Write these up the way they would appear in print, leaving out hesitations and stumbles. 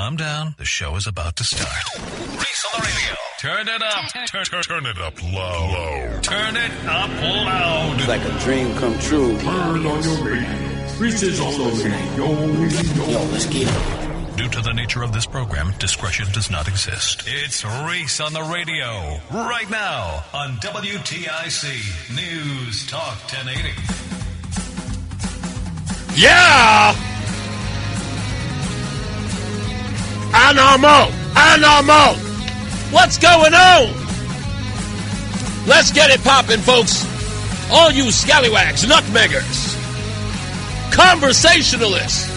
calm down. The show is about to start. Reese on the radio. Turn it up. Turn it up low. Turn it up loud. It's like a dream come true. Turn on your radio. Reese is on the radio. Yo, let's get it. Due to the nature of this program, discretion does not exist. It's Reese on the radio. Right now on WTIC News Talk 1080. Yeah! Animal! What's going on? Let's get it poppin', folks. All you scallywags, nutmeggers, conversationalists,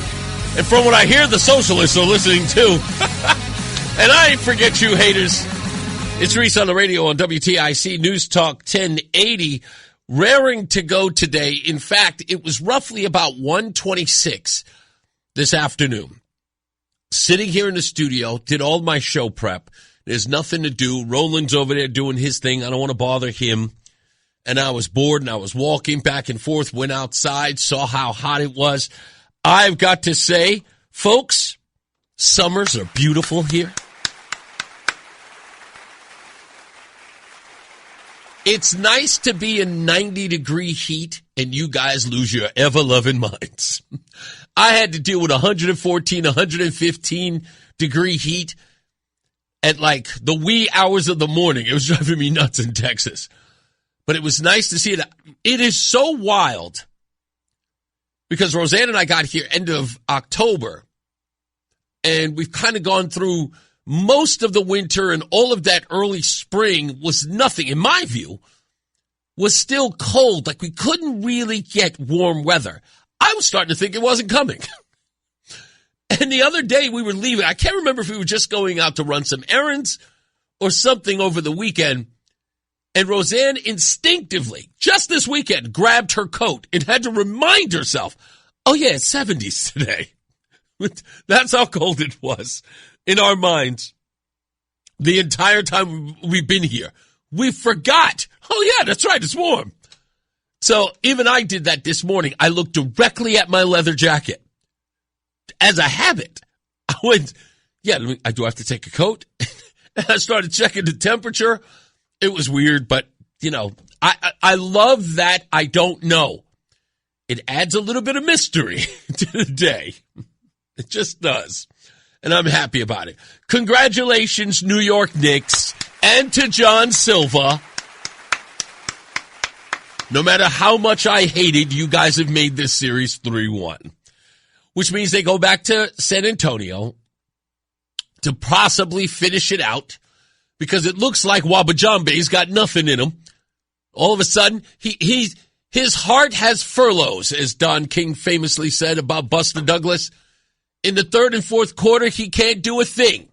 and from what I hear, the socialists are listening too. And I ain't forget you haters. It's Reese on the radio on WTIC News Talk 1080. Raring to go today. In fact, it was roughly about 1:26 this afternoon. Sitting here in the studio, did all my show prep. There's nothing to do. Roland's over there doing his thing. I don't want to bother him. And I was bored, and I was walking back and forth, went outside, saw how hot it was. I've got to say, folks, summers are beautiful here. It's nice to be in 90-degree heat and you guys lose your ever-loving minds. I had to deal with 114, 115-degree heat at like the wee hours of the morning. It was driving me nuts in Texas. But it was nice to see it. It is so wild because Roseanne and I got here end of October, and we've kind of gone through most of the winter, and all of that early spring was nothing, in my view, was still cold. Like we couldn't really get warm weather. I was starting to think it wasn't coming. And the other day we were leaving. I can't remember if we were just going out to run some errands or something over the weekend. And Roseanne instinctively, just this weekend, grabbed her coat and had to remind herself, oh yeah, it's 70s today. That's how cold it was in our minds the entire time we've been here. We forgot. Oh yeah, that's right, it's warm. So even I did that this morning. I looked directly at my leather jacket. As a habit, I went, yeah, I do have to take a coat. And I started checking the temperature. It was weird, but, you know, I love that I don't know. It adds a little bit of mystery to the day. It just does. And I'm happy about it. Congratulations, New York Knicks, and to John Silva. No matter how much I hated, you guys have made this series 3-1. Which means they go back to San Antonio to possibly finish it out. Because it looks like Wabajambe's got nothing in him. All of a sudden, his heart has furloughs, as Don King famously said about Buster Douglas. In the third and fourth quarter, he can't do a thing.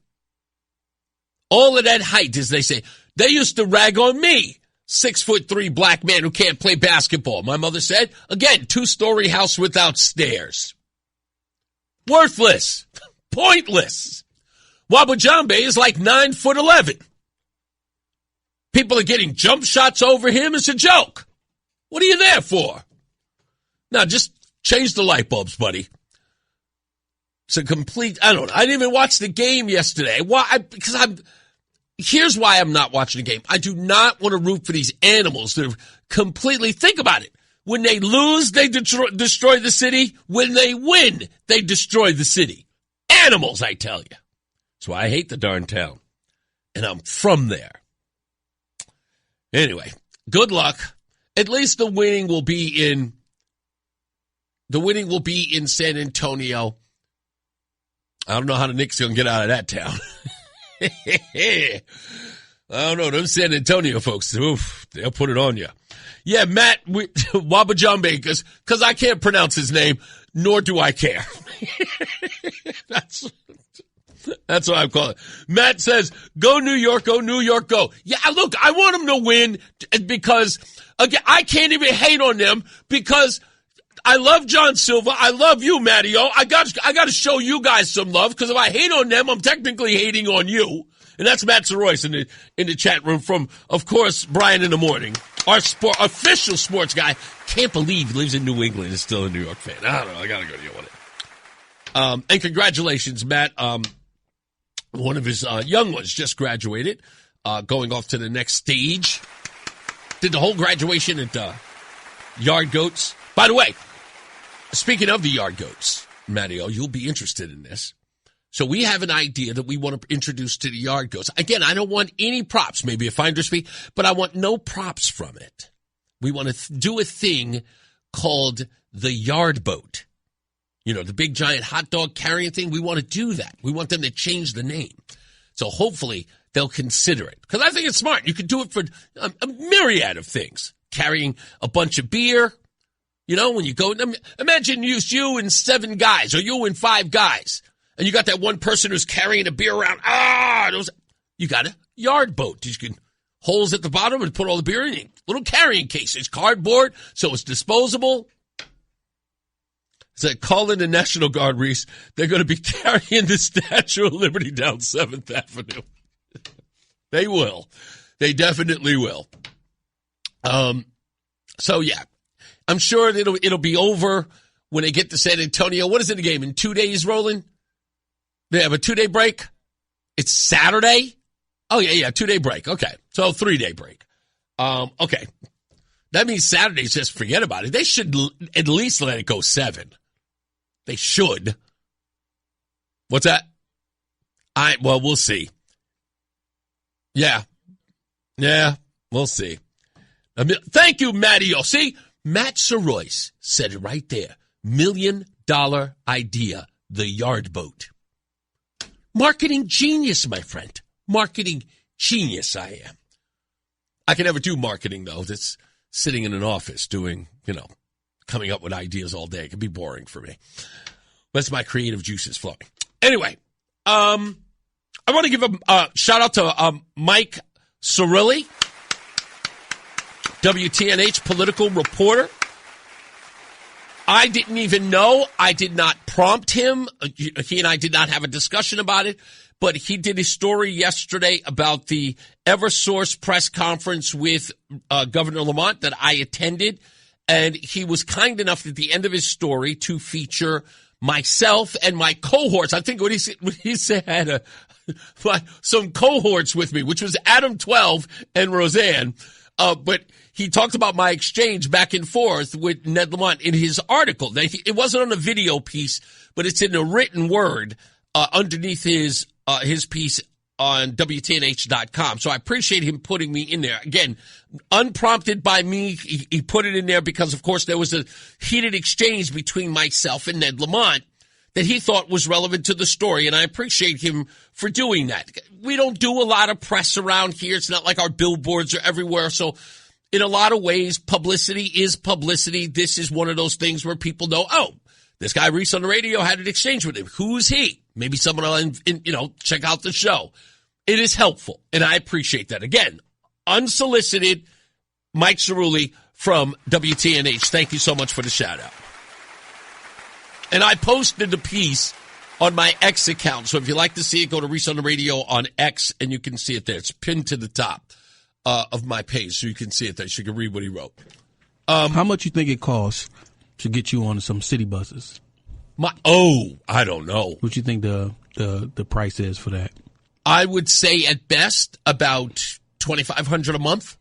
All of that height, as they say. They used to rag on me, 6'3" black man who can't play basketball. My mother said, again, 2-story house without stairs. Worthless. Pointless. Wabajambe is like 9'11". People are getting jump shots over him. It's a joke. What are you there for? Now, just change the light bulbs, buddy. It's a complete, I don't know. I didn't even watch the game yesterday. Why? Here's why I'm not watching the game. I do not want to root for these animals that are completely, think about it. When they lose, they destroy the city. When they win, they destroy the city. Animals, I tell you. That's why I hate the darn town. And I'm from there. Anyway, good luck. At least the winning will be in San Antonio. I don't know how the Knicks are going to get out of that town. I don't know. Them San Antonio folks, oof, they'll put it on you. Yeah, Matt, Wabajambe, because I can't pronounce his name, nor do I care. That's what I'm calling it. Matt says, go New York, go. Yeah, look, I want them to win because, again, I can't even hate on them because I love John Silva. I love you, Matteo. I got to show you guys some love because if I hate on them, I'm technically hating on you. And that's Matt Soroyce in the chat room from, of course, Brian in the Morning. Our official sports guy. Can't believe he lives in New England and is still a New York fan. I don't know. I got to go deal with it. And congratulations, Matt. One of his young ones just graduated, going off to the next stage. Did the whole graduation at Yard Goats. By the way, speaking of the Yard Goats, Matteo, you'll be interested in this. So we have an idea that we want to introduce to the Yard Goats. Again, I don't want any props, maybe a finder's fee, but I want no props from it. We want to do a thing called the Yard Boat. You know, the big giant hot dog carrying thing. We want to do that. We want them to change the name. So hopefully they'll consider it. Because I think it's smart. You could do it for a myriad of things. Carrying a bunch of beer. You know, when you go, imagine you and 7 guys or you and 5 guys. And you got that one person who's carrying a beer around. You got a yard boat. You can holes at the bottom and put all the beer in. Little carrying case. It's cardboard, so it's disposable. It's Colin and National Guard, Reese. They're going to be carrying the Statue of Liberty down 7th Avenue. They will. They definitely will. So, yeah. I'm sure it'll be over when they get to San Antonio. What is it, the game? In 2 days, Roland? They have a 2-day break? It's Saturday? Oh, yeah, 2-day break. Okay. So, 3-day break. Okay. That means Saturdays, just forget about it. They should at least let it go 7. They should. What's that? Well, we'll see. Yeah, we'll see. Thank you, Matteo. See, Matt Saroyce said it right there. $1 million idea, the Yard Boat. Marketing genius, my friend. Marketing genius I am. I can never do marketing, though. That's sitting in an office doing, coming up with ideas all day. It can be boring for me. That's my creative juices flowing. Anyway, I want to give a shout out to Mike Cirilli, WTNH political reporter. I didn't even know. I did not prompt him. He and I did not have a discussion about it, but he did a story yesterday about the Eversource press conference with Governor Lamont that I attended, and he was kind enough at the end of his story to feature myself and my cohorts. I think what he said had some cohorts with me, which was Adam 12 and Roseanne. But he talked about my exchange back and forth with Ned Lamont in his article. It wasn't on a video piece, but it's in a written word underneath his piece on WTNH.com. So I appreciate him putting me in there. Again, unprompted by me, he put it in there because, of course, there was a heated exchange between myself and Ned Lamont that he thought was relevant to the story, and I appreciate him for doing that. We don't do a lot of press around here. It's not like our billboards are everywhere. So in a lot of ways, publicity is publicity. This is one of those things where people know, oh, this guy Reese on the radio had an exchange with him. Who's he? Maybe someone will, check out the show. It is helpful, and I appreciate that. Again, unsolicited, Mike Cirilli from WTNH. Thank you so much for the shout-out. And I posted the piece on my X account. So if you'd like to see it, go to Reese on the Radio on X, and you can see it there. It's pinned to the top of my page, so you can see it there. So you can read what he wrote. How much you think it costs to get you on some city buses? I don't know. What you think the price is for that? I would say at best about $2,500 a month.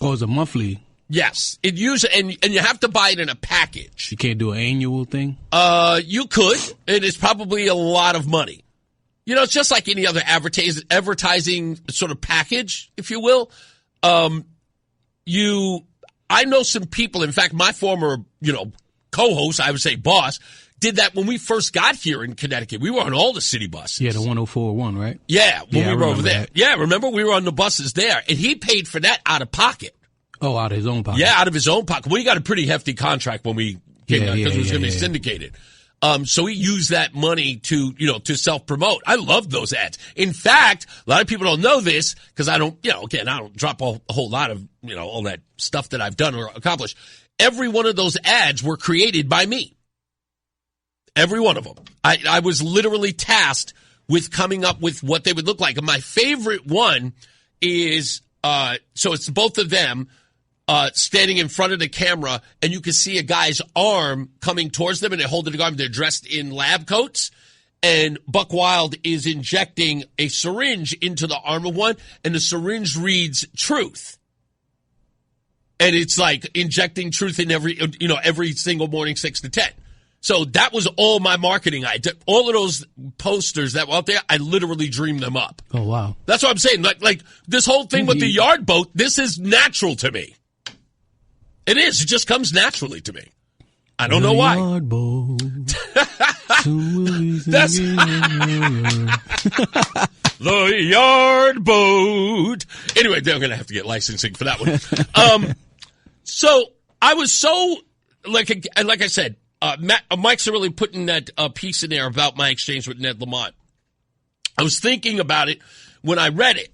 Oh, it's a monthly. Yes, it usually and you have to buy it in a package. You can't do an annual thing? You could, and it's probably a lot of money. It's just like any other advertising sort of package, if you will. I know some people, in fact, my former, co-host, I would say boss, did that when we first got here in Connecticut. We were on all the city buses. Yeah, the 104.1, right? Yeah, when we were over there. That. Yeah, remember we were on the buses there, and he paid for that out of pocket. Oh, out of his own pocket. Yeah, out of his own pocket. We got a pretty hefty contract when we came out because it was going to be syndicated. So he used that money to self-promote. I loved those ads. In fact, a lot of people don't know this because I don't, again, I don't drop a whole lot of, all that stuff that I've done or accomplished. Every one of those ads were created by me. Every one of them. I was literally tasked with coming up with what they would look like. And my favorite one is, so it's both of them, standing in front of the camera, and you can see a guy's arm coming towards them, and they're holding the arm. They're dressed in lab coats, and Buck Wild is injecting a syringe into the arm of one, and the syringe reads truth. And it's like injecting truth in every single morning, 6 to 10. So that was all my marketing. I did all of those posters that were out there. I literally dreamed them up. Oh, wow. That's what I'm saying. Like this whole thing with the yard boat, this is natural to me. It is. It just comes naturally to me. I don't know why. Yard boat. That's the yard boat. Anyway, they're going to have to get licensing for that one. So I was so, like I said, Mike's really putting that piece in there about my exchange with Ned Lamont. I was thinking about it when I read it.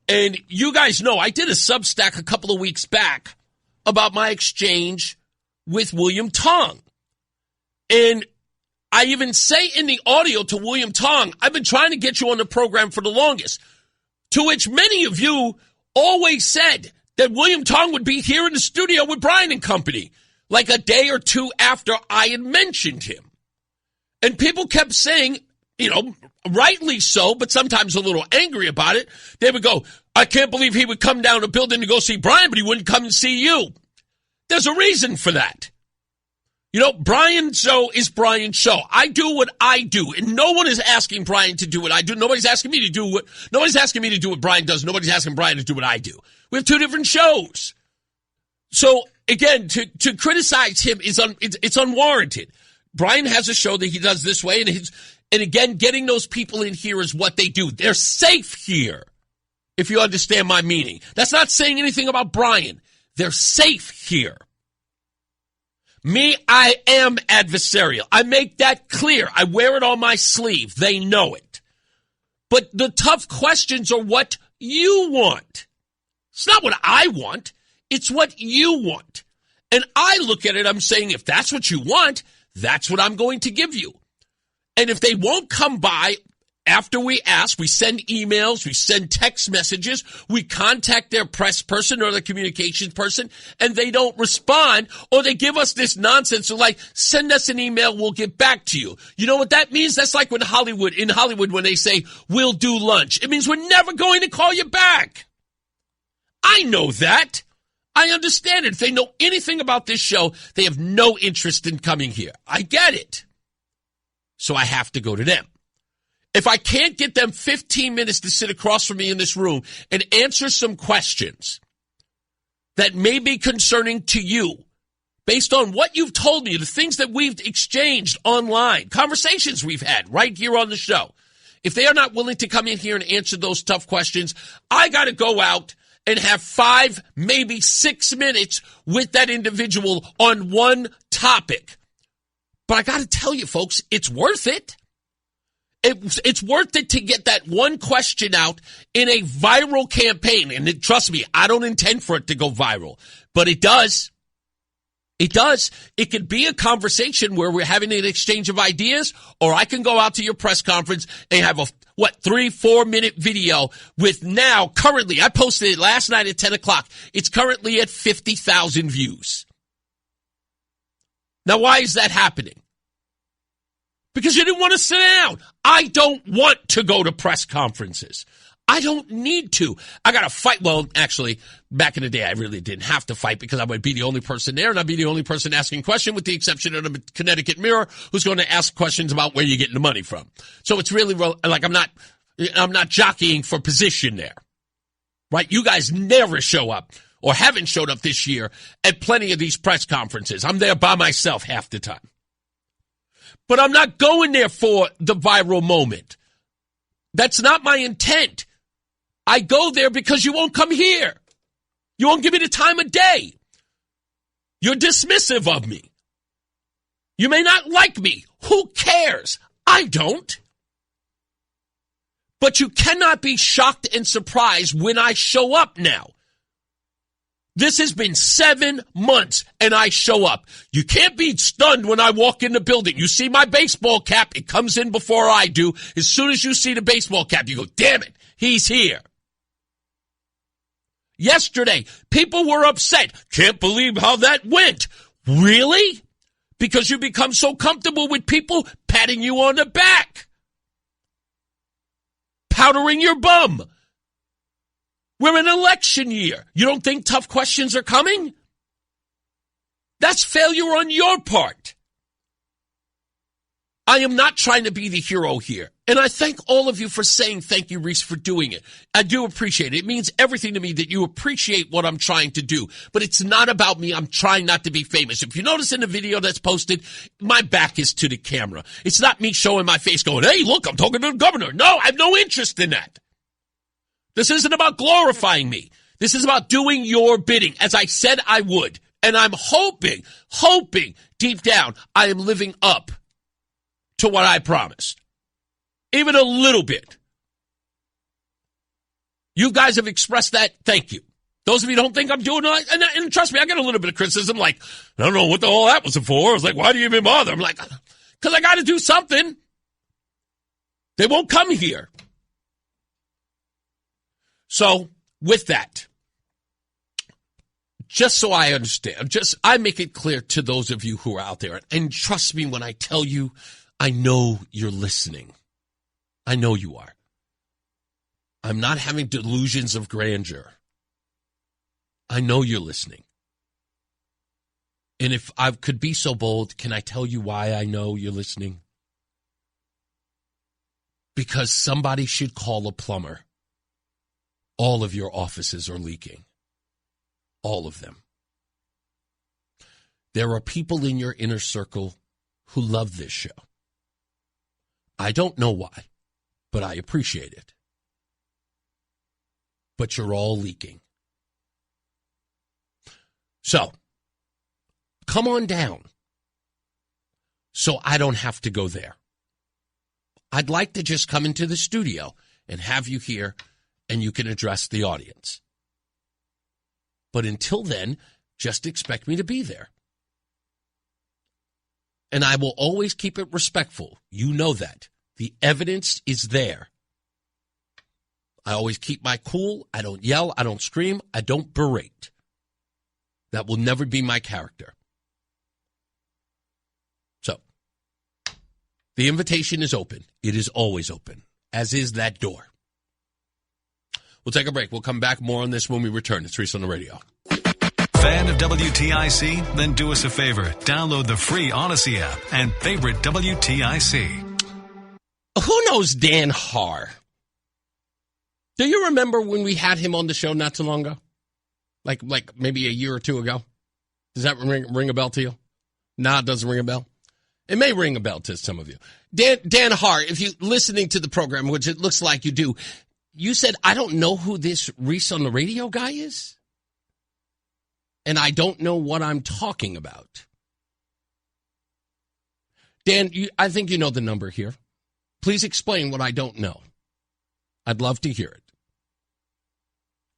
And you guys know I did a Substack a couple of weeks back about my exchange with William Tong. And I even say in the audio to William Tong, I've been trying to get you on the program for the longest. To which many of you always said that William Tong would be here in the studio with Brian and company, like a day or two after I had mentioned him. And people kept saying, rightly so, but sometimes a little angry about it. They would go, I can't believe he would come down a building to go see Brian, but he wouldn't come and see you. There's a reason for that. Brian's show is Brian's show. I do what I do, and no one is asking Brian to do what I do. Nobody's asking me to do what Brian does. Nobody's asking Brian to do what I do. We have two different shows. So again, to criticize him it's unwarranted. Brian has a show that he does this way, and again, getting those people in here is what they do. They're safe here, if you understand my meaning. That's not saying anything about Brian. They're safe here. Me, I am adversarial. I make that clear. I wear it on my sleeve. They know it. But the tough questions are what you want. It's not what I want. It's what you want. And I look at it, I'm saying, if that's what you want, that's what I'm going to give you. And if they won't come by after we ask, we send emails, we send text messages, we contact their press person or their communications person, and they don't respond, or they give us this nonsense of like, send us an email, we'll get back to you. You know what that means? That's like in Hollywood when they say, we'll do lunch. It means we're never going to call you back. I know that. I understand it. If they know anything about this show, they have no interest in coming here. I get it. So I have to go to them. If I can't get them 15 minutes to sit across from me in this room and answer some questions that may be concerning to you, based on what you've told me, the things that we've exchanged online, conversations we've had right here on the show, if they are not willing to come in here and answer those tough questions, I got to go out and have 5, maybe 6 minutes with that individual on one topic. But I got to tell you, folks, it's worth it. It's worth it to get that one question out in a viral campaign. And trust me, I don't intend for it to go viral, but it does. It does. It could be a conversation where we're having an exchange of ideas, or I can go out to your press conference and have a 3-4 minute video with now currently, I posted it last night at 10 o'clock. It's currently at 50,000 views. Now, why is that happening? Because you didn't want to sit down. I don't want to go to press conferences. I don't need to. I got to fight. Well, actually, back in the day, I really didn't have to fight because I would be the only person there, and I'd be the only person asking questions, with the exception of the Connecticut Mirror, who's going to ask questions about where you're getting the money from. So it's really like I'm not jockeying for position there, right? You guys never show up or haven't showed up this year at plenty of these press conferences. I'm there by myself half the time. But I'm not going there for the viral moment. That's not my intent. I go there because you won't come here. You won't give me the time of day. You're dismissive of me. You may not like me. Who cares? I don't. But you cannot be shocked and surprised when I show up now. This has been 7 months, and I show up. You can't be stunned when I walk in the building. You see my baseball cap, it comes in before I do. As soon as you see the baseball cap, you go, damn it, he's here. Yesterday, people were upset. Can't believe how that went. Really? Because you become so comfortable with people patting you on the back. powdering your bum. We're in election year. You don't think tough questions are coming? That's failure on your part. I am not trying to be the hero here. And I thank all of you for saying thank you, Reese, for doing it. I do appreciate it. It means everything to me that you appreciate what I'm trying to do. But it's not about me. I'm trying not to be famous. If you notice in the video that's posted, my back is to the camera. It's not me showing my face going, hey, look, I'm talking to the governor. No, I have no interest in that. This isn't about glorifying me. This is about doing your bidding, as I said I would. And I'm hoping deep down I am living up to what I promised. Even a little bit. You guys have expressed that. Thank you. Those of you who don't think I'm doing it, and trust me, I get a little bit of criticism like, I don't know what the hell that was for. I was like, why do you even bother? I'm like, because I got to do something. They won't come here. So, with that, just so I understand, I make it clear to those of you who are out there, and trust me when I tell you, I know you're listening. I know you are. I'm not having delusions of grandeur. I know you're listening. And if I could be so bold, can I tell you why I know you're listening? Because somebody should call a plumber. All of your offices are leaking. All of them. There are people in your inner circle who love this show. I don't know why, but I appreciate it. But you're all leaking. So, come on down so I don't have to go there. I'd like to just come into the studio and have you here and you can address the audience. But until then, just expect me to be there. And I will always keep it respectful. You know that. The evidence is there. I always keep my cool. I don't yell. I don't scream. I don't berate. That will never be my character. So, the invitation is open. It is always open, as is that door. We'll take a break. We'll come back more on this when we return. It's Reese on the radio. Fan of WTIC? Then do us a favor. Download the free Odyssey app and favorite WTIC. Who knows Dan Haar? Do you remember when we had him on the show not too long ago? Like maybe a year or two ago? Does that ring a bell to you? No, it doesn't ring a bell. It may ring a bell to some of you. Dan Haar, if you're listening to the program, which it looks like you do, you said, I don't know who this Reese on the radio guy is. And I don't know what I'm talking about. Dan, I think you know the number here. Please explain what I don't know. I'd love to hear it.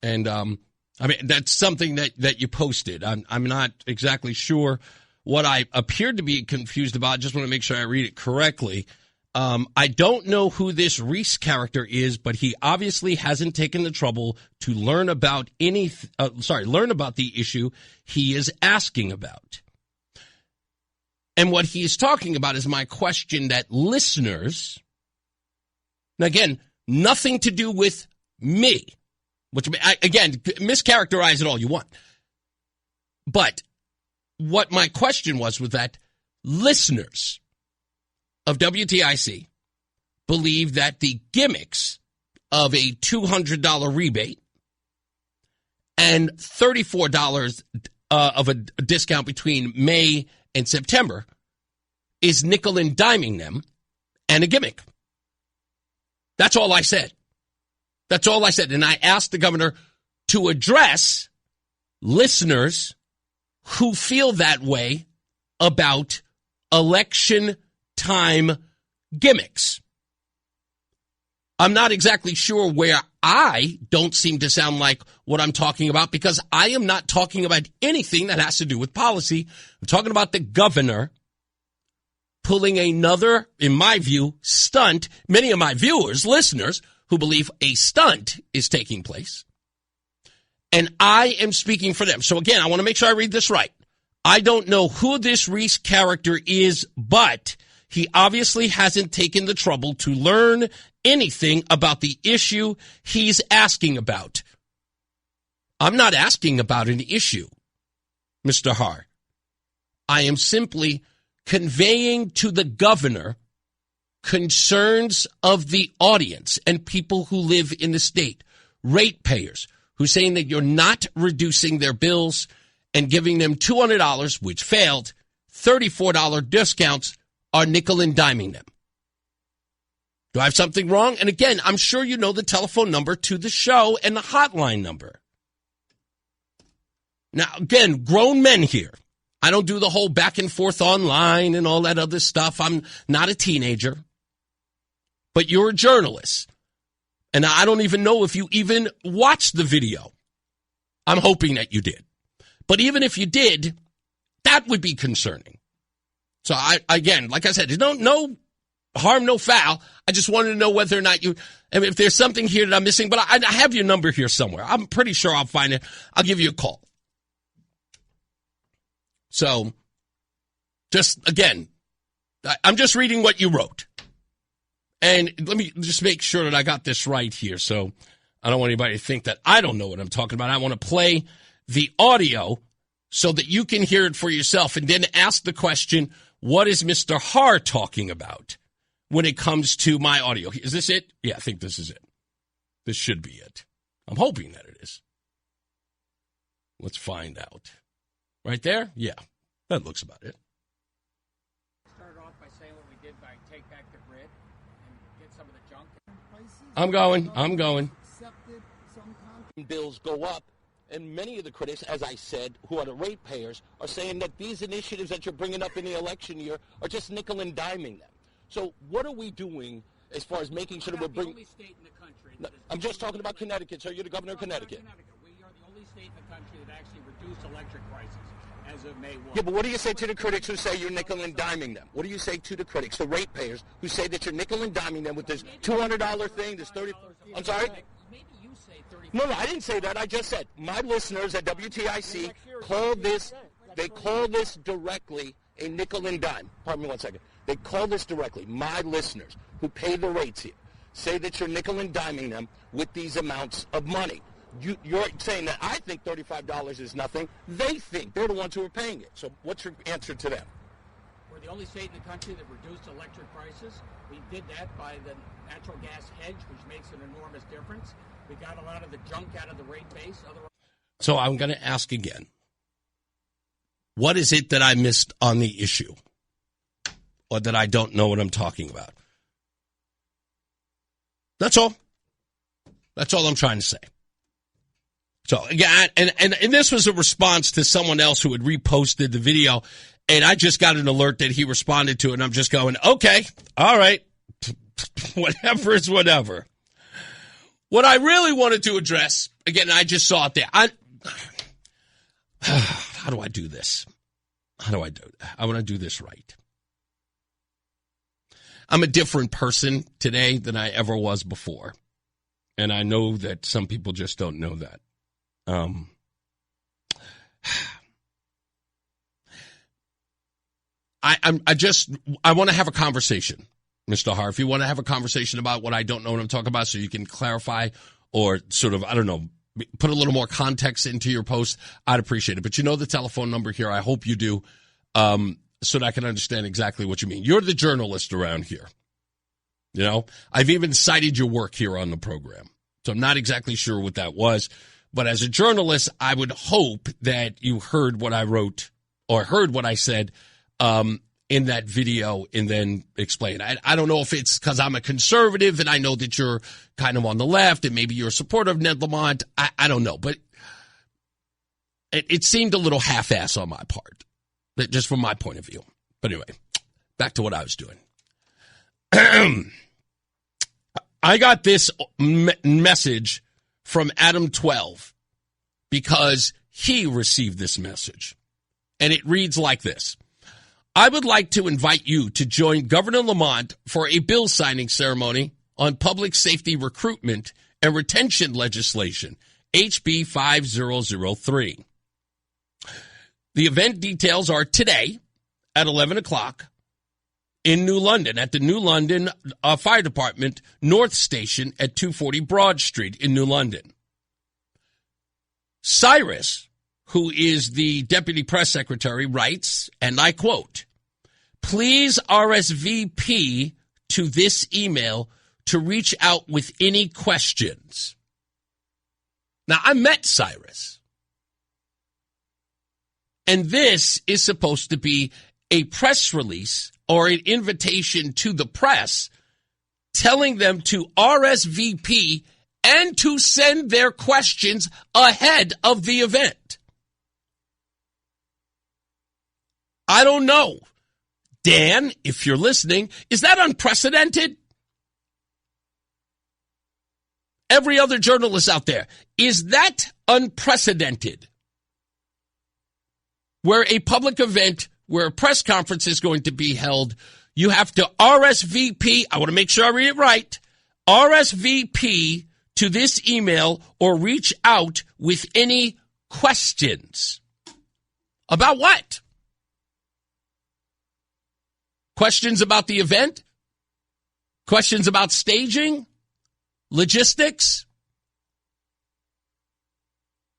And, that's something that you posted. I'm not exactly sure what I appeared to be confused about. I just want to make sure I read it correctly. I don't know who this Reese character is, but he obviously hasn't taken the trouble to learn about the issue he is asking about. And what he is talking about is my question that listeners, now again, nothing to do with me, which, again, mischaracterize it all you want. But what my question was that listeners of WTIC believe that the gimmicks of a $200 rebate and $34 of a discount between May and September is nickel and diming them and a gimmick. That's all I said. That's all I said. And I asked the governor to address listeners who feel that way about election time gimmicks. I'm not exactly sure where I don't seem to sound like what I'm talking about, because I am not talking about anything that has to do with policy. I'm talking about the governor pulling another, in my view, stunt. Many of my viewers, listeners, who believe a stunt is taking place. And I am speaking for them. So again, I want to make sure I read this right. I don't know who this Reese character is, but He obviously hasn't taken the trouble to learn anything about the issue he's asking about. I'm not asking about an issue, Mr. Har. I am simply conveying to the governor concerns of the audience and people who live in the state, ratepayers, who's saying that you're not reducing their bills and giving them $200, which failed, $34 discounts, are nickel and diming them. Do I have something wrong? And again, I'm sure you know the telephone number to the show and the hotline number. Now, again, grown men here. I don't do the whole back and forth online and all that other stuff. I'm not a teenager. But you're a journalist. And I don't even know if you even watched the video. I'm hoping that you did. But even if you did, that would be concerning. So, again, like I said, no harm, no foul. I just wanted to know whether or not if there's something here that I'm missing. But I have your number here somewhere. I'm pretty sure I'll find it. I'll give you a call. So, just, again, I'm just reading what you wrote. And let me just make sure that I got this right here. So, I don't want anybody to think that I don't know what I'm talking about. I want to play the audio so that you can hear it for yourself and then ask the question, what is Mr. Har talking about when it comes to my audio? Is this it? Yeah, I think this is it. This should be it. I'm hoping that it is. Let's find out. Right there? Yeah, that looks about it. Start off by saying what we did by take back the grid and get some of the junk. I'm going. Bills go up, and many of the critics, as I said, who are the ratepayers, are saying that these initiatives that you're bringing up in the election year are just nickel and diming them. So what are we doing as far as making sure that we're bringing... We're the only state in the country... No, I'm just talking about Connecticut, sir. You're the governor of Connecticut. We are the only state in the country that actually reduced electric prices as of May 1. Yeah, but what do you say to the critics who say you're nickel and diming them? What do you say to the critics, the ratepayers, who say that you're nickel and diming them with this $200 thing, this $30... I'm sorry? Maybe you say 30... No, I didn't say that. I just said my listeners at WTIC call this directly a nickel and dime. Pardon me one second. They call this directly. My listeners who pay the rates here say that you're nickel and diming them with these amounts of money. You're saying that I think $35 is nothing. They think they're the ones who are paying it. So what's your answer to them? We're the only state in the country that reduced electric prices. We did that by the natural gas hedge, which makes an enormous difference. We got a lot of the junk out of the rate base. So I'm going to ask again. What is it that I missed on the issue? Or that I don't know what I'm talking about? That's all. That's all I'm trying to say. So, yeah, and this was a response to someone else who had reposted the video, and I just got an alert that he responded to it, and I'm just going, okay, all right, whatever is whatever. What I really wanted to address, again, I just saw it there. How do I do this? How do I do it? I want to do this right. I'm a different person today than I ever was before. And I know that some people just don't know that. I want to have a conversation, Mr. Har. If you want to have a conversation about what I don't know what I'm talking about so you can clarify or sort of, I don't know, put a little more context into your post, I'd appreciate it. But you know the telephone number here. I hope you do, so that I can understand exactly what you mean. You're the journalist around here. You know, I've even cited your work here on the program. So I'm not exactly sure what that was. But as a journalist, I would hope that you heard what I wrote or heard what I said in that video and then explain. I don't know if it's because I'm a conservative and I know that you're kind of on the left and maybe you're a supporter of Ned Lamont. I don't know. But it seemed a little half-ass on my part, just from my point of view. But anyway, back to what I was doing. I got this message from Adam 12 because he received this message. And it reads like this. I would like to invite you to join Governor Lamont for a bill signing ceremony on public safety recruitment and retention legislation, HB 5003. The event details are today at 11 o'clock in New London, at the New London Fire Department North Station at 240 Broad Street in New London. Cyrus, who is the deputy press secretary, writes, and I quote, "Please RSVP to this email to reach out with any questions." Now, I met Cyrus, and this is supposed to be a press release or an invitation to the press telling them to RSVP and to send their questions ahead of the event. I don't know. Dan, if you're listening, is that unprecedented? Every other journalist out there, is that unprecedented? Where a public event, where a press conference is going to be held, you have to RSVP, I want to make sure I read it right, RSVP to this email or reach out with any questions. About what? Questions about the event? Questions about staging? Logistics?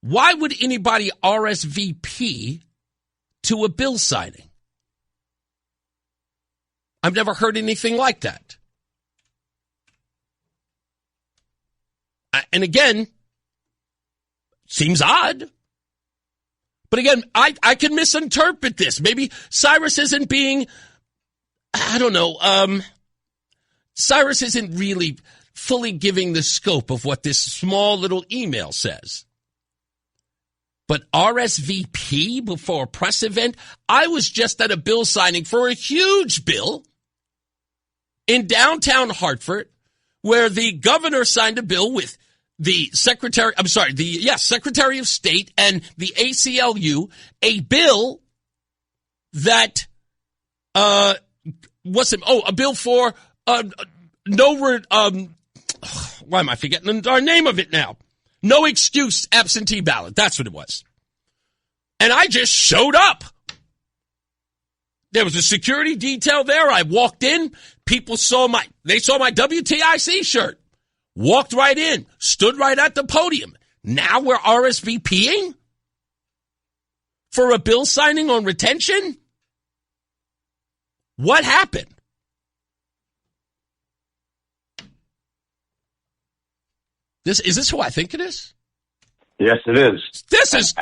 Why would anybody RSVP to a bill signing? I've never heard anything like that. And again, seems odd. But again, I can misinterpret this. Maybe Cyrus isn't being, I don't know, Cyrus isn't really fully giving the scope of what this small little email says. But RSVP before a press event? I was just at a bill signing for a huge bill in downtown Hartford where the governor signed a bill with the Secretary of State and the ACLU, a bill that a bill for why am I forgetting our name of it now? No excuse absentee ballot. That's what it was. And I just showed up. There was a security detail there. I walked in. People saw my WTIC shirt. Walked right in. Stood right at the podium. Now we're RSVPing for a bill signing on retention? What happened? Is this who I think it is? Yes, it is. This is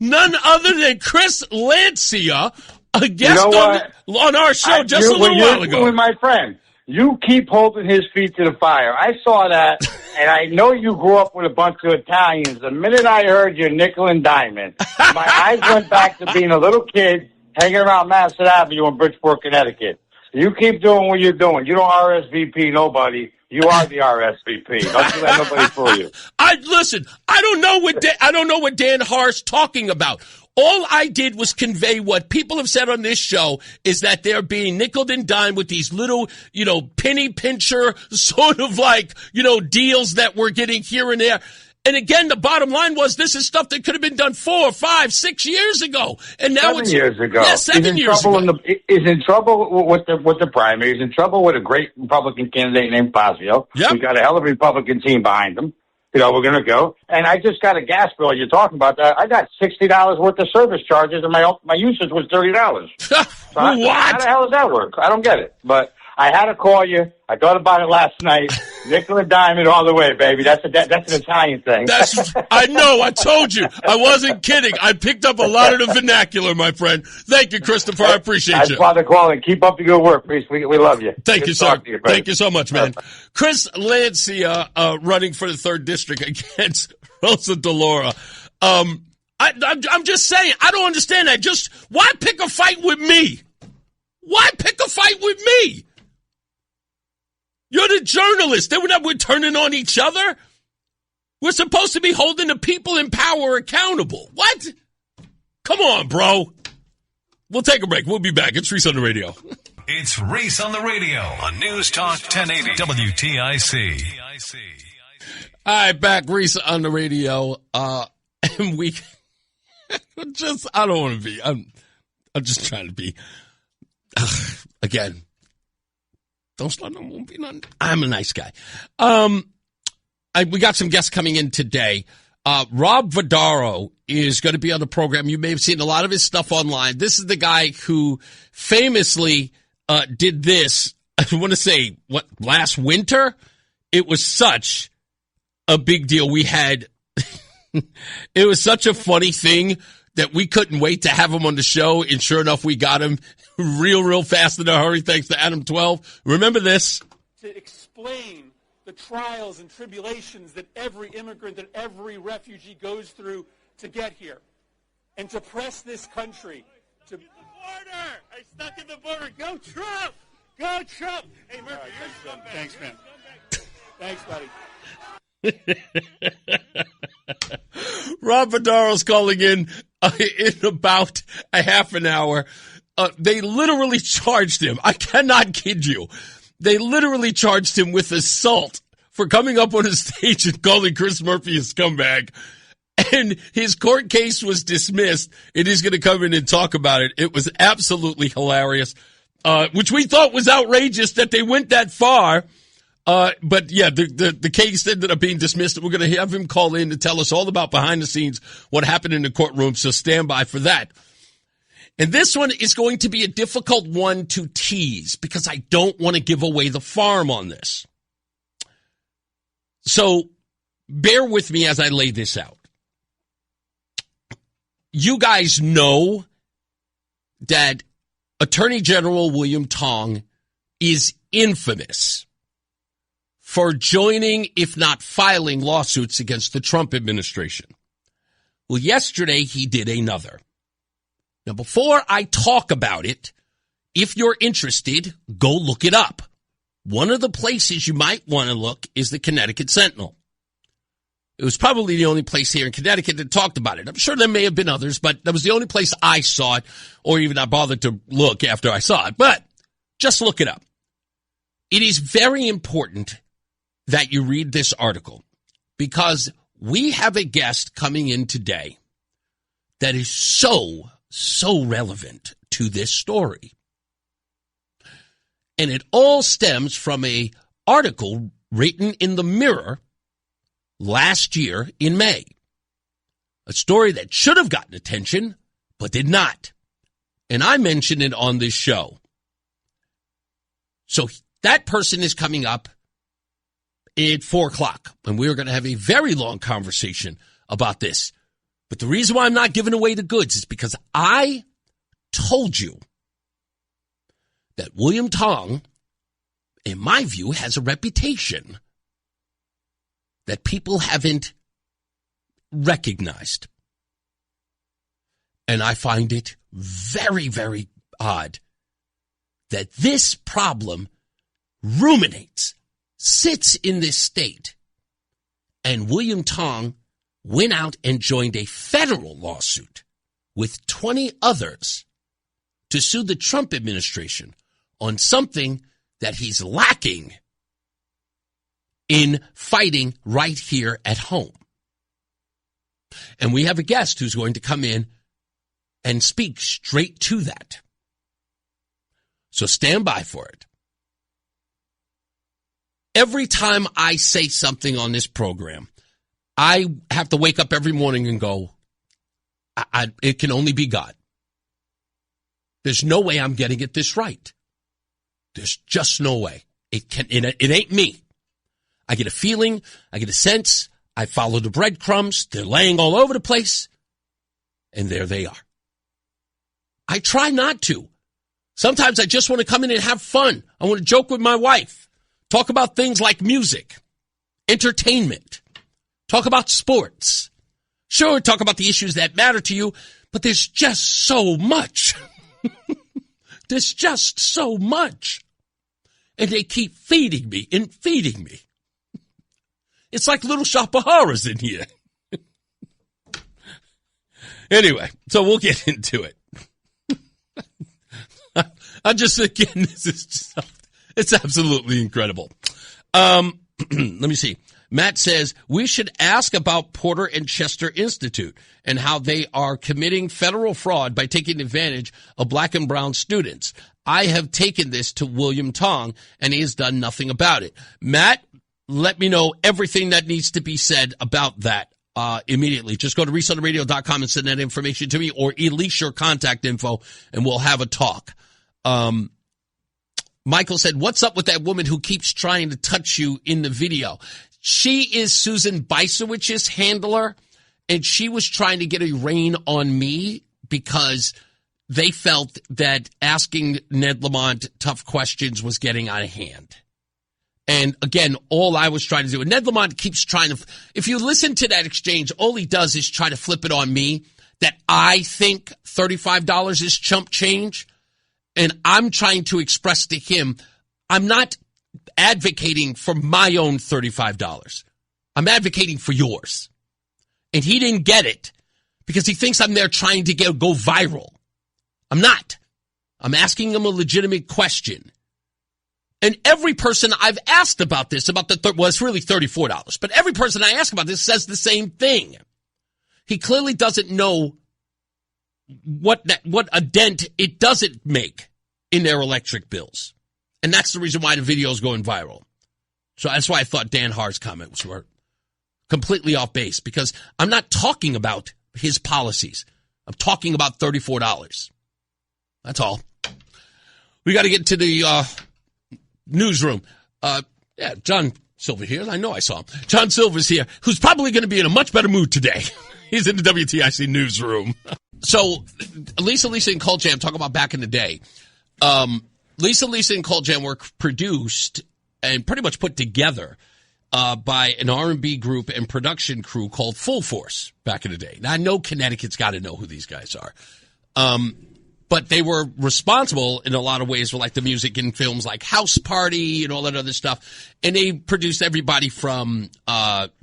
none other than Chris Lancia, a guest on our show a little while ago. My friend, you keep holding his feet to the fire. I saw that, and I know you grew up with a bunch of Italians. The minute I heard your nickel and diamond, my eyes went back to being a little kid hanging around Madison Avenue in Bridgeport, Connecticut. You keep doing what you're doing. You don't RSVP nobody. You are the RSVP. Don't you let nobody fool you. I don't know what Dan Har's talking about. All I did was convey what people have said on this show is that they're being nickeled and dimed with these little, penny pincher sort of deals that we're getting here and there. And again, the bottom line was this is stuff that could have been done 4, 5, 6 years ago, and now 7 years ago. Yeah, 7 years ago. Is in trouble with the primary. He's in trouble with a great Republican candidate named Fazio. Yep. We've got a hell of a Republican team behind him. We're going to go. And I just got a gas bill. You're talking about that. I got $60 worth of service charges, and my usage was $30. What? How the hell does that work? I don't get it. But I had to call you. I thought about it last night. Nickel and diamond all the way, baby. That's an Italian thing. I know. I told you. I wasn't kidding. I picked up a lot of the vernacular, my friend. Thank you, Christopher. I appreciate you. Father Colin, keep up the good work, Reese. We love you. Thank you, sir. Thank you so much, man. Chris Lancia running for the 3rd District against Rosa DeLauro. I'm just saying, I don't understand that. Just why pick a fight with me? Why pick a fight with me? You're the journalist. We're turning on each other. We're supposed to be holding the people in power accountable. What? Come on, bro. We'll take a break. We'll be back. It's Reese on the Radio. It's Reese on the Radio on News Talk 1080 WTIC. All right, back. Reese on the Radio. And we I don't want to be. I'm just trying to be. Again, Don't start no movie. I'm a nice guy. We got some guests coming in today. Rob Vardaro is going to be on the program. You may have seen a lot of his stuff online. This is the guy who famously did this, I want to say, last winter? It was such a big deal. We had, it was such a funny thing that we couldn't wait to have him on the show, and sure enough, we got him real fast in a hurry, thanks to Adam 12. Remember this? To explain the trials and tribulations that every immigrant, that every refugee goes through to get here, and to press this country to... the border! I stuck in the border! Go Trump! Go Trump! Hey, Murphy, you're a thanks, man. Thanks, buddy. Rob Vardaro's calling in about a half an hour. They literally charged him. I cannot kid you. They literally charged him with assault for coming up on a stage and calling Chris Murphy a scumbag. And his court case was dismissed, and he's going to come in and talk about it. It was absolutely hilarious, which we thought was outrageous that they went that far. But yeah, the case ended up being dismissed. We're going to have him call in to tell us all about behind the scenes, what happened in the courtroom. So stand by for that. And this one is going to be a difficult one to tease because I don't want to give away the farm on this. So bear with me as I lay this out. You guys know that Attorney General William Tong is infamous for joining, if not filing, lawsuits against the Trump administration. Well, yesterday he did another. Now, before I talk about it, if you're interested, go look it up. One of the places you might want to look is the Connecticut Sentinel. It was probably the only place here in Connecticut that talked about it. I'm sure there may have been others, but that was the only place I saw it, or even I bothered to look after I saw it. But just look it up. It is very important that you read this article because we have a guest coming in today that is so relevant to this story. And it all stems from an article written in the Mirror last year in May. A story that should have gotten attention, but did not. And I mentioned it on this show. So that person is coming up at 4 o'clock, and we're going to have a very long conversation about this. But the reason why I'm not giving away the goods is because I told you that William Tong, in my view, has a reputation that people haven't recognized. And I find it very odd that this problem ruminates, sits in this state, and William Tong went out and joined a federal lawsuit with 20 others to sue the Trump administration on something that he's lacking in fighting right here at home. And we have a guest who's going to come in and speak straight to that. So stand by for it. Every time I say something on this program, I have to wake up every morning and go, it can only be God. There's no way I'm getting it this right. There's just no way. It ain't me. I get a feeling, I get a sense, I follow the breadcrumbs, they're laying all over the place, and there they are. I try not to. Sometimes I just want to come in and have fun. I want to joke with my wife, talk about things like music, entertainment, talk about sports. Sure, talk about the issues that matter to you, but there's just so much. There's just so much. And they keep feeding me and feeding me. It's like Little Shop of Horrors in here. Anyway, so we'll get into it. I'm just, again, this is just, it's absolutely incredible. Let me see. Matt says, we should ask about Porter and Chester Institute and how they are committing federal fraud by taking advantage of black and brown students. I have taken this to William Tong, and he has done nothing about it. Matt, let me know everything that needs to be said about that immediately. Just go to reeseontheradio.com and send that information to me, or at least your contact info, and we'll have a talk. Michael said, what's up with that woman who keeps trying to touch you in the video? She is Susan Bysowicz's handler, and she was trying to get a rein on me because they felt that asking Ned Lamont tough questions was getting out of hand. And again, all I was trying to do, and Ned Lamont keeps trying to, if you listen to that exchange, all he does is try to flip it on me that I think $35 is chump change. And I'm trying to express to him, I'm not advocating for my own $35. I'm advocating for yours. And he didn't get it because he thinks I'm there trying to go viral. I'm not. I'm asking him a legitimate question. And every person I've asked about this, about well, it's really $34, but every person I ask about this says the same thing. He clearly doesn't know what a dent it doesn't make in their electric bills. And that's the reason why the video is going viral. So that's why I thought Dan Har's comments were completely off base, because I'm not talking about his policies. I'm talking about $34. That's all. We got to get to the newsroom. Yeah, John Silver here. I know I saw him. John Silver's here, who's probably going to be in a much better mood today. He's in the WTIC newsroom. So Lisa, and Cult Jam talk about back in the day. Lisa, and Cult Jam were produced and pretty much put together by an R&B group and production crew called Full Force back in the day. Now, I know Connecticut's got to know who these guys are. But they were responsible in a lot of ways for like the music in films like House Party and all that other stuff. And they produced everybody from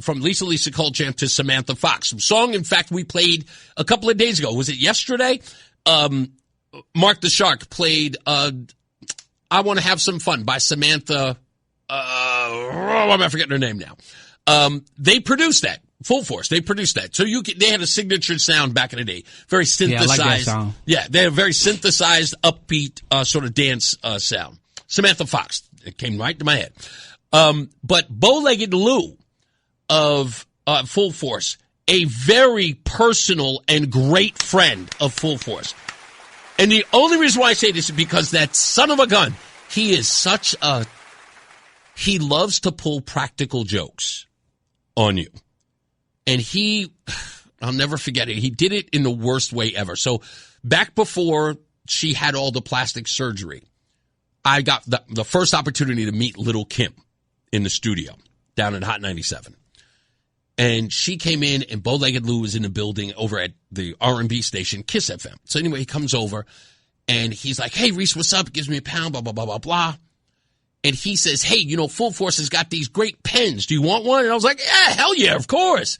Lisa, Cult Jam to Samantha Fox. Some song, in fact, we played a couple of days ago. Was it yesterday? Mark the Shark played I Want to Have Some Fun by Samantha. I'm forgetting her name now. They produced that. Full Force. They produced that. So they had a signature sound back in the day. Very synthesized. Yeah, I like that sound. Yeah, they had a very synthesized, upbeat sort of dance sound. Samantha Fox. It came right to my head. But Bow-Legged Lou of Full Force, a very personal and great friend of Full Force. And the only reason why I say this is because that son of a gun, he loves to pull practical jokes on you. And I'll never forget it. He did it in the worst way ever. So back before she had all the plastic surgery, I got the first opportunity to meet Little Kim in the studio down at Hot 97. And she came in, and Bow-Legged Lou was in the building over at the R&B station, Kiss FM. So anyway, he comes over, and he's like, hey, Reese, what's up? Gives me a pound, blah, blah, blah, blah, blah. And he says, hey, Full Force has got these great pens. Do you want one? And I was like, yeah, hell yeah, of course.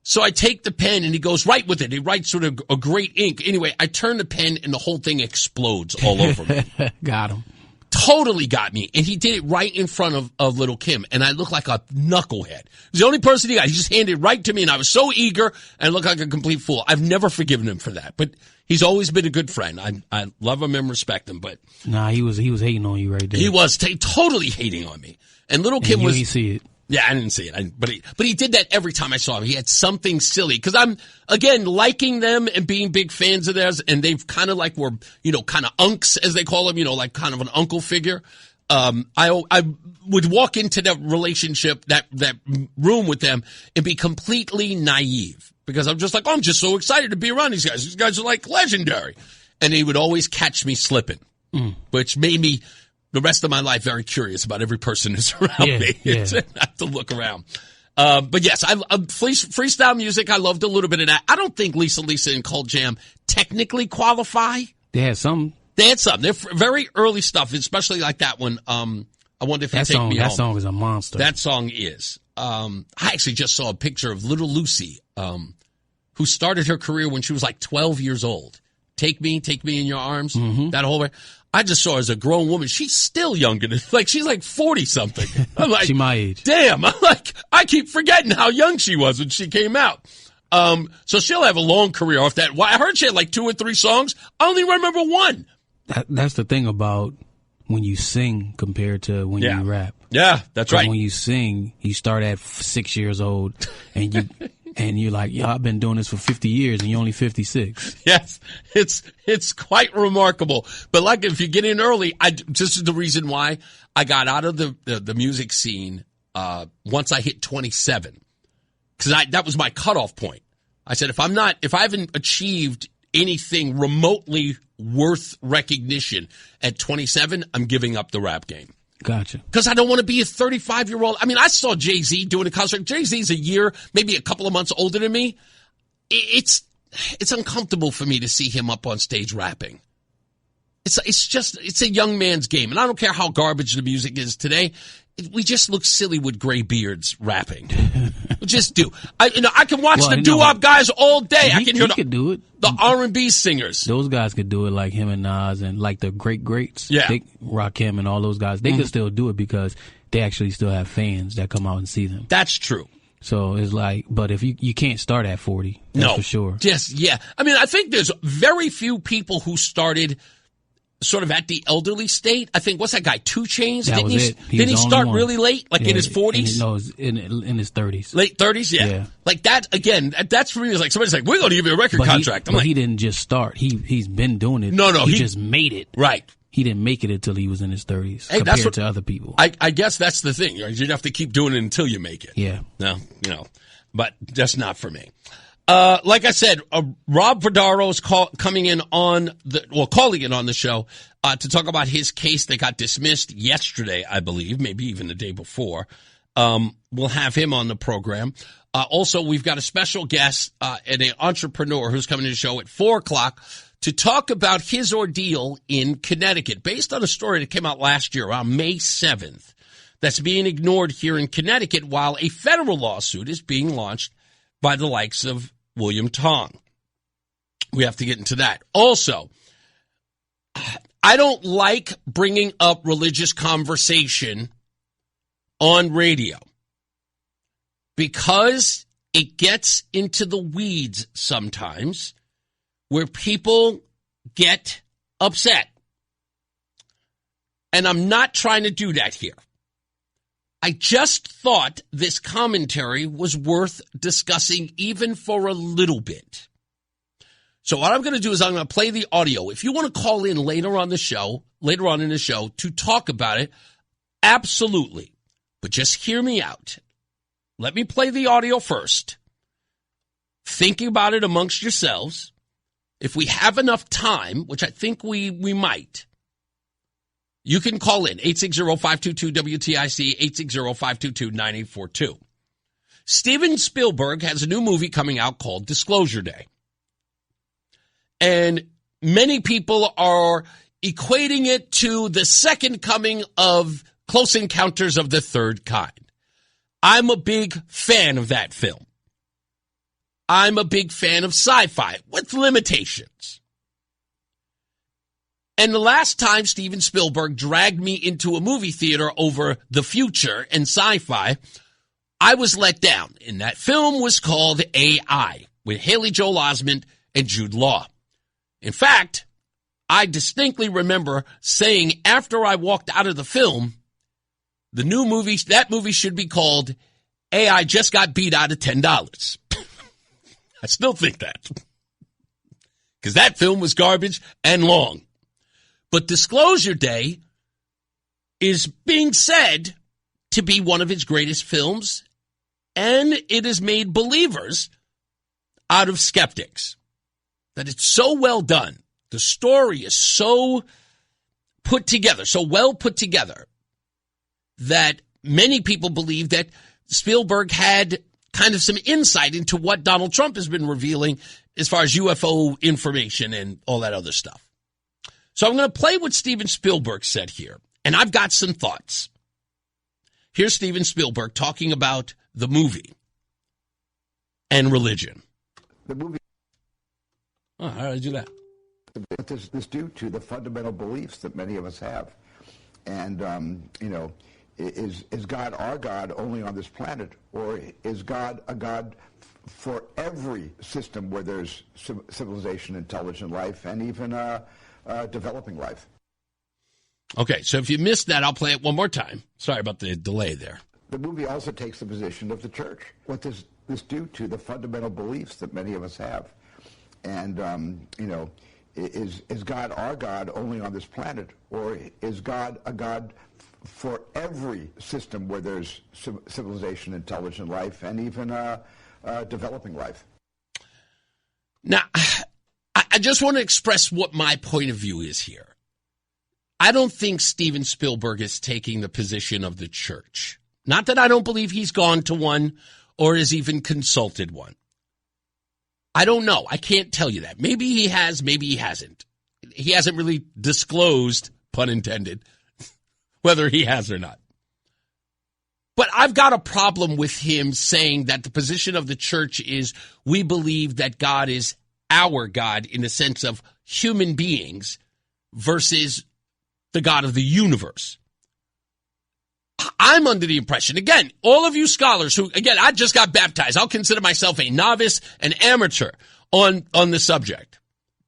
So I take the pen, and he goes right with it. He writes sort of a great ink. Anyway, I turn the pen, and the whole thing explodes all over me. Got him. Totally got me. And he did it right in front of Little Kim. And I look like a knucklehead. He's the only person he got. He just handed it right to me, and I was so eager, and I looked like a complete fool. I've never forgiven him for that. But he's always been a good friend. I love him and respect him. But nah, he was hating on you right there. He was totally hating on me. And Little Kim was. You didn't see it. Yeah, I didn't see it. But he did that every time I saw him. He had something silly. Because I'm, again, liking them and being big fans of theirs. And they've kind of like were, kind of unks, as they call them, like kind of an uncle figure. I would walk into that relationship, that room with them, and be completely naive. Because I'm just like, I'm just so excited to be around these guys. These guys are like legendary. And he would always catch me slipping. Which made me, the rest of my life, very curious about every person who's around me. Yeah. I have to look around. But yes, freestyle music. I loved a little bit of that. I don't think Lisa, and Cult Jam technically qualify. They had some. They're very early stuff, especially like that one. I Wonder If You Take Me Home. That song is a monster. That song is. I actually just saw a picture of little Lucy, who started her career when she was like 12 years old. Take me in your arms. Mm-hmm. That whole way. I just saw her as a grown woman. She's still younger than, she's like 40 something. I'm like, she my age. Damn. I'm like, I keep forgetting how young she was when she came out. So she'll have a long career off that. I heard she had like 2 or 3 songs. I only remember one. That's the thing about when you sing compared to when you rap. Yeah, that's right. When you sing, you start at 6 years old, and you're like, I've been doing this for 50 years, and you're only 56. Yes, it's quite remarkable. But like, if you get in early, this is the reason why I got out of the music scene once I hit 27, because that was my cutoff point. I said, if I haven't achieved anything remotely worth recognition at 27, I'm giving up the rap game. Gotcha. Because I don't want to be a 35-year-old. I mean, I saw Jay-Z doing a concert. Jay-Z's a year, maybe a couple of months older than me. It's uncomfortable for me to see him up on stage rapping. It's a young man's game. And I don't care how garbage the music is today. We just look silly with gray beards rapping. We just do. I can watch the doo-wop guys all day. I can hear the R&B singers. Those guys could do it, like him and Nas and like the greats. Yeah. Rakim and all those guys. They could still do it because they actually still have fans that come out and see them. That's true. So it's like, but if you can't start at 40, that's for sure. Yes, yeah. I mean, I think there's very few people who started sort of at the elderly state. I think, what's that guy, 2 Chainz? Didn't he start really late, in his 40s? No, in his 30s. Late 30s, yeah. Like that, again, that's for me, it's like somebody's like, we're going to give you a record contract. But he didn't just start. He's been doing it. No, he just made it. Right. He didn't make it until he was in his 30s compared to other people. I guess that's the thing. You have to keep doing it until you make it. Yeah. No, but that's not for me. Like I said, Rob Vardaro's calling in on the show to talk about his case that got dismissed yesterday, I believe, maybe even the day before. We'll have him on the program. Also, we've got a special guest and an entrepreneur who's coming to the show at 4:00 to talk about his ordeal in Connecticut, based on a story that came out last year on May 7th that's being ignored here in Connecticut while a federal lawsuit is being launched by the likes of William Tong. We have to get into that. Also, I don't like bringing up religious conversation on radio because it gets into the weeds sometimes where people get upset. And I'm not trying to do that here. I just thought this commentary was worth discussing even for a little bit. So what I'm going to do is I'm going to play the audio. If you want to call in later on in the show to talk about it, absolutely. But just hear me out. Let me play the audio first. Thinking about it amongst yourselves. If we have enough time, which I think we might, you can call in 860-522-WTIC, 860-522-9842. Steven Spielberg has a new movie coming out called Disclosure Day. And many people are equating it to the second coming of Close Encounters of the Third Kind. I'm a big fan of that film. I'm a big fan of sci-fi with limitations. And the last time Steven Spielberg dragged me into a movie theater over the future and sci-fi, I was let down. And that film was called AI with Haley Joel Osment and Jude Law. In fact, I distinctly remember saying after I walked out of the film, that movie should be called AI Just Got Beat Out of $10. I still think that. Because that film was garbage and long. But Disclosure Day is being said to be one of his greatest films, and it has made believers out of skeptics. That it's so well done. The story is so put together, so well put together, that many people believe that Spielberg had kind of some insight into what Donald Trump has been revealing as far as UFO information and all that other stuff. So I'm going to play what Steven Spielberg said here, and I've got some thoughts. Here's Steven Spielberg talking about the movie and religion. The movie. Oh, how did I do that? What is this due to? The fundamental beliefs that many of us have. And, is God our God only on this planet, or is God a God for every system where there's civilization, intelligent life, and even developing life? Okay, so if you missed that, I'll play it one more time. Sorry about the delay there. The movie also takes the position of the church. What does this do to the fundamental beliefs that many of us have? And, is God our God only on this planet, or is God a God for every system where there's civilization, intelligent life, and even developing life? Now, I just want to express what my point of view is here. I don't think Steven Spielberg is taking the position of the church. Not that I don't believe he's gone to one or has even consulted one. I don't know. I can't tell you that. Maybe he has, maybe he hasn't. He hasn't really disclosed, pun intended, whether he has or not. But I've got a problem with him saying that the position of the church is we believe that God is our God in the sense of human beings versus the God of the universe. I'm under the impression, again, all of you scholars who, again, I just got baptized. I'll consider myself a novice, an amateur on the subject.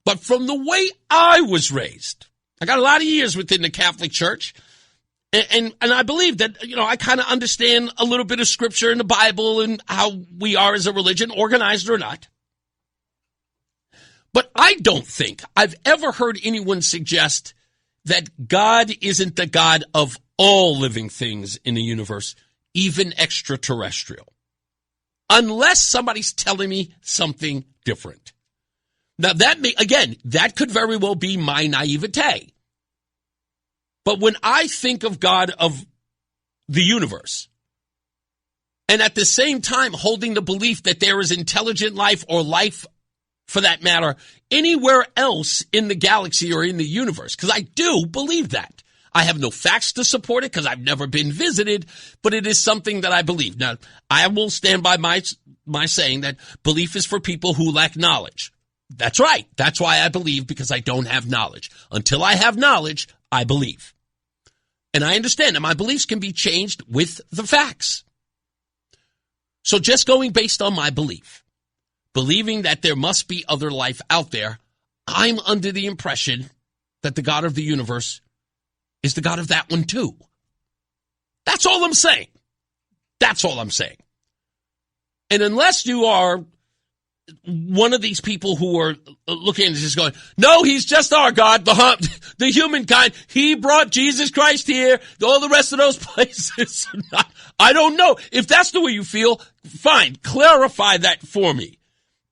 But from the way I was raised, I got a lot of years within the Catholic Church, and I believe that, I kind of understand a little bit of scripture in the Bible and how we are as a religion, organized or not. But I don't think I've ever heard anyone suggest that God isn't the God of all living things in the universe, even extraterrestrial, unless somebody's telling me something different. Now, that could very well be my naivete. But when I think of God of the universe, and at the same time holding the belief that there is intelligent life or life, for that matter, anywhere else in the galaxy or in the universe, because I do believe that. I have no facts to support it because I've never been visited, but it is something that I believe. Now, I will stand by my saying that belief is for people who lack knowledge. That's right. That's why I believe, because I don't have knowledge. Until I have knowledge, I believe. And I understand that my beliefs can be changed with the facts. So just going based on my belief, believing that there must be other life out there, I'm under the impression that the God of the universe is the God of that one too. That's all I'm saying. That's all I'm saying. And unless you are one of these people who are looking and just going, no, he's just our God, the humankind. He brought Jesus Christ here. All the rest of those places. I don't know. If that's the way you feel, fine. Clarify that for me.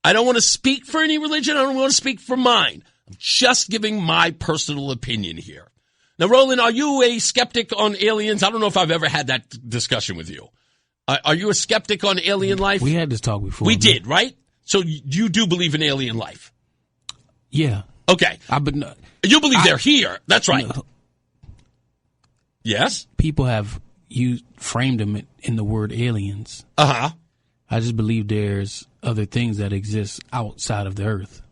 I don't want to speak for any religion. I don't want to speak for mine. I'm just giving my personal opinion here. Now, Roland, are you a skeptic on aliens? I don't know if I've ever had that discussion with you. Are you a skeptic on alien life? We had this talk before. We did, right? So you do believe in alien life? Yeah. Okay. You believe they're here. That's right. Yes? People have framed them in the word aliens. Uh-huh. I just believe there's other things that exist outside of the Earth.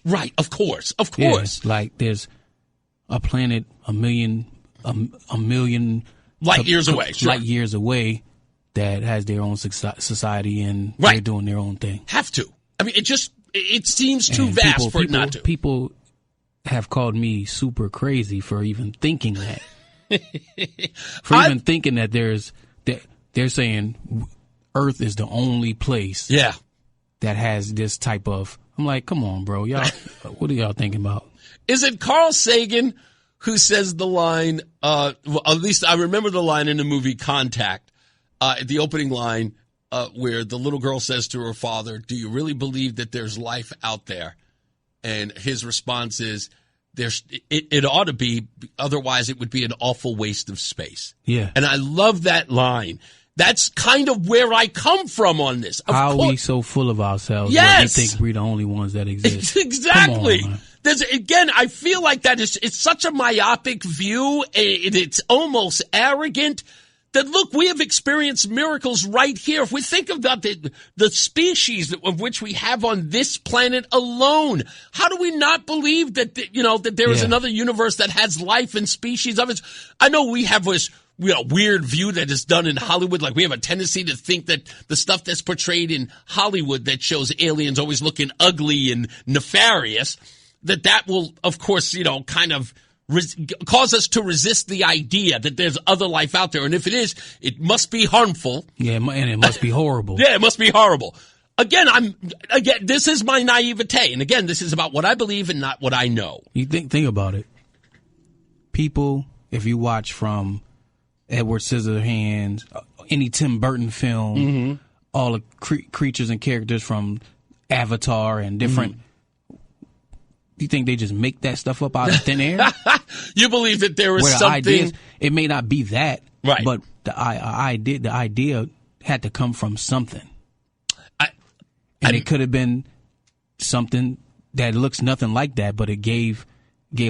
Right, of course. Of course. Yeah, like there's a planet a million light years away. Sure. Light years away that has their own society and they're doing their own thing. Have to. I mean, it seems too vast for it not to. People have called me super crazy for even thinking that. Even thinking that they're saying Earth is the only place that has this type of. I'm like, come on, bro. Y'all, what are y'all thinking about? Is it Carl Sagan who says the line, at least I remember the line in the movie Contact, the opening line, where the little girl says to her father, do you really believe that there's life out there? And his response is, it ought to be, otherwise it would be an awful waste of space. Yeah. And I love that line. That's kind of where I come from on this. How are we so full of ourselves that we think we're the only ones that exist? Exactly. Come on, again, I feel like it's such a myopic view. It's almost arrogant that, look, we have experienced miracles right here. If we think about the species of which we have on this planet alone, how do we not believe that, that there is another universe that has life and species of its? I know we have this weird view that is done in Hollywood. Like, we have a tendency to think that the stuff that's portrayed in Hollywood that shows aliens always looking ugly and nefarious, that will, of course, kind of cause us to resist the idea that there's other life out there. And if it is, it must be harmful. Yeah, and it must be horrible. Yeah, it must be horrible. Again, this is my naivete. And again, this is about what I believe and not what I know. You think about it. People, if you watch from Edward Scissorhands, any Tim Burton film, all the creatures and characters from Avatar and different. You think they just make that stuff up out of thin air? You believe that there is something. Ideas, it may not be that, right? But the idea had to come from something, and it could have been something that looks nothing like that, but it gave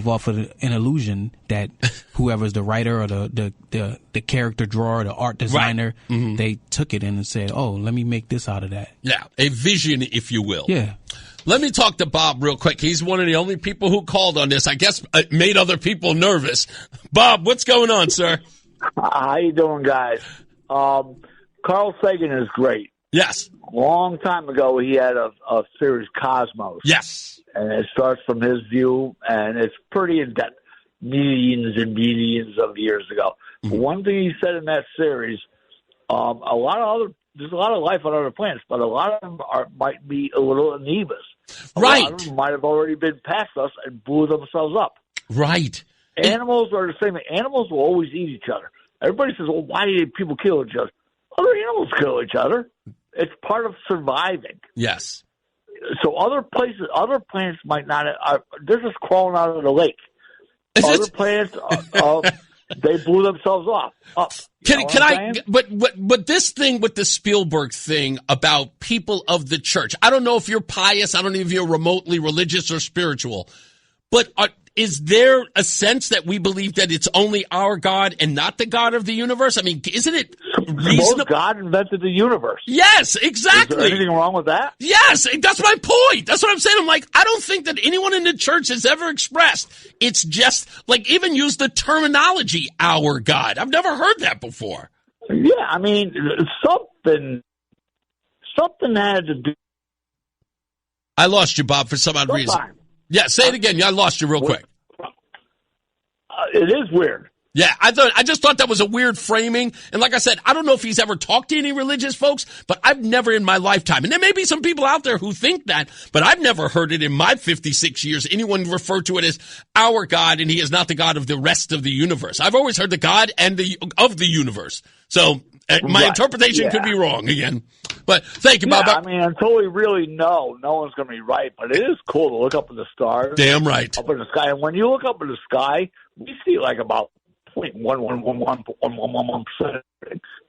off an illusion that whoever's the writer or the character drawer, the art designer, they took it in and said, "Oh, let me make this out of that." Yeah, a vision, if you will. Yeah. Let me talk to Bob real quick. He's one of the only people who called on this. I guess it made other people nervous. Bob, what's going on, sir? How you doing, guys? Carl Sagan is great. Yes. Long time ago, he had a series, Cosmos. Yes. And it starts from his view, and it's pretty in-depth. Millions and millions of years ago. One thing he said in that series, there's a lot of life on other planets, but a lot of them might be a little amoebas. Right. A lot of them might have already been past us and blew themselves up. Right. Animals are the same. Animals will always eat each other. Everybody says, well, why do people kill each other? Other animals kill each other. It's part of surviving. Yes. So other planets might not. They're just crawling out of the lake. Other planets, they blew themselves off. But this thing with the Spielberg thing about people of the church, I don't know if you're pious, I don't know if you're remotely religious or spiritual, but is there a sense that we believe that it's only our God and not the God of the universe? I mean, isn't it reasonable? God invented the universe. Yes, exactly. Is there anything wrong with that? Yes, that's my point. That's what I'm saying. I'm like, I don't think that anyone in the church has ever expressed. It's just, like, even use the terminology, our God. I've never heard that before. Yeah, I mean, something had to do. I lost you, Bob, for some odd reason. Yeah, say it again. I lost you real quick. It is weird. Yeah, I just thought that was a weird framing. And like I said, I don't know if he's ever talked to any religious folks, but I've never in my lifetime, and there may be some people out there who think that, but I've never heard it in my 56 years, anyone refer to it as our God, and he is not the God of the rest of the universe. I've always heard the God and of the universe. So my interpretation could be wrong again. But thank you, Bob. I mean, until we really know, no one's going to be right. But it is cool to look up at the stars. Damn right. Up in the sky. And when you look up in the sky, we see like about 0.1111%.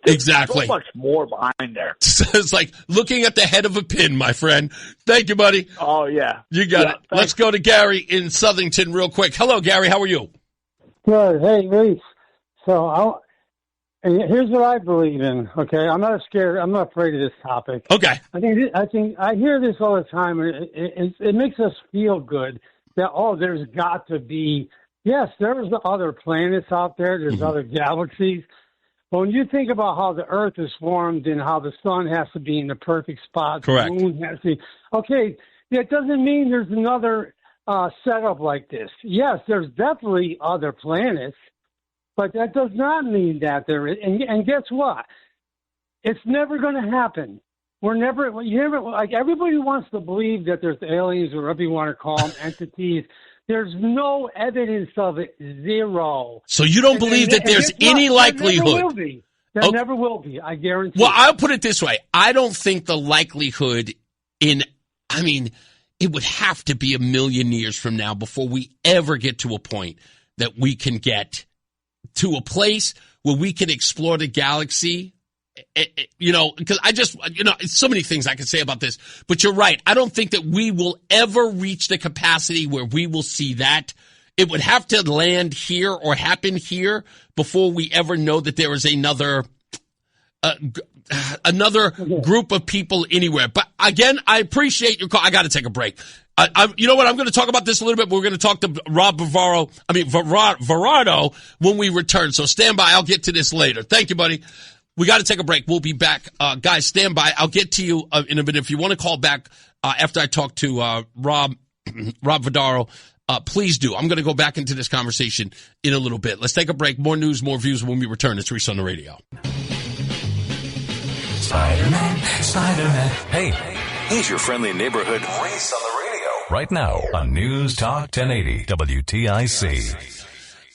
Exactly. So much more behind there. It's like looking at the head of a pin, my friend. Thank you, buddy. Oh, yeah. You got it. Thanks. Let's go to Gary in Southington real quick. Hello, Gary. How are you? Good. Hey, Reese. So here's what I believe in. Okay, I'm not scared. I'm not afraid of this topic. Okay. I think I hear this all the time. It makes us feel good that there's got to be. Yes, there's other planets out there. There's other galaxies. But when you think about how the Earth is formed and how the sun has to be in the perfect spot, correct. The moon has to be. Okay, that doesn't mean there's another setup like this. Yes, there's definitely other planets. But that does not mean that there is. And guess what? It's never going to happen. Like everybody wants to believe that there's aliens or whatever you want to call them, entities. There's no evidence of it, zero. So you don't believe that there's any likelihood? There never will be. There never will be, I guarantee. Well, I'll put it this way. I don't think the likelihood it would have to be 1,000,000 years from now before we ever get to a point that we can get to a place where we can explore the galaxy, because so many things I can say about this, but you're right. I don't think that we will ever reach the capacity where we will see that it would have to land here or happen here before we ever know that there is another group of people anywhere. But again, I appreciate your call. I got to take a break. You know what? I'm going to talk about this a little bit. But we're going to talk to Vardaro when we return. So stand by. I'll get to this later. Thank you, buddy. We got to take a break. We'll be back. Guys, stand by. I'll get to you in a minute. If you want to call back after I talk to Rob Vardaro, please do. I'm going to go back into this conversation in a little bit. Let's take a break. More news, more views when we return. It's Reese on the radio. Spider-Man. Hey, he's your friendly neighborhood Reese on the radio. Right now on News Talk 1080 WTIC.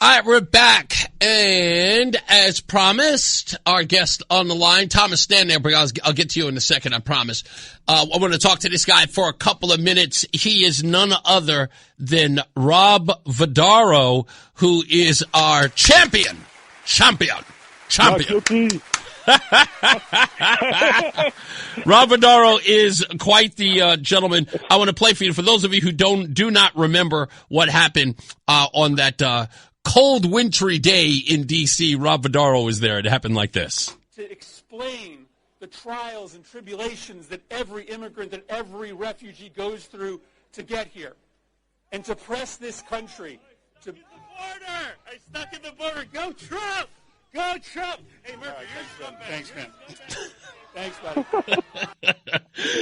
All right, we're back. And as promised, our guest on the line, Thomas, stand there, but I'll get to you in a second, I promise. I want to talk to this guy for a couple of minutes. He is none other than Rob Vardaro, who is our champion. Rob Vardaro is quite the gentleman. I want to play for you. For those of you who do not remember what happened on that cold, wintry day in D.C., Rob Vardaro was there. It happened like this. To explain the trials and tribulations that every immigrant, that every refugee goes through to get here, and to press this country to the border. I stuck at the border. Go Trump! Go Trump! Hey, Murphy, you're scumbag. Thanks, man. Thanks, buddy.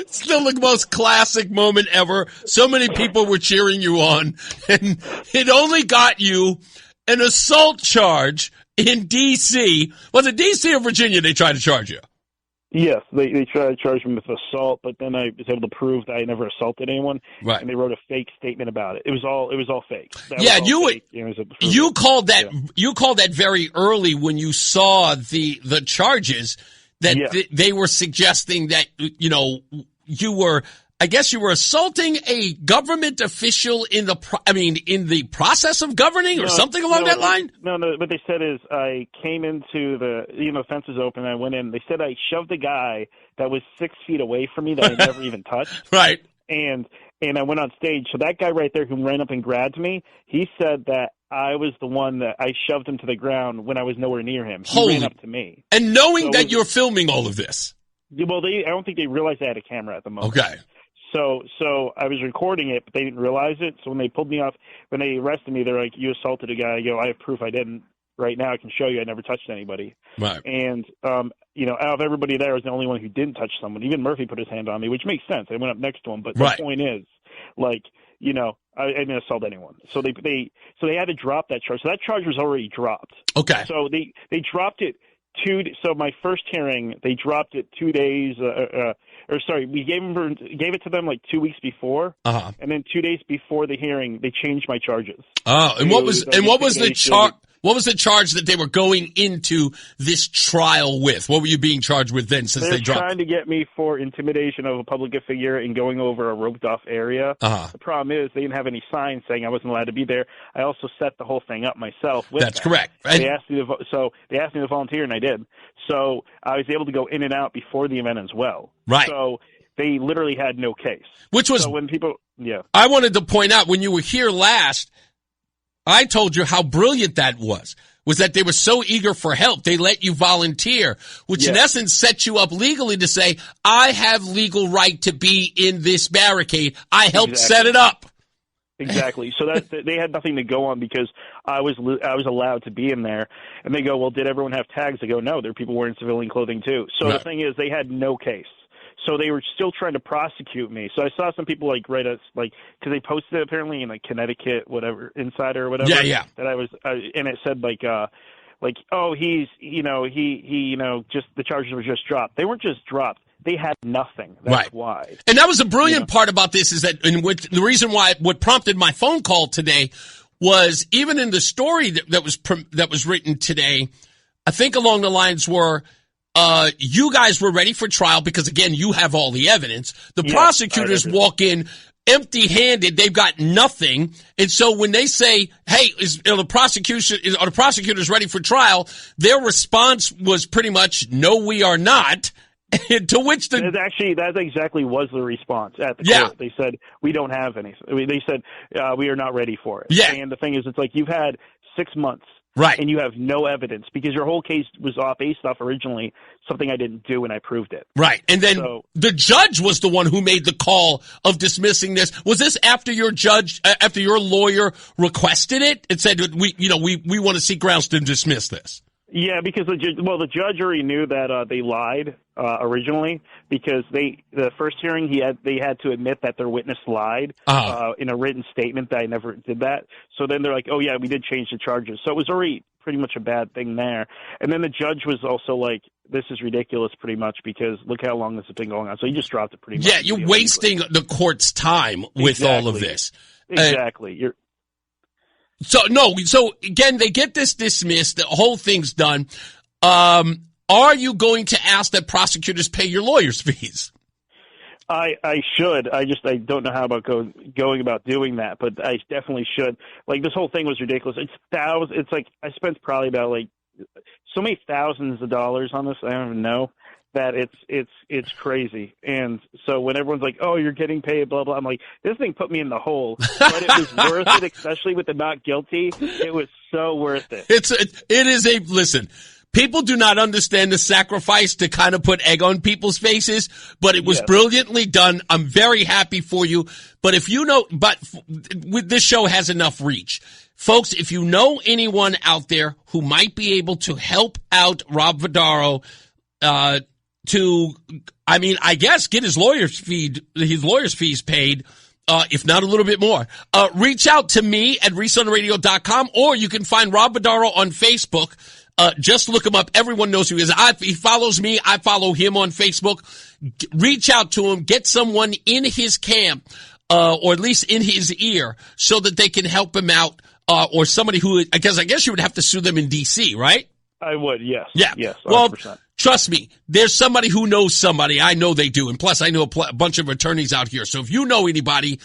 Still the most classic moment ever. So many people were cheering you on, and it only got you an assault charge in D.C. Was it D.C. or Virginia they tried to charge you? Yes, they tried to charge me with assault, but then I was able to prove that I never assaulted anyone. Right. And they wrote a fake statement about it. It was all fake. You called that very early when you saw the charges that they were suggesting that you were assaulting a government official in the process of governing or something along that line? No. What they said is I came into the fence was open. I went in. They said I shoved a guy that was 6 feet away from me that I never even touched. Right. And I went on stage. So that guy right there who ran up and grabbed me, he said that I was the one that I shoved him to the ground when I was nowhere near him. He ran up to me. And knowing that you're filming all of this. Well, I don't think they realized I had a camera at the moment. Okay. So I was recording it, but they didn't realize it. So when they pulled me off, when they arrested me, they're like, "You assaulted a guy." I go, "I have proof I didn't. Right now, I can show you. I never touched anybody." Right. And out of everybody there, I was the only one who didn't touch someone. Even Murphy put his hand on me, which makes sense. I went up next to him, but the point is, I didn't assault anyone. So they had to drop that charge. So that charge was already dropped. Okay. So they dropped it. So my first hearing, they dropped it 2 days. We gave it to them like 2 weeks before, and then 2 days before the hearing, they changed my charges. Oh, and what was the charge? What was the charge that they were going into this trial with? What were you being charged with then? Since They're they dropped, trying to get me for intimidation of a public figure and going over a roped-off area. The problem is they didn't have any signs saying I wasn't allowed to be there. I also set the whole thing up myself. That's correct. They asked me to volunteer, and I did. So I was able to go in and out before the event as well. Right. So they literally had no case. Which was when people. Yeah. I wanted to point out when you were here last. I told you how brilliant that was that they were so eager for help. They let you volunteer, which in essence sets you up legally to say, I have legal right to be in this barricade. I helped set it up. Exactly. So that they had nothing to go on because I was allowed to be in there. And they go, well, did everyone have tags? I go, no, there are people wearing civilian clothing too. So the thing is, they had no case. So they were still trying to prosecute me. So I saw some people write us because they posted it apparently in Connecticut, whatever, Insider or whatever. Yeah. That I was, and it said he's, just the charges were just dropped. They weren't just dropped. They had nothing. That's why. And that was the brilliant part about this is that, and the reason why what prompted my phone call today was even in the story that was written today, I think along the lines were. You guys were ready for trial because, again, you have all the evidence. The prosecutors walk in empty-handed. They've got nothing. And so when they say, hey, are the prosecutors ready for trial, their response was pretty much, no, we are not. To which that exactly was the response at the court. They said, we don't have anything. They said, we are not ready for it. Yeah. And the thing is, it's like you've had 6 months. Right. And you have no evidence because your whole case was off based off originally something I didn't do and I proved it. Right. And then the judge was the one who made the call of dismissing this. Was this after your lawyer requested it? It said, we want to seek grounds to dismiss this. Yeah, because the judge already knew that they lied originally because the first hearing they had to admit that their witness lied in a written statement that I never did that. So then they're like, oh yeah, we did change the charges. So it was already pretty much a bad thing there. And then the judge was also like, this is ridiculous pretty much because look how long this has been going on. So he just dropped it pretty much. Yeah, you're wasting the court's time with all of this. Exactly. So again, they get this dismissed. The whole thing's done. Are you going to ask that prosecutors pay your lawyer's fees? I should. I don't know how about going about doing that, but I definitely should. Like this whole thing was ridiculous. It's like I spent probably about like so many thousands of dollars on this. I don't even know. That it's crazy. And so when everyone's like, oh, you're getting paid, blah, blah, I'm like, this thing put me in the hole. But it was worth it, especially with the not guilty. It was so worth it. Listen, people do not understand the sacrifice to kind of put egg on people's faces, but it was brilliantly done. I'm very happy for you. But this show has enough reach. Folks, if you know anyone out there who might be able to help out Rob Vardaro, I guess get his lawyer's fees paid, if not a little bit more. Reach out to me at ReeseOnTheRadio.com, or you can find Rob Vardaro on Facebook. Just look him up. Everyone knows who he is. He follows me. I follow him on Facebook. Reach out to him. Get someone in his camp, or at least in his ear, so that they can help him out, or somebody who, I guess you would have to sue them in D.C., right? I would, yes. Yeah. Yes, 100%. Well, trust me, there's somebody who knows somebody. I know they do. And plus, I know a bunch of attorneys out here. So if you know anybody,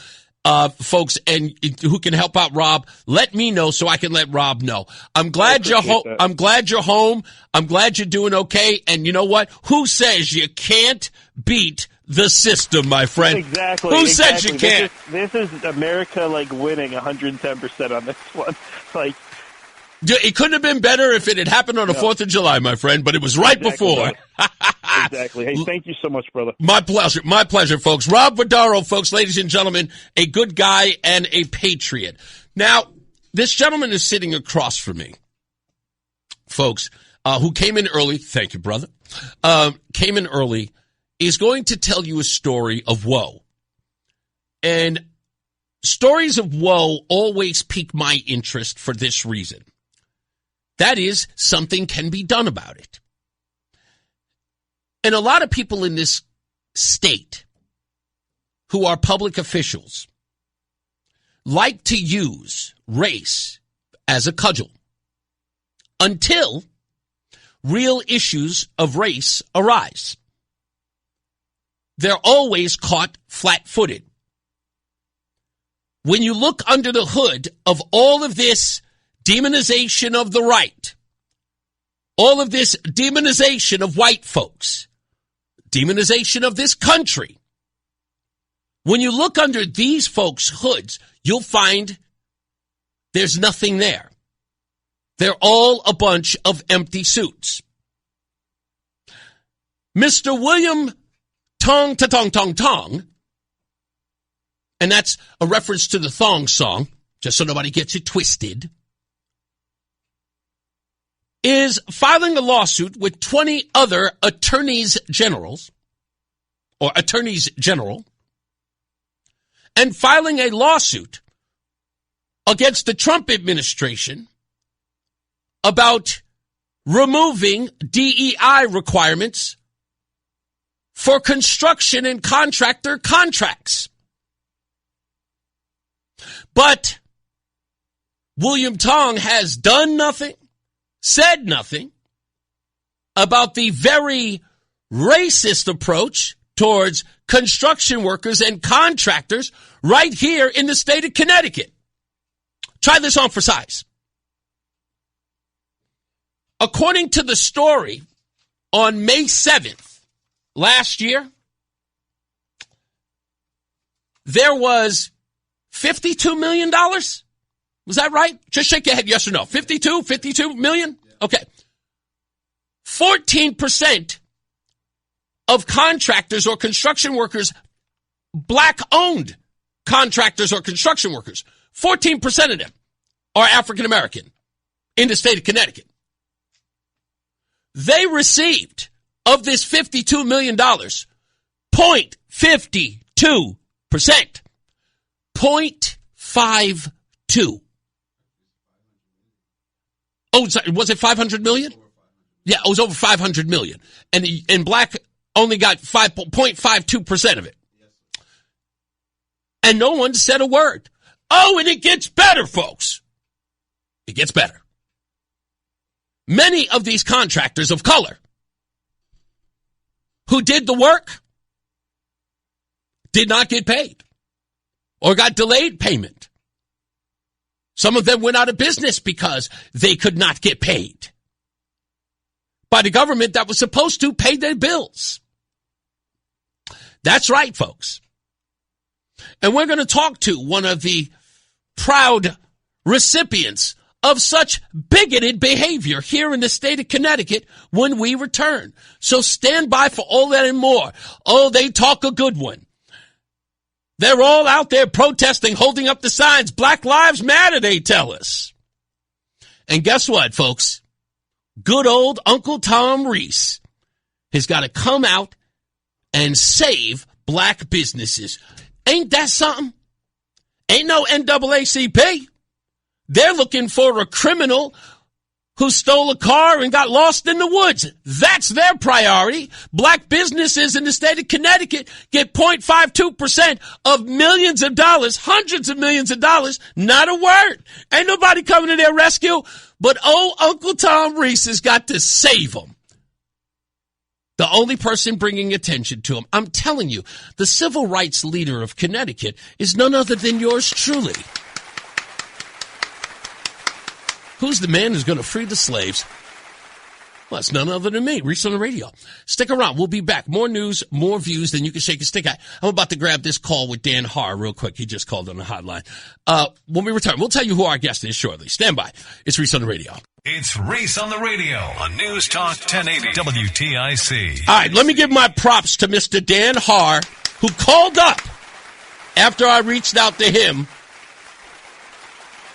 folks, and who can help out Rob, let me know so I can let Rob know. I'm glad you're home. I'm glad you're home. I'm glad you're doing okay. And you know what? Who says you can't beat the system, my friend? Exactly. Who says you can't? This is America, winning 110% on this one. It couldn't have been better if it had happened on the 4th of July, my friend, but it was right before. Exactly. Hey, thank you so much, brother. My pleasure. My pleasure, folks. Rob Vardaro, folks, ladies and gentlemen, a good guy and a patriot. Now, this gentleman is sitting across from me, folks, who came in early. Thank you, brother. Came in early, is going to tell you a story of woe. And stories of woe always pique my interest for this reason. That is, something can be done about it. And a lot of people in this state who are public officials like to use race as a cudgel until real issues of race arise. They're always caught flat-footed. When you look under the hood of all of this demonization of the right, all of this demonization of white folks, demonization of this country, when you look under these folks' hoods, you'll find there's nothing there. They're all a bunch of empty suits. Mr. William Tong, and that's a reference to the Thong song, just so nobody gets it twisted, is filing a lawsuit with 20 other attorneys general, and filing a lawsuit against the Trump administration about removing DEI requirements for construction and contractor contracts. But William Tong has done nothing, said nothing about the very racist approach towards construction workers and contractors right here in the state of Connecticut. Try this on for size. According to the story on May 7th, last year, there was $52 million. Was that right? Just shake your head, yes or no. 52 million? Okay. 14% of contractors or construction workers, black-owned contractors or construction workers, 14% of them are African-American in the state of Connecticut. They received, of this $52 million, 0.52%. 0.52. Oh, was it 500 million? Yeah, it was over 500 million. And black only got 0.52% of it. And no one said a word. Oh, and it gets better, folks. It gets better. Many of these contractors of color who did the work did not get paid or got delayed payment. Some of them went out of business because they could not get paid by the government that was supposed to pay their bills. That's right, folks. And we're going to talk to one of the proud recipients of such bigoted behavior here in the state of Connecticut when we return. So stand by for all that and more. Oh, they talk a good one. They're all out there protesting, holding up the signs. Black Lives Matter, they tell us. And guess what, folks? Good old Uncle Tom Reese has got to come out and save black businesses. Ain't that something? Ain't no NAACP. They're looking for a criminal who stole a car and got lost in the woods. That's their priority. Black businesses in the state of Connecticut get 0.52% of millions of dollars, hundreds of millions of dollars. Not a word. Ain't nobody coming to their rescue. But Uncle Tom Reese has got to save them. The only person bringing attention to him. I'm telling you, the civil rights leader of Connecticut is none other than yours truly. Who's the man who's going to free the slaves? Well, it's none other than me, Reese on the radio. Stick around. We'll be back. More news, more views than you can shake a stick at. I'm about to grab this call with Dan Haar real quick. He just called on the hotline. When we return, we'll tell you who our guest is shortly. Stand by. It's Reese on the radio. It's Reese on the radio on News Talk 1080 WTIC. All right, let me give my props to Mr. Dan Haar, who called up after I reached out to him.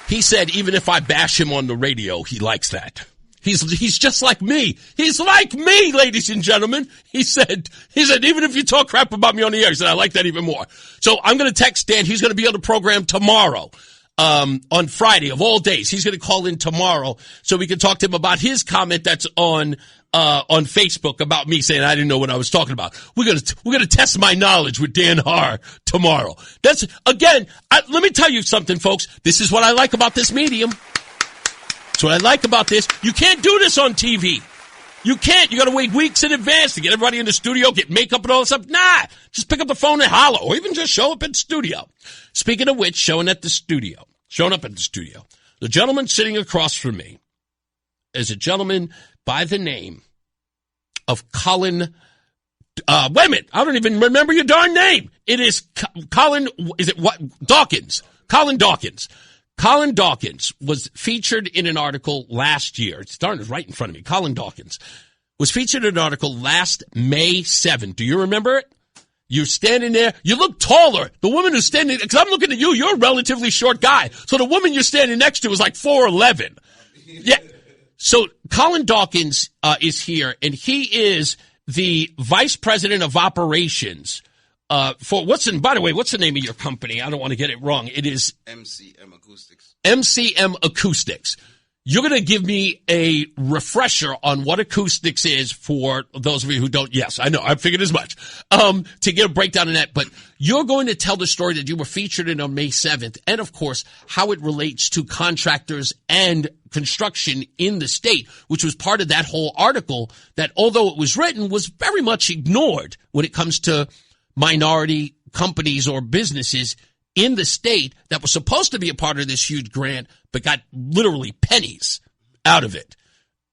He said, even if I bash him on the radio, he likes that. He's just like me. He's like me, ladies and gentlemen. He said, even if you talk crap about me on the air, he said, I like that even more. So I'm going to text Dan. He's going to be on the program tomorrow, on Friday of all days. He's going to call in tomorrow so we can talk to him about his comment that's on Facebook about me saying I didn't know what I was talking about. We're gonna test my knowledge with Dan Haar tomorrow. That's again. Let me tell you something, folks. This is what I like about this medium. That's what I like about this. You can't do this on TV. You can't. You got to wait weeks in advance to get everybody in the studio, get makeup and all that stuff. Nah, just pick up the phone and holler, or even just show up at the studio. Speaking of which, showing up at the studio. The gentleman sitting across from me is a gentleman by the name of Colin. Wait a minute. I don't even remember your darn name. It is Colin. Is it what? Dawkins. Colin Dawkins. Colin Dawkins was featured in an article last year. It's darn is right in front of me. Colin Dawkins was featured in an article last May 7th. Do you remember it? You're standing there. You look taller. The woman who's standing, because I'm looking at you, you're a relatively short guy. So the woman you're standing next to is like 4'11". Yeah. So Colin Dawkins is here, and he is the vice president of operations for by the way, what's the name of your company? I don't want to get it wrong. It is MCM Acoustics. MCM Acoustics. You're going to give me a refresher on what Acoustics is for those of you who don't. Yes, I know. I figured as much. To get a breakdown on that. But you're going to tell the story that you were featured in on May 7th and, of course, how it relates to contractors and construction in the state, which was part of that whole article that, although it was written, was very much ignored when it comes to minority companies or businesses in the state that was supposed to be a part of this huge grant, but got literally pennies out of it.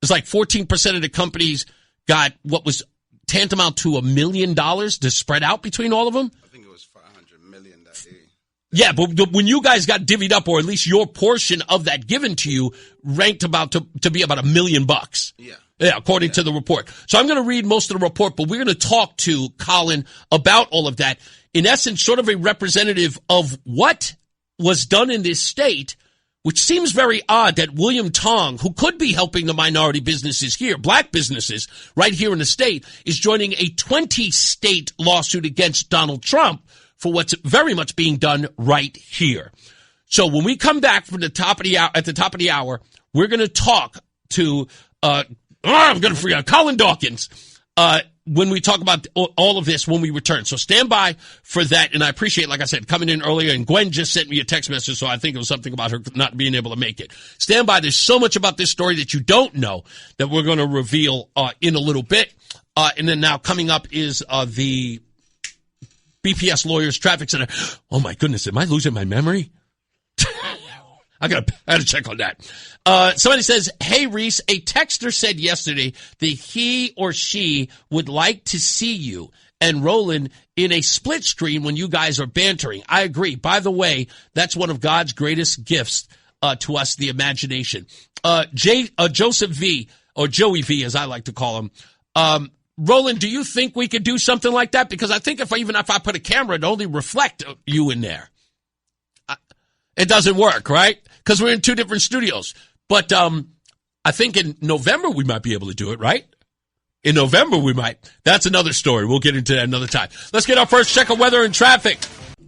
It's like 14% of the companies got what was tantamount to $1 million to spread out between all of them? I think it was $500 million that day. Yeah, but when you guys got divvied up, or at least your portion of that given to you, ranked about to be about $1 million. Yeah. Yeah, according to the report. So I'm going to read most of the report, but we're going to talk to Colin about all of that. In essence, sort of a representative of what was done in this state, which seems very odd that William Tong, who could be helping the minority businesses here, black businesses right here in the state, is joining a 20-state lawsuit against Donald Trump for what's very much being done right here. So when we come back from the top of the hour, at the top of the hour, we're going to talk to I'm going to forget Colin Dawkins when we talk about all of this when we return. So stand by for that, and I appreciate, like I said, coming in earlier, and Gwen just sent me a text message, so I think it was something about her not being able to make it. Stand by. There's so much about this story that you don't know that we're going to reveal in a little bit. And then now coming up is the BPS Lawyers Traffic Center. Oh, my goodness. Am I losing my memory? I gotta check on that. Somebody says, hey, Reese, a texter said yesterday that he or she would like to see you and Roland in a split screen when you guys are bantering. I agree. By the way, that's one of God's greatest gifts to us, the imagination. Joseph V, or Joey V, as I like to call him. Roland, do you think we could do something like that? Because I think if I put a camera, it'd only reflect you in there. It doesn't work, right? Because we're in two different studios. But I think in November we might be able to do it, right? In November we might. That's another story. We'll get into that another time. Let's get our first check of weather and traffic.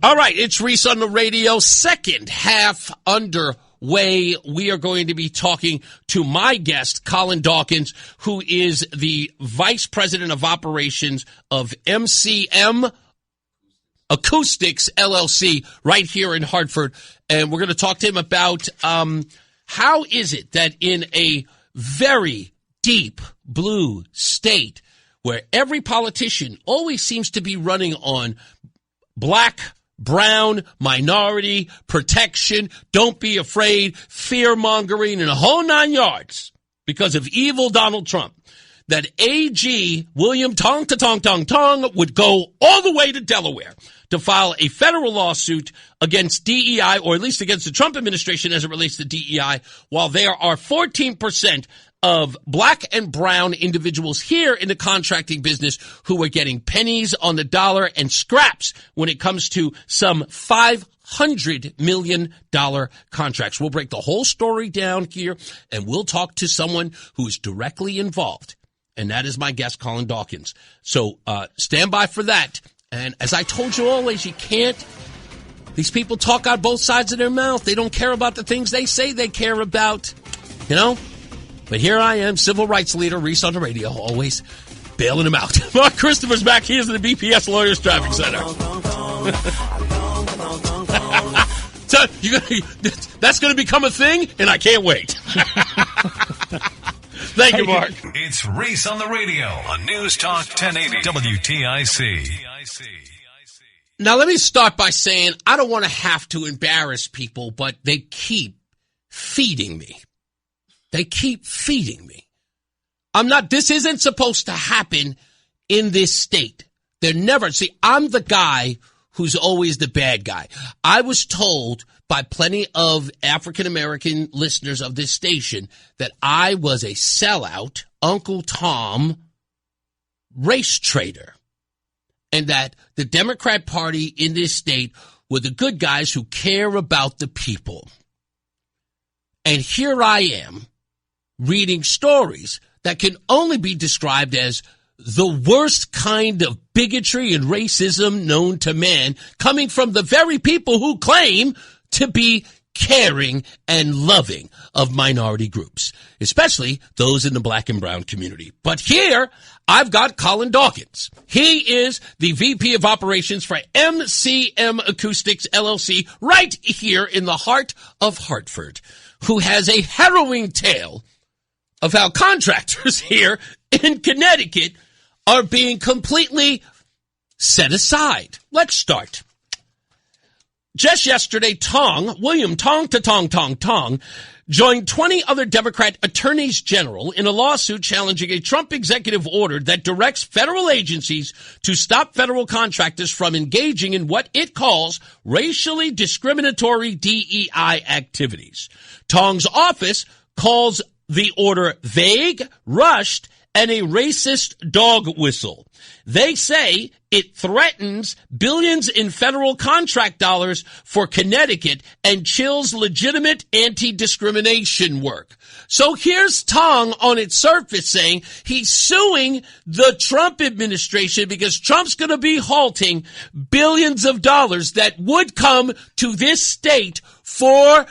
All right, it's Reese on the radio. Second half underway. We are going to be talking to my guest, Colin Dawkins, who is the Vice President of Operations of MCM Acoustics, LLC, right here in Hartford. And we're going to talk to him about how is it that in a very deep blue state where every politician always seems to be running on black, brown, minority, protection, don't be afraid, fear-mongering, and a whole 9 yards because of evil Donald Trump, that AG William Tong would go all the way to Delaware to file a federal lawsuit against DEI, or at least against the Trump administration as it relates to DEI, while there are 14% of black and brown individuals here in the contracting business who are getting pennies on the dollar and scraps when it comes to some $500 million contracts. We'll break the whole story down here, and we'll talk to someone who is directly involved, and that is my guest, Colin Dawkins. So stand by for that. And as I told you always, you can't. These people talk out both sides of their mouth. They don't care about the things they say they care about, you know. But here I am, civil rights leader, Reese on the radio, always bailing them out. Mark Christopher's back. He is in the BPS Lawyers Traffic Center. So that's going to become a thing, and I can't wait. Thank you, Mark. It's Reese on the radio on News Talk 1080 WTIC. Now, let me start by saying I don't want to have to embarrass people, but they keep feeding me. They keep feeding me. This isn't supposed to happen in this state. I'm the guy who's always the bad guy. I was told by plenty of African-American listeners of this station that I was a sellout, Uncle Tom, race trader, and that the Democrat Party in this state were the good guys who care about the people. And here I am reading stories that can only be described as the worst kind of bigotry and racism known to man, coming from the very people who claim to be caring and loving of minority groups, especially those in the black and brown community. But here, I've got Colin Dawkins. He is the VP of Operations for MCM Acoustics, LLC, right here in the heart of Hartford, who has a harrowing tale of how contractors here in Connecticut are being completely set aside. Let's start. Just yesterday, William Tong, joined 20 other Democrat attorneys general in a lawsuit challenging a Trump executive order that directs federal agencies to stop federal contractors from engaging in what it calls racially discriminatory DEI activities. Tong's office calls the order vague, rushed, and a racist dog whistle. They say it threatens billions in federal contract dollars for Connecticut and chills legitimate anti-discrimination work. So here's Tong on its surface saying he's suing the Trump administration because Trump's going to be halting billions of dollars that would come to this state for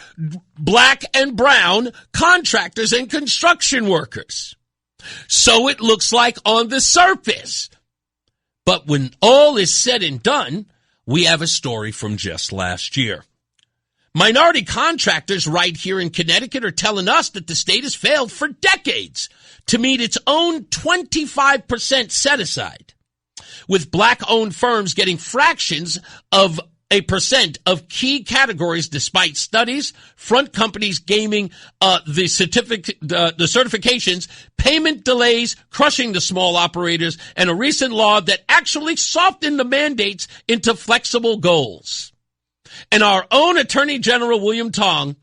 black and brown contractors and construction workers. So it looks like on the surface. But when all is said and done, we have a story from just last year. Minority contractors right here in Connecticut are telling us that the state has failed for decades to meet its own 25% set-aside, with black-owned firms getting fractions of a percent of key categories despite studies, front companies gaming the certifications, payment delays, crushing the small operators, and a recent law that actually softened the mandates into flexible goals. And our own Attorney General, William Tong,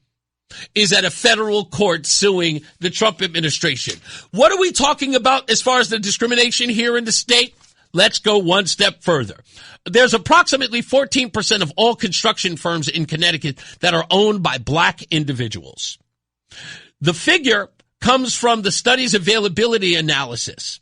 is at a federal court suing the Trump administration. What are we talking about as far as the discrimination here in the state? Let's go one step further. There's approximately 14% of all construction firms in Connecticut that are owned by black individuals. The figure comes from the study's availability analysis.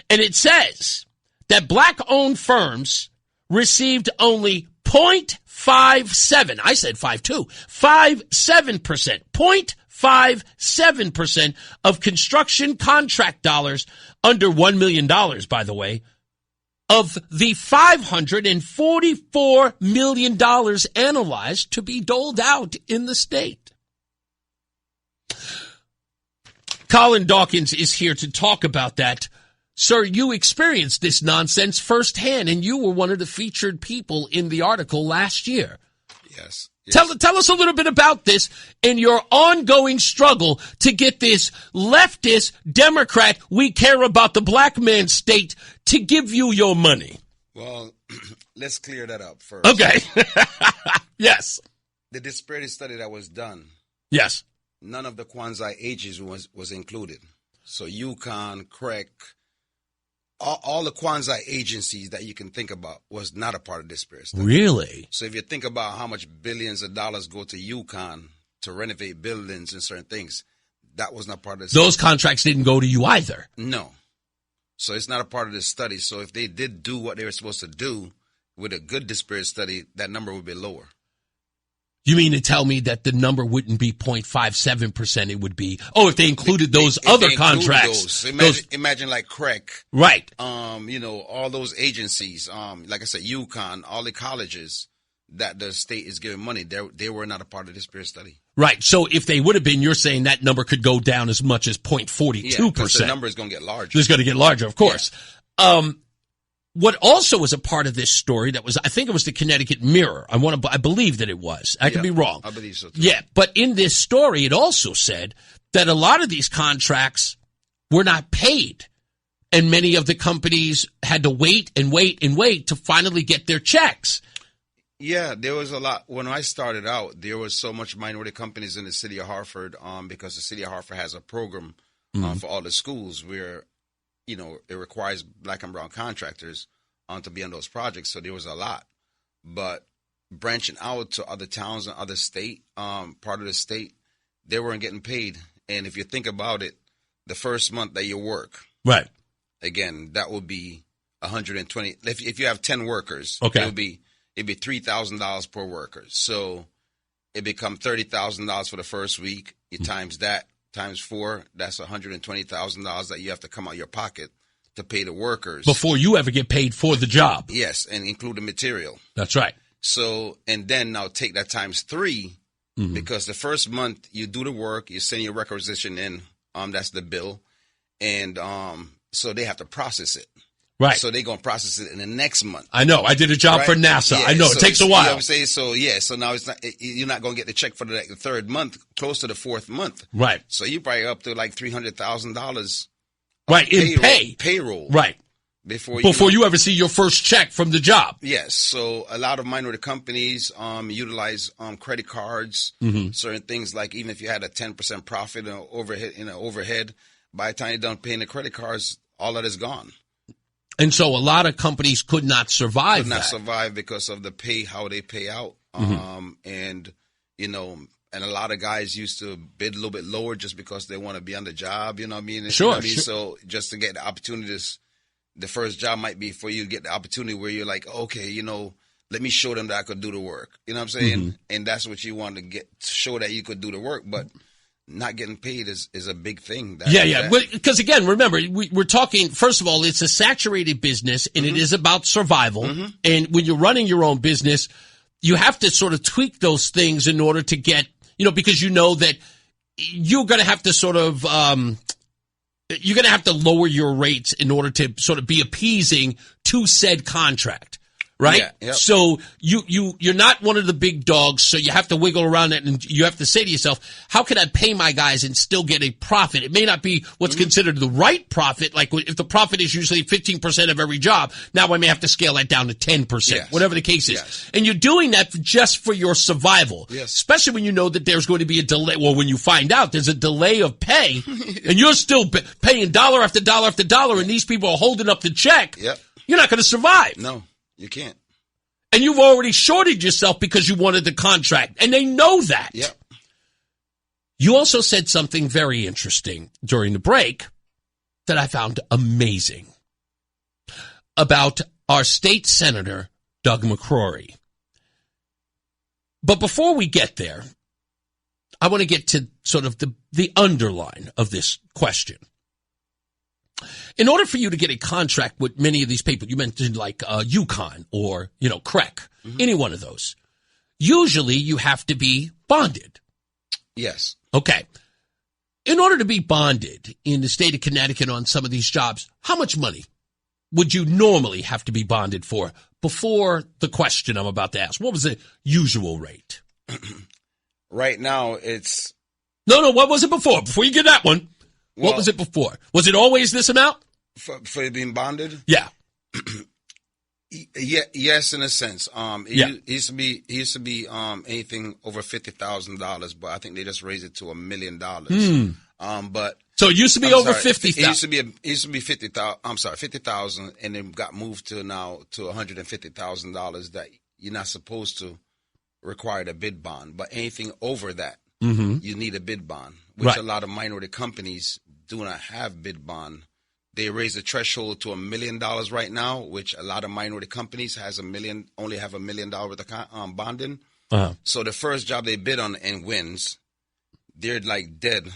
And it says that black-owned firms received only 0.57, I said 5.2, 57%, 0.57% of construction contract dollars under $1 million, by the way, of the $544 million analyzed to be doled out in the state. Colin Dawkins is here to talk about that. Sir, you experienced this nonsense firsthand, and you were one of the featured people in the article last year. Yes. Tell us a little bit about this and your ongoing struggle to get this leftist Democrat, we care about the black man state, to give you your money. Well, let's clear that up first. Okay. Yes. The disparity study that was done. Yes. None of the quasi ages was included. So UConn, CREC, all the quasi agencies that you can think about was not a part of this disparity study. Really? So if you think about how much billions of dollars go to UConn to renovate buildings and certain things, that was not part of this. Those contracts didn't go to you either. No. So it's not a part of this study. So if they did do what they were supposed to do with a good disparity study, that number would be lower. You mean to tell me that the number wouldn't be 0.57%? It would be, if they included those other contracts. Imagine like CREC. Right. All those agencies, like I said, UConn, all the colleges that the state is giving money, they were not a part of this peer study. Right. So if they would have been, you're saying that number could go down as much as 0.42%. Yeah, because the number is going to get larger. It's going to get larger, of course. Yeah. What also was a part of this story that was, I think it was the Connecticut Mirror. I believe that it was. I could be wrong. I believe so too. Yeah, but in this story, it also said that a lot of these contracts were not paid, and many of the companies had to wait and wait and wait to finally get their checks. Yeah, there was a lot. When I started out, there was so much minority companies in the city of Hartford because the city of Hartford has a program for all the schools where it requires black and brown contractors to be on those projects. So there was a lot. But branching out to other towns and other state, part of the state, they weren't getting paid. And if you think about it, the first month that you work, right? Again, that would be $120. If you have 10 workers, okay, it'd be $3,000 per worker. So it becomes $30,000 for the first week. You times that. Times 4, that's $120,000 that you have to come out of your pocket to pay the workers. Before you ever get paid for the job. Yes, and include the material. That's right. So, and then now take that times 3, because the first month you do the work, you send your requisition in, that's the bill, and so they have to process it. Right. So they're going to process it in the next month. I know. I did a job for NASA. Yeah, I know. It takes a while. You know what I'm saying? So, so now you're not going to get the check for the third month, close to the fourth month. Right. So you're probably up to like $300,000. Right, in payroll. Right. Before you ever see your first check from the job. Yes. So a lot of minority companies utilize credit cards, certain things like even if you had a 10% profit overhead, by the time you're done paying the credit cards, all that is gone. And so a lot of companies could not survive. Survive because of the how they pay out. And, and a lot of guys used to bid a little bit lower just because they want to be on the job, you know what I mean? Sure. You know what I mean? So just to get the opportunities, the first job might be for you to get the opportunity where you're like, okay, let me show them that I could do the work. You know what I'm saying? And that's what you want to show that you could do the work. But not getting paid is a big thing. Because again, remember, we're talking, first of all, it's a saturated business and it is about survival. And when you're running your own business, you have to sort of tweak those things in order to get, because you know that you're going to have to sort of, you're going to have to lower your rates in order to sort of be appeasing to said contract. Right? Yeah, yep. So you're not one of the big dogs, so you have to wiggle around it, and you have to say to yourself, how can I pay my guys and still get a profit? It may not be what's considered the right profit. Like if the profit is usually 15% of every job, now I may have to scale that down to 10%, whatever the case is. Yes. And you're doing that just for your survival, especially when you know that there's going to be a delay. Well, when you find out there's a delay of pay and you're still paying dollar after dollar after dollar, and these people are holding up the check, you're not going to survive. No. You can't. And you've already shorted yourself because you wanted the contract. And they know that. Yep. You also said something very interesting during the break that I found amazing about our state senator, Doug McCrory. But before we get there, I want to get to sort of the underline of this question. In order for you to get a contract with many of these people, you mentioned like UConn or, CREC, any one of those, usually you have to be bonded. Yes. Okay. In order to be bonded in the state of Connecticut on some of these jobs, how much money would you normally have to be bonded for before the question I'm about to ask? What was the usual rate? Right now, it's... No, what was it before? Before you get that one. What was it before? Was it always this amount? For being bonded? Yeah. Yes, in a sense. It used to be anything over $50,000, but I think they just raised it to $1 million. But so it used to be over 50,000. It used to be 50,000. I'm sorry, 50,000, and then got moved to now to $150,000 that you're not supposed to require a bid bond. But anything over that, you need a bid bond, which a lot of minority companies do not have bid bond. They raised the threshold to $1 million right now, which a lot of minority companies only have $1 million worth of bonding. So the first job they bid on and wins, they're like dead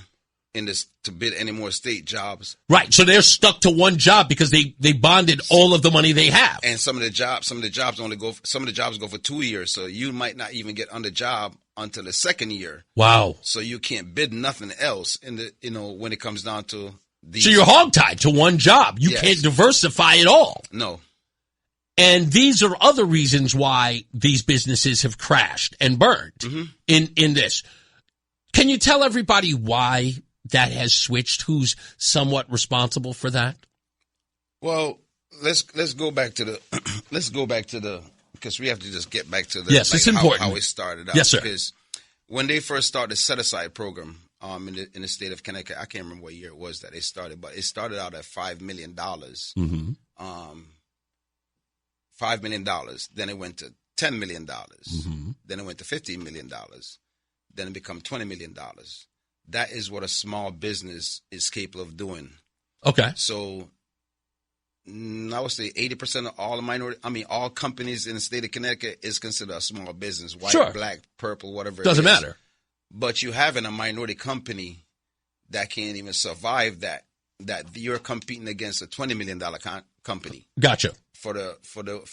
in this to bid any more state jobs. Right. So they're stuck to one job because they bonded all of the money they have. And some of the jobs go for 2 years. So you might not even get on the job until the second year. Wow. So you can't bid nothing else when it comes down to these. So you're hogtied to one job. You can't diversify at all. No. And these are other reasons why these businesses have crashed and burned in this. Can you tell everybody why that has switched? Who's somewhat responsible for that? Well, let's go back to the because we have to just get back to the it's important how it started out. Yes, sir. Because when they first started the set aside program in the state of Connecticut, I can't remember what year it was that they started, but it started out at $5 million. $5 million. Then it went to $10 million. Then it went to $15 million. Then it became $20 million. That is what a small business is capable of doing. Okay. So I would say 80% of all companies in the state of Connecticut is considered a small business. White, black, purple, whatever. Doesn't matter. But you having a minority company that can't even survive that you're competing against a $20 million company. Gotcha. For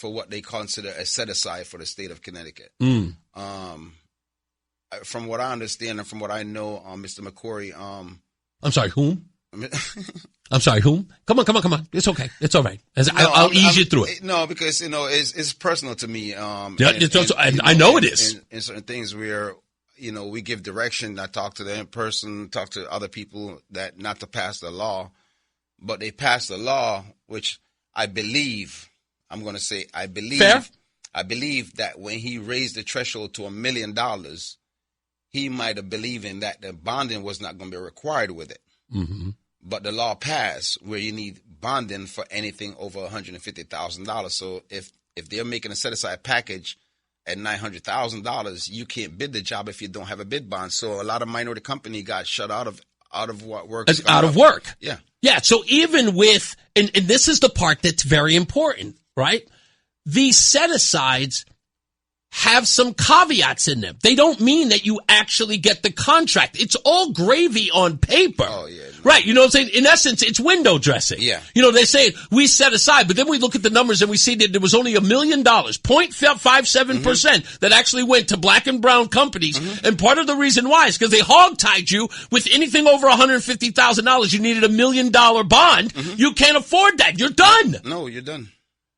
what they consider a set aside for the state of Connecticut. From what I understand and from what I know, Mr. McCrory. I'm sorry, whom? I'm sorry, whom? Come on. It's okay. It's all right. I'll ease you through it. No, because, it's personal to me. I know it is. In certain things where, we give direction. I talk to them in person, talk to other people that not to pass the law. But they passed the law, which I believe, Fair? I believe that when he raised the threshold to $1 million, he might have believed in that the bonding was not going to be required with it. Mm-hmm. But the law passed where you need bonding for anything over $150,000. So if they're making a set-aside package at $900,000, you can't bid the job if you don't have a bid bond. So a lot of minority company got shut out of what work. Out of work. Yeah. Yeah. So even with, and this is the part that's very important, right? These set-asides have some caveats in them. They don't mean that you actually get the contract. It's all gravy on paper. Oh, yeah. Right. You know what I'm saying? In essence, it's window dressing. Yeah. They say we set aside, but then we look at the numbers and we see that there was only $1 million, 0.57% that actually went to black and brown companies. Mm-hmm. And part of the reason why is because they hogtied you with anything over $150,000. You needed $1 million bond. Mm-hmm. You can't afford that. You're done. No, you're done.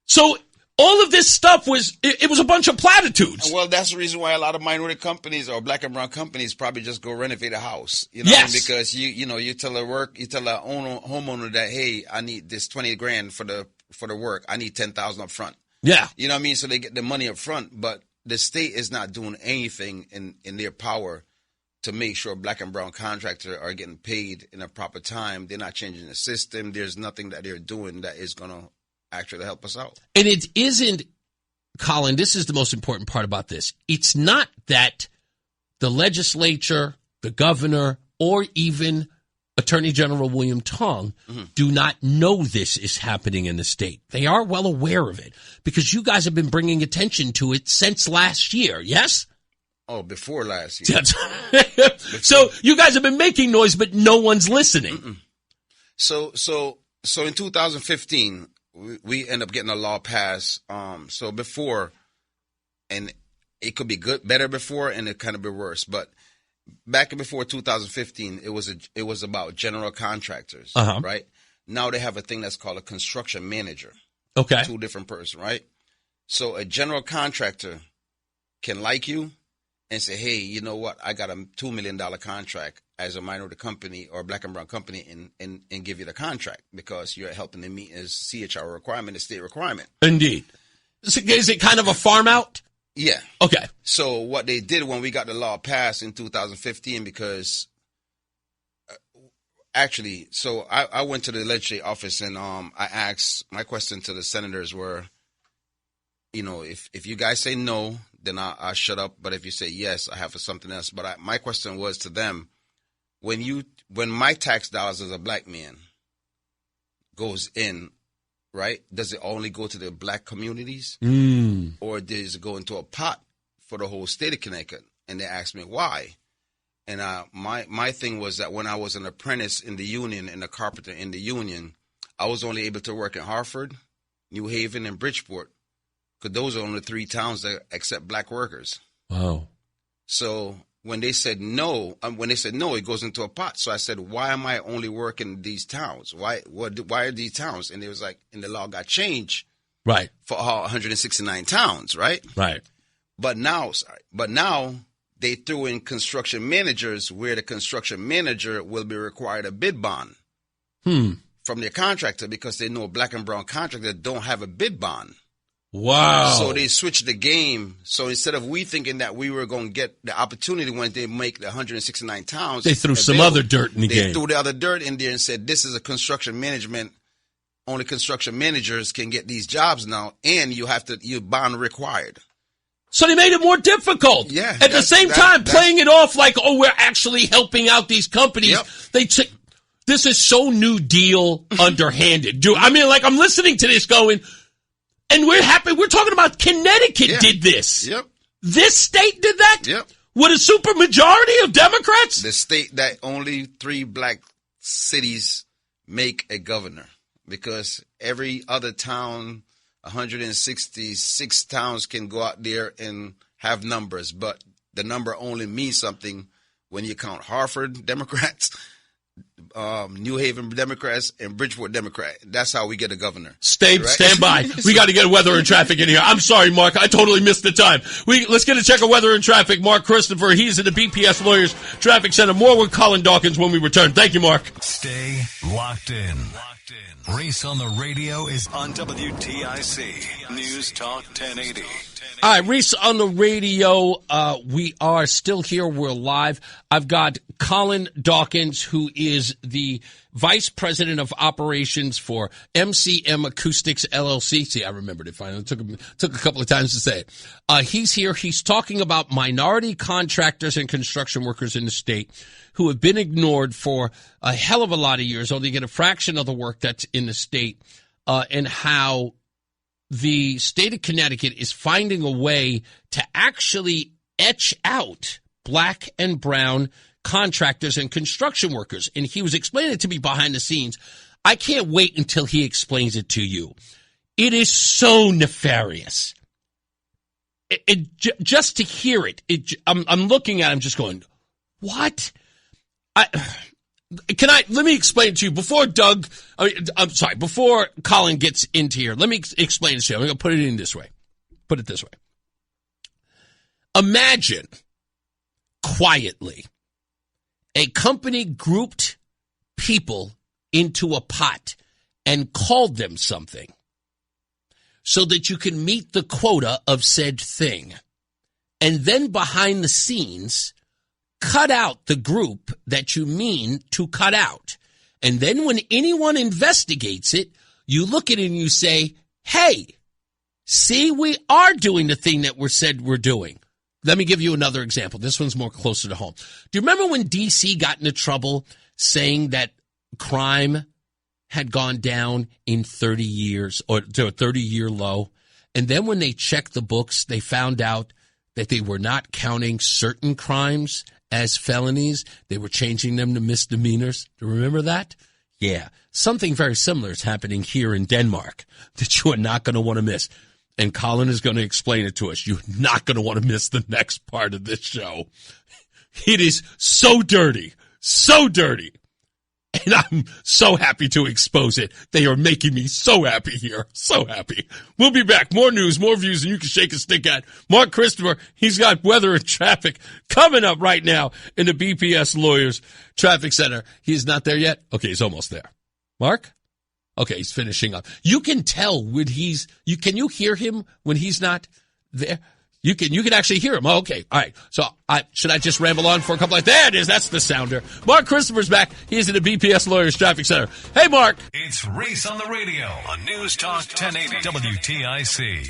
So all of this stuff was a bunch of platitudes. Well, that's the reason why a lot of minority companies or black and brown companies probably just go renovate a house. Yes. Because you tell the homeowner that, hey, I need this $20,000 for the work. I need $10,000 up front. Yeah. You know what I mean? So they get the money up front, but the state is not doing anything in their power to make sure black and brown contractors are getting paid in a proper time. They're not changing the system. There's nothing that they're doing that is going to actually help us out. And it isn't, Colin, this is the most important part about this. It's not that the legislature, the governor, or even Attorney General William Tong do not know this is happening in the state. They are well aware of it because you guys have been bringing attention to it since last year, yes? Oh, before last year. So you guys have been making noise, but no one's listening. Mm-mm. So in 2015, we end up getting a law passed. So before, and it could be better before, and it kind of be worse. But back before 2015, it was about general contractors, right? Now they have a thing that's called a construction manager. Okay, 2 different person, right? So a general contractor can like you and say, hey, you know what? I got a $2 million contract as a minority company or a black and brown company and give you the contract because you're helping them meet as CHR requirement, a state requirement. Indeed. Is it kind of a farm out? Yeah. Okay. So what they did when we got the law passed in 2015, because actually, so I went to the legislative office and I asked, my question to the senators were, if you guys say no, then I'll shut up. But if you say yes, I have something else. But my question was to them, when my tax dollars as a black man goes in, right, does it only go to the black communities? Or does it go into a pot for the whole state of Connecticut? And they asked me why. And my thing was that when I was an apprentice in the union and a carpenter in the union, I was only able to work in Hartford, New Haven, and Bridgeport, because those are only 3 towns that accept black workers. Wow. So when they said no, it goes into a pot. So I said, why am I only working these towns? Why are these towns? And it was like, and the law got changed. Right. For all 169 towns, right? Right. But now they threw in construction managers where the construction manager will be required a bid bond from their contractor because they know black and brown contractors don't have a bid bond. Wow. So they switched the game. So instead of we thinking that we were going to get the opportunity when they make the 169 towns, they threw some other dirt in the game. They threw the other dirt in there and said, this is a construction management. Only construction managers can get these jobs now, and you bond required. So they made it more difficult. Yeah. At the same time, playing it off like, oh, we're actually helping out these companies. Yep. This is so New Deal underhanded. I'm listening to this going, and we're happy. We're talking about Connecticut did this. Yep. This state did that? Yep. With a super majority of Democrats? The state that only 3 black cities make a governor, because every other town, 166 towns can go out there and have numbers, but the number only means something when you count Hartford Democrats, New Haven Democrats and Bridgeport Democrat. That's how we get a governor. Stand by. We got to get weather and traffic in here. I'm sorry, Mark. I totally missed the time. Let's get a check of weather and traffic. Mark Christopher, he's at the BPS Lawyers Traffic Center. More with Colin Dawkins when we return. Thank you, Mark. Stay locked in. Reese on the radio is on WTIC News Talk 1080. All right, Reese on the radio. We are still here. We're live. I've got Colin Dawkins, who is the Vice President of Operations for MCM Acoustics, LLC. See, I remembered it finally. It took a couple of times to say it. He's here. He's talking about minority contractors and construction workers in the state who have been ignored for a hell of a lot of years, only get a fraction of the work that's in the state, and how the state of Connecticut is finding a way to actually etch out black and brown contractors and construction workers. And he was explaining it to me behind the scenes. I can't wait until he explains it to you. It is so nefarious. Just to hear it, I'm looking at it, I'm just going, what? Let me explain to you before before Colin gets into here. Let me explain it to you. I'm going to put it this way. Imagine quietly a company grouped people into a pot and called them something so that you can meet the quota of said thing. And then behind the scenes, cut out the group that you mean to cut out. And then when anyone investigates it, you look at it and you say, hey, see, we are doing the thing that we said we're doing. Let me give you another example. This one's more closer to home. Do you remember when D.C. got into trouble saying that crime had gone down in 30 years or to a 30-year low? And then when they checked the books, they found out that they were not counting certain crimes as felonies. They were changing them to misdemeanors. Do you remember that? Yeah. Something very similar is happening here in Denmark that you are not going to want to miss. And Colin is going to explain it to us. You're not going to want to miss the next part of this show. It is so dirty, so dirty. And I'm so happy to expose it. They are making me so happy here. So happy. We'll be back. More news, more views than you can shake a stick at. Mark Christopher, he's got weather and traffic coming up right now in the BPS Lawyers Traffic Center. He's not there yet? Okay, he's almost there. Mark? Okay, he's finishing up. You can tell when can you hear him when he's not there? You can actually hear him. Oh, okay. All right. So should I just ramble on for a couple of, there it is. That's the sounder. Mark Christopher's back. He's in the BPS Lawyers Traffic Center. Hey, Mark. It's Reese on the radio on News Talk 1080 WTIC.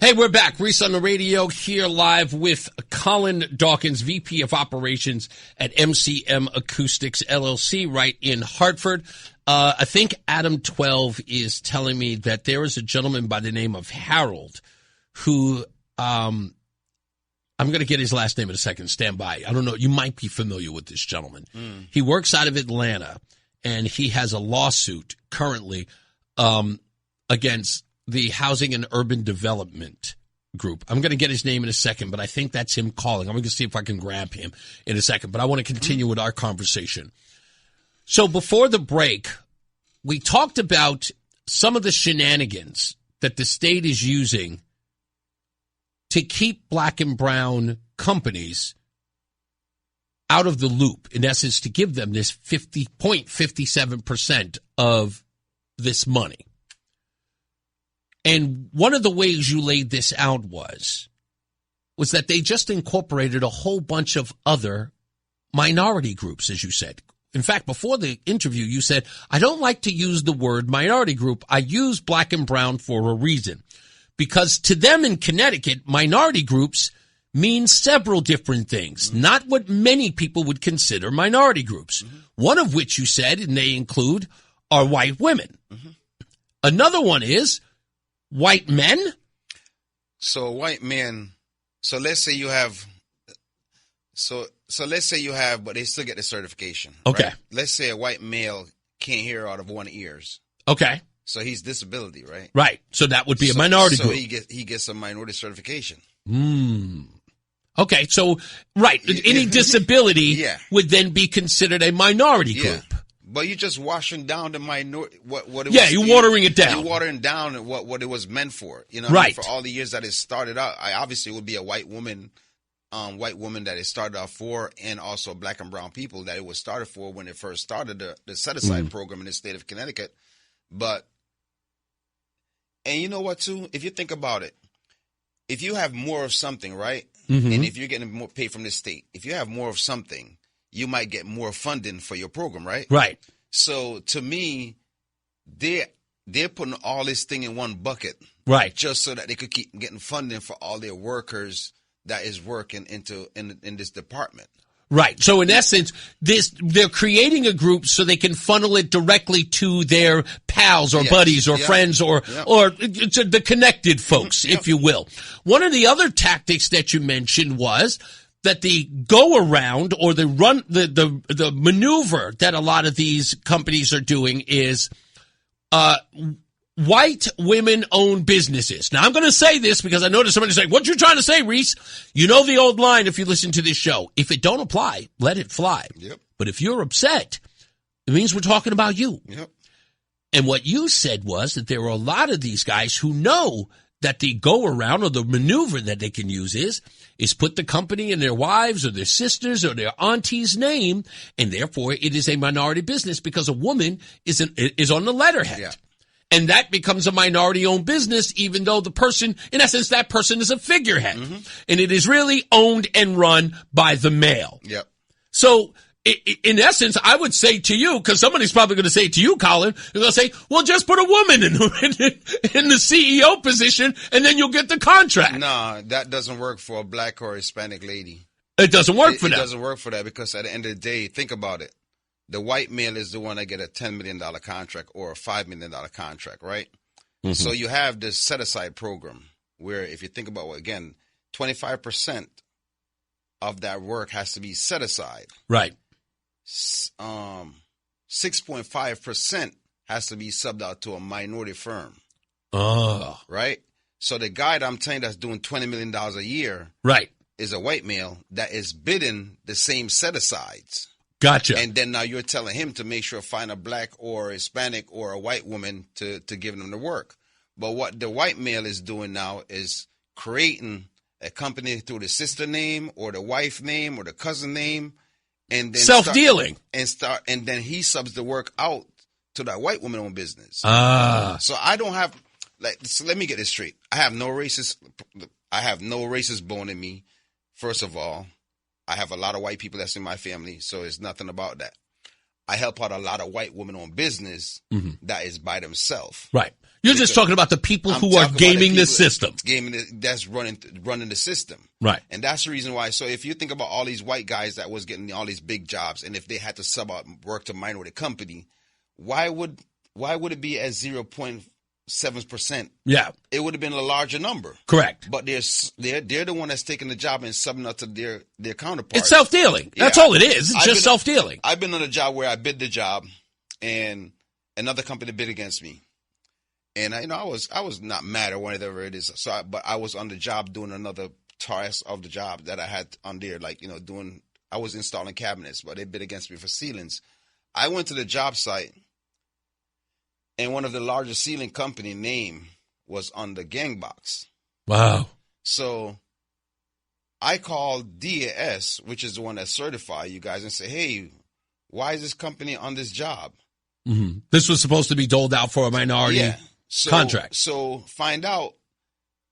Hey, we're back. Reese on the radio here live with Colin Dawkins, VP of Operations at MCM Acoustics, LLC, right in Hartford. I think Adam 12 is telling me that there is a gentleman by the name of Harold who, I'm going to get his last name in a second. Stand by. I don't know. You might be familiar with this gentleman. He works out of Atlanta, and he has a lawsuit currently against the Housing and Urban Development Group. I'm going to get his name in a second, but I think that's him calling. I'm going to see if I can grab him in a second, but I want to continue with our conversation. So before the break, we talked about some of the shenanigans that the state is using to keep black and brown companies out of the loop, in essence, to give them this 50.57% of this money. And one of the ways you laid this out was that they just incorporated a whole bunch of other minority groups, as you said. In fact, before the interview, you said, I don't like to use the word minority group. I use black and brown for a reason. Because to them in Connecticut, minority groups mean several different things, not what many people would consider minority groups. One of which you said, and they include, are white women. Another one is white men. So white men, so let's say you have, so let's say you have, but they still get the certification. Okay. Right? Let's say a white male can't hear out of one ears. Okay. So he's disability, right? Right. So that would be a minority group. So he gets a minority certification. Okay, so, right, any disability would then be considered a minority group. But you're just washing down the minority. You're watering it down. You're watering down what it was meant for. You know, right? For all the years that it started out, obviously it would be a white woman that it started off for, and also black and brown people that it was started for when it first started the set aside program in the state of Connecticut. And you know what, too? If you think about it, if you have more of something, right, and if you're getting more paid from the state, if you have more of something, you might get more funding for your program, right? Right. So to me, they're putting all this thing in one bucket, right? Just so that they could keep getting funding for all their workers that is working in this department. Right. So in essence, they're creating a group so they can funnel it directly to their pals or buddies or friends or the connected folks, if you will. One of the other tactics that you mentioned was that the go around or the maneuver that a lot of these companies are doing is white women-owned businesses. Now, I'm going to say this because I noticed somebody saying, what you trying to say, Reese? You know the old line if you listen to this show. If it don't apply, let it fly. Yep. But if you're upset, it means we're talking about you. Yep. And what you said was that there are a lot of these guys who know that the go-around or the maneuver that they can use is put the company in their wives or their sisters or their auntie's name, and therefore it is a minority business because a woman is on the letterhead. Yeah. And that becomes a minority-owned business, even though the person, in essence, that person is a figurehead. And it is really owned and run by the male. Yep. So, in essence, I would say to you, because somebody's probably going to say to you, Colin, they're going to say, well, just put a woman in the CEO position, and then you'll get the contract. No, that doesn't work for a black or Hispanic lady. It doesn't work for that. It doesn't work for that because at the end of the day, think about it. The white male is the one that get a $10 million contract or a $5 million contract, right? So you have this set-aside program where if you think about, again, 25% of that work has to be set aside. Right. 6.5% has to be subbed out to a minority firm. Oh. Right? So the guy that I'm telling you that's doing $20 million a year right. is a white male that is bidding the same set-asides. Gotcha. And then now you're telling him to make sure find a black or Hispanic or a white woman to give them the work. But what the white male is doing now is creating a company through the sister name or the wife name or the cousin name, and then self-dealing and then he subs the work out to that white woman-owned business. So I don't have so let me get this straight. I have no racist bone in me. First of all, I have a lot of white people that's in my family, so it's nothing about that. I help out a lot of white women-owned business that is by themselves. Right. You're just talking about the people who are gaming the system. That's running the system. Right. And that's the reason why. So if you think about all these white guys that was getting all these big jobs, and if they had to sub out work to minority company, why would it be at 0.7%? Yeah. It would have been a larger number. Correct. But they're the one that's taking the job and subbing out to their counterparts. It's self-dealing. That's all it is. It's just self-dealing. I've been on a job where I bid the job, and another company bid against me. And I was not mad or whatever it is. But I was on the job doing another task of the job that I had on there, I was installing cabinets, but they bid against me for ceilings. I went to the job site, and one of the largest ceiling company name was on the gang box. Wow. So I called DAS, which is the one that certified you guys, and say, hey, why is this company on this job? Mm-hmm. This was supposed to be doled out for a minority contract. So find out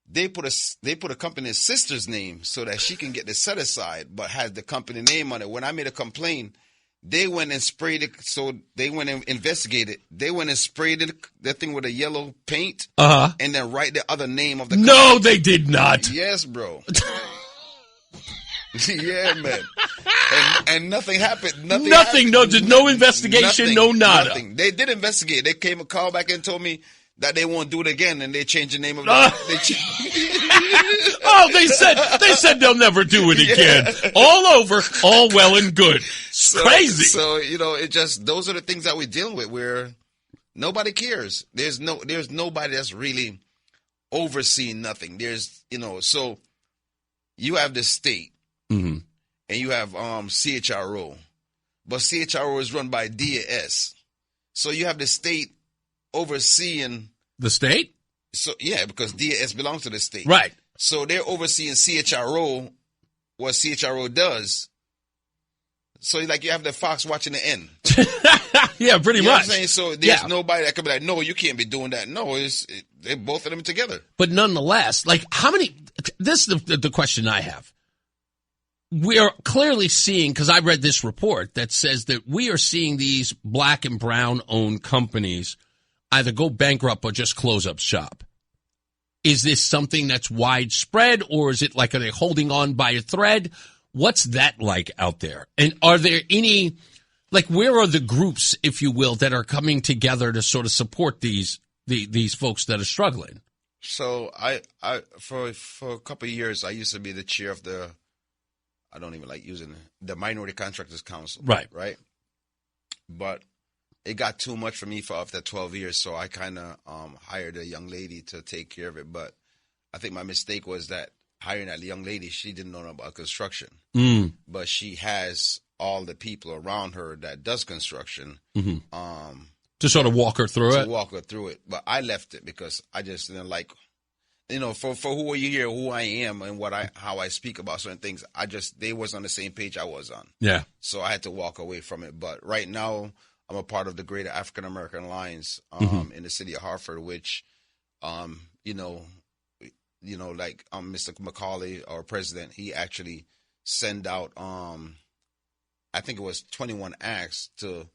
they put a company's sister's name so that she can get the set aside, but has the company name on it. When I made a complaint, they went and sprayed it. So they went and investigated. They went and sprayed that thing with a yellow paint, and then write the other name of the company. No, they did not. Yes, bro. Yeah, man. And nothing happened. Nothing. No investigation. No nada. Nothing. They did investigate. They came and called back and told me that they won't do it again, and they changed the name of the. They said they'll never do it again. All over, all well and good. Crazy. So it just those are the things that we're dealing with where nobody cares. There's nobody that's really overseeing nothing. So you have the state, Mm-hmm. and you have CHRO, but CHRO is run by DAS. So you have the state overseeing the state. So yeah, because DAS belongs to the state, right? So they're overseeing CHRO, what CHRO does. So like you have the fox watching the end. Yeah, pretty you know much. What I'm saying? So there's nobody that could be like, no, you can't be doing that. No, they're both of them together. But nonetheless, like how many? This is the question I have. We are clearly seeing, because I read this report that says that we are seeing these black and brown owned companies either go bankrupt or just close up shop. Is this something that's widespread, or is it like, are they holding on by a thread? What's that like out there? And are there any, like, where are the groups, if you will, that are coming together to sort of support these folks that are struggling? So I for a couple of years, I used to be the chair of I don't even like using the Minority Contractors Council. Right. Right. But it got too much for me after 12 years, so I kind of hired a young lady to take care of it. But I think my mistake was that hiring that young lady, she didn't know about construction. Mm. But she has all the people around her that does construction. Mm-hmm. To sort of walk her through it? To walk her through it. But I left it because I just didn't like, for who you hear, who I am and how I speak about certain things, they was on the same page I was on. Yeah. So I had to walk away from it. But right now, I'm a part of the Greater African American Alliance in the city of Hartford, which, like Mr. McCauley, our president, he actually sent out, I think it was 21 acts to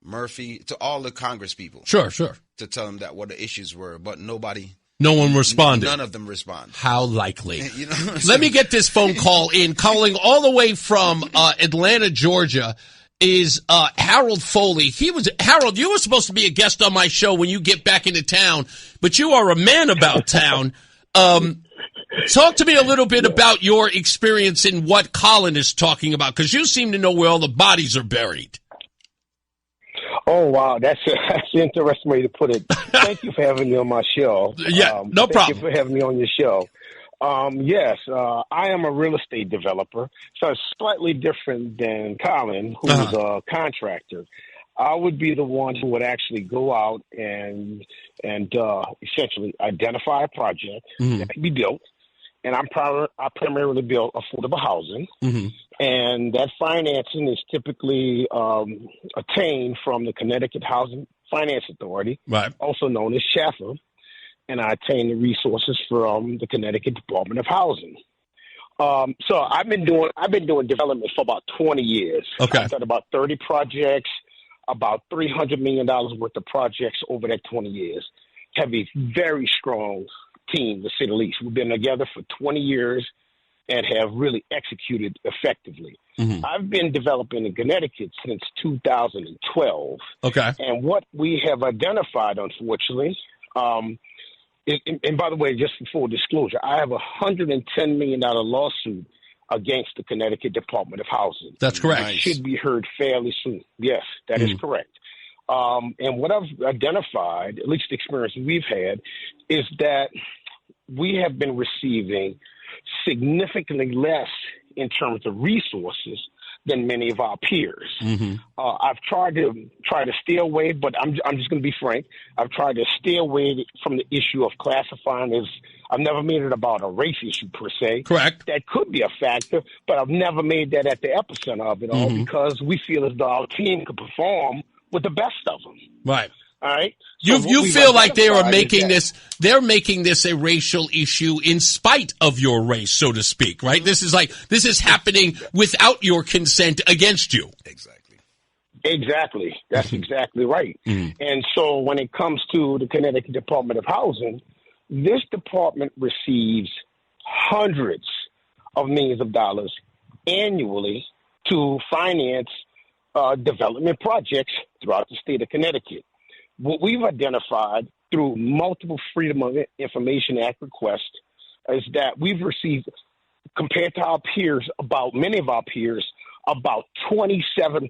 Murphy, to all the Congress people. Sure. To tell them what the issues were, but no one responded. None of them responded. How likely? Let me get this phone call in. Calling all the way from Atlanta, Georgia, is Harold Foley. Harold, you were supposed to be a guest on my show when you get back into town, but you are a man about town. Talk to me a little bit about your experience in what Colin is talking about, because you seem to know where all the bodies are buried. Oh, wow. That's an interesting way to put it. Thank you for having me on my show. Yeah, no problem. Thank you for having me on your show. Yes, I am a real estate developer, so it's slightly different than Colin, who's a contractor. I would be the one who would actually go out and essentially identify a project that can be built. And I primarily build affordable housing. Mm-hmm. And that financing is typically attained from the Connecticut Housing Finance Authority, right, also known as SHAFA. And I attain the resources from the Connecticut Department of Housing. So I've been doing development for about 20 years. Okay. I've done about 30 projects, about $300 million worth of projects over that 20 years. Have a very strong team, to say the least. We've been together for 20 years and have really executed effectively. Mm-hmm. I've been developing in Connecticut since 2012. Okay. And what we have identified, unfortunately, and by the way, just for full disclosure, I have a $110 million lawsuit against the Connecticut Department of Housing. That's correct. It should be heard fairly soon. Yes, that is correct. And what I've identified, at least the experience we've had, is that we have been receiving significantly less in terms of resources than many of our peers. Mm-hmm. I've tried to stay away, but I'm just going to be frank. I've tried to stay away from the issue of classifying as. I've never made it about a race issue per se. Correct. That could be a factor, but I've never made that at the epicenter of it all because we feel as though our team could perform with the best of them. Right. All right. You feel like they are making this. They're making this a racial issue in spite of your race, so to speak. Right. This is happening without your consent against you. Exactly. That's exactly right. Mm-hmm. And so when it comes to the Connecticut Department of Housing, this department receives hundreds of millions of dollars annually to finance development projects throughout the state of Connecticut. What we've identified through multiple Freedom of Information Act requests is that we've received, compared to our peers, many of our peers, about 27%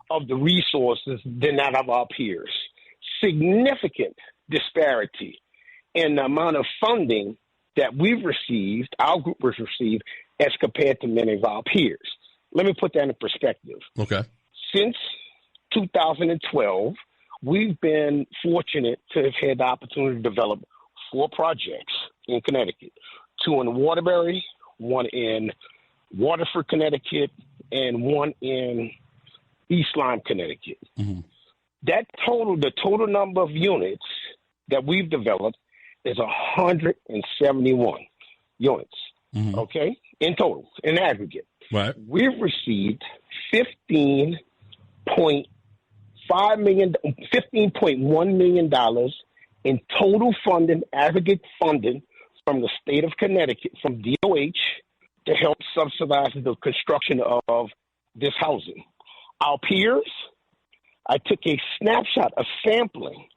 of the resources than that of our peers. Significant disparity in the amount of funding that we've received, our group has received, as compared to many of our peers. Let me put that in perspective. Okay. Since 2012, we've been fortunate to have had the opportunity to develop 4 projects in Connecticut, 2 in Waterbury, 1 in Waterford, Connecticut, and 1 in East Lyme, Connecticut. Mm-hmm. The total number of units that we've developed is 171 units, okay, in total, in aggregate. Right. We've received $15.1 million in total funding, aggregate funding from the state of Connecticut, from DOH, to help subsidize the construction of this housing. Our peers, I took a snapshot, a sampling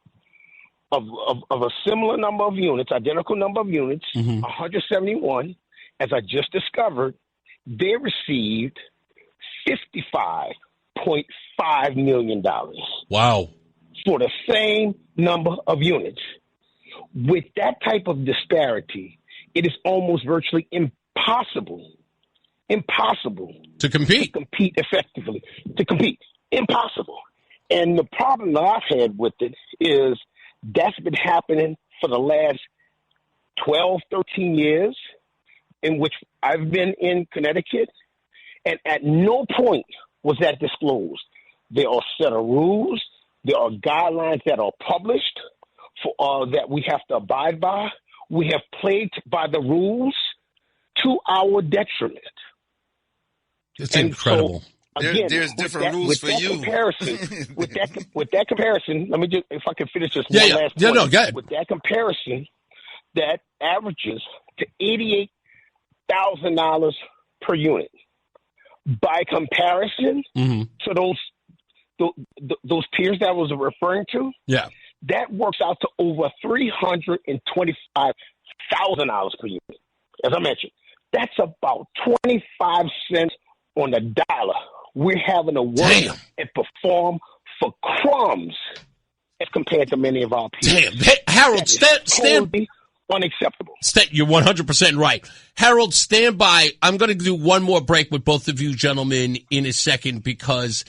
of a similar number of units, identical number of units, 171, as I just discovered. They received $55.5 million. Wow. For the same number of units. With that type of disparity, it is almost virtually impossible to compete effectively, to compete. Impossible. And the problem that I've had with it is that's been happening for the last 12, 13 years in which I've been in Connecticut, and at no point was that disclosed. There are a set of rules. There are guidelines that are published for that we have to abide by. We have played by the rules to our detriment. It's incredible. So, again, there's different rules for you. With that comparison, let me just, if I can finish this one last point. No, go ahead. With that comparison, that averages to $88,000 per unit. By comparison to those peers that I was referring to, that works out to over $325,000 per unit. As I mentioned, that's about 25 cents on the dollar. We're having to work and perform for crumbs as compared to many of our peers. Damn. Hey, Harold, stand unacceptable. You're 100% right. Harold, stand by. I'm going to do one more break with both of you gentlemen in a second because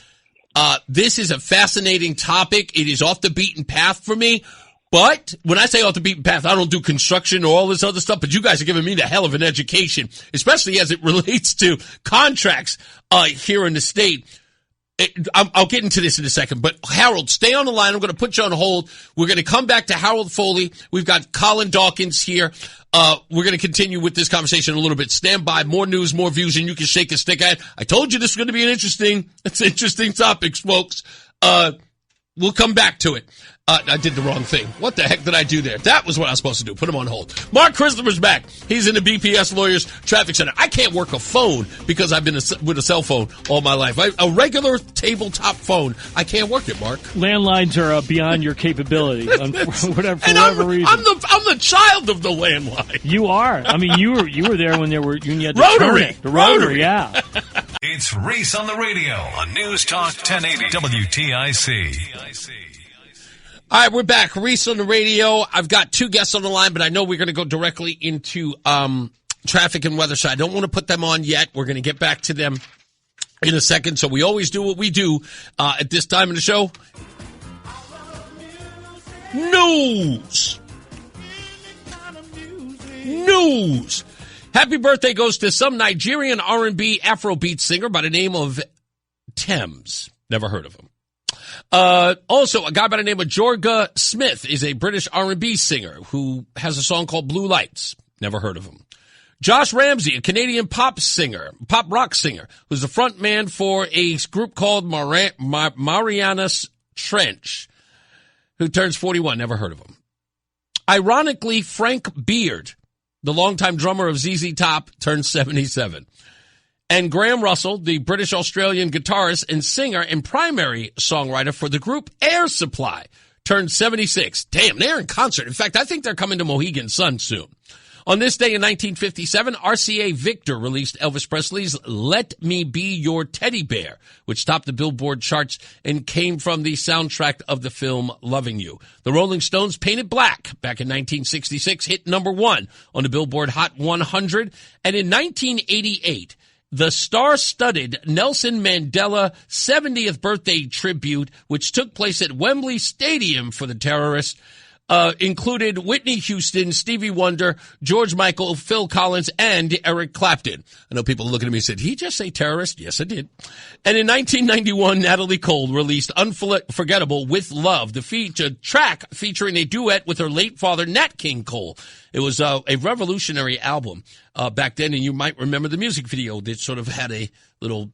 this is a fascinating topic. It is off the beaten path for me. But when I say off the beaten path, I don't do construction or all this other stuff, but you guys are giving me the hell of an education, especially as it relates to contracts here in the state. I'll get into this in a second, but Harold, stay on the line. I'm going to put you on hold. We're going to come back to Harold Foley. We've got Colin Dawkins here. We're going to continue with this conversation a little bit. Stand by. More news, more views, and you can shake a stick at it. I told you this was going to be interesting topics, folks. We'll come back to it. I did the wrong thing. What the heck did I do there? That was what I was supposed to do. Put him on hold. Mark Christopher's back. He's in the BPS Lawyers Traffic Center. I can't work a phone because I've been with a cell phone all my life. A regular tabletop phone, I can't work it, Mark. Landlines are beyond your capability for whatever reason. I'm the child of the landline. You are. I mean, you were there when you had the Rotary. The Rotary, yeah. It's Reese on the radio on News Talk 1080 WTIC. All right, we're back. Reese on the radio. I've got 2 guests on the line, but I know we're going to go directly into traffic and weather, so I don't want to put them on yet. We're going to get back to them in a second. So we always do what we do at this time in the show. News. Happy birthday goes to some Nigerian R&B Afrobeat singer by the name of Thames. Never heard of him. Also, a guy by the name of Jorga Smith is a British R&B singer who has a song called Blue Lights. Never heard of him. Josh Ramsey, a Canadian pop rock singer, who's the front man for a group called Marianas Trench, who turns 41. Never heard of him. Ironically, Frank Beard, the longtime drummer of ZZ Top, turns 77. And Graham Russell, the British-Australian guitarist and singer and primary songwriter for the group Air Supply, turned 76. Damn, they're in concert. In fact, I think they're coming to Mohegan Sun soon. On this day in 1957, RCA Victor released Elvis Presley's Let Me Be Your Teddy Bear, which topped the Billboard charts and came from the soundtrack of the film Loving You. The Rolling Stones' Paint It Black, back in 1966, hit number 1 on the Billboard Hot 100. And in 1988, the star-studded Nelson Mandela 70th birthday tribute, which took place at Wembley Stadium for the terrorists, included Whitney Houston, Stevie Wonder, George Michael, Phil Collins, and Eric Clapton. I know people looking at me and said, did he just say terrorist? Yes, I did. And in 1991, Natalie Cole released Unforgettable with Love, the featured track featuring a duet with her late father, Nat King Cole. It was a revolutionary album back then, and you might remember the music video that sort of had a little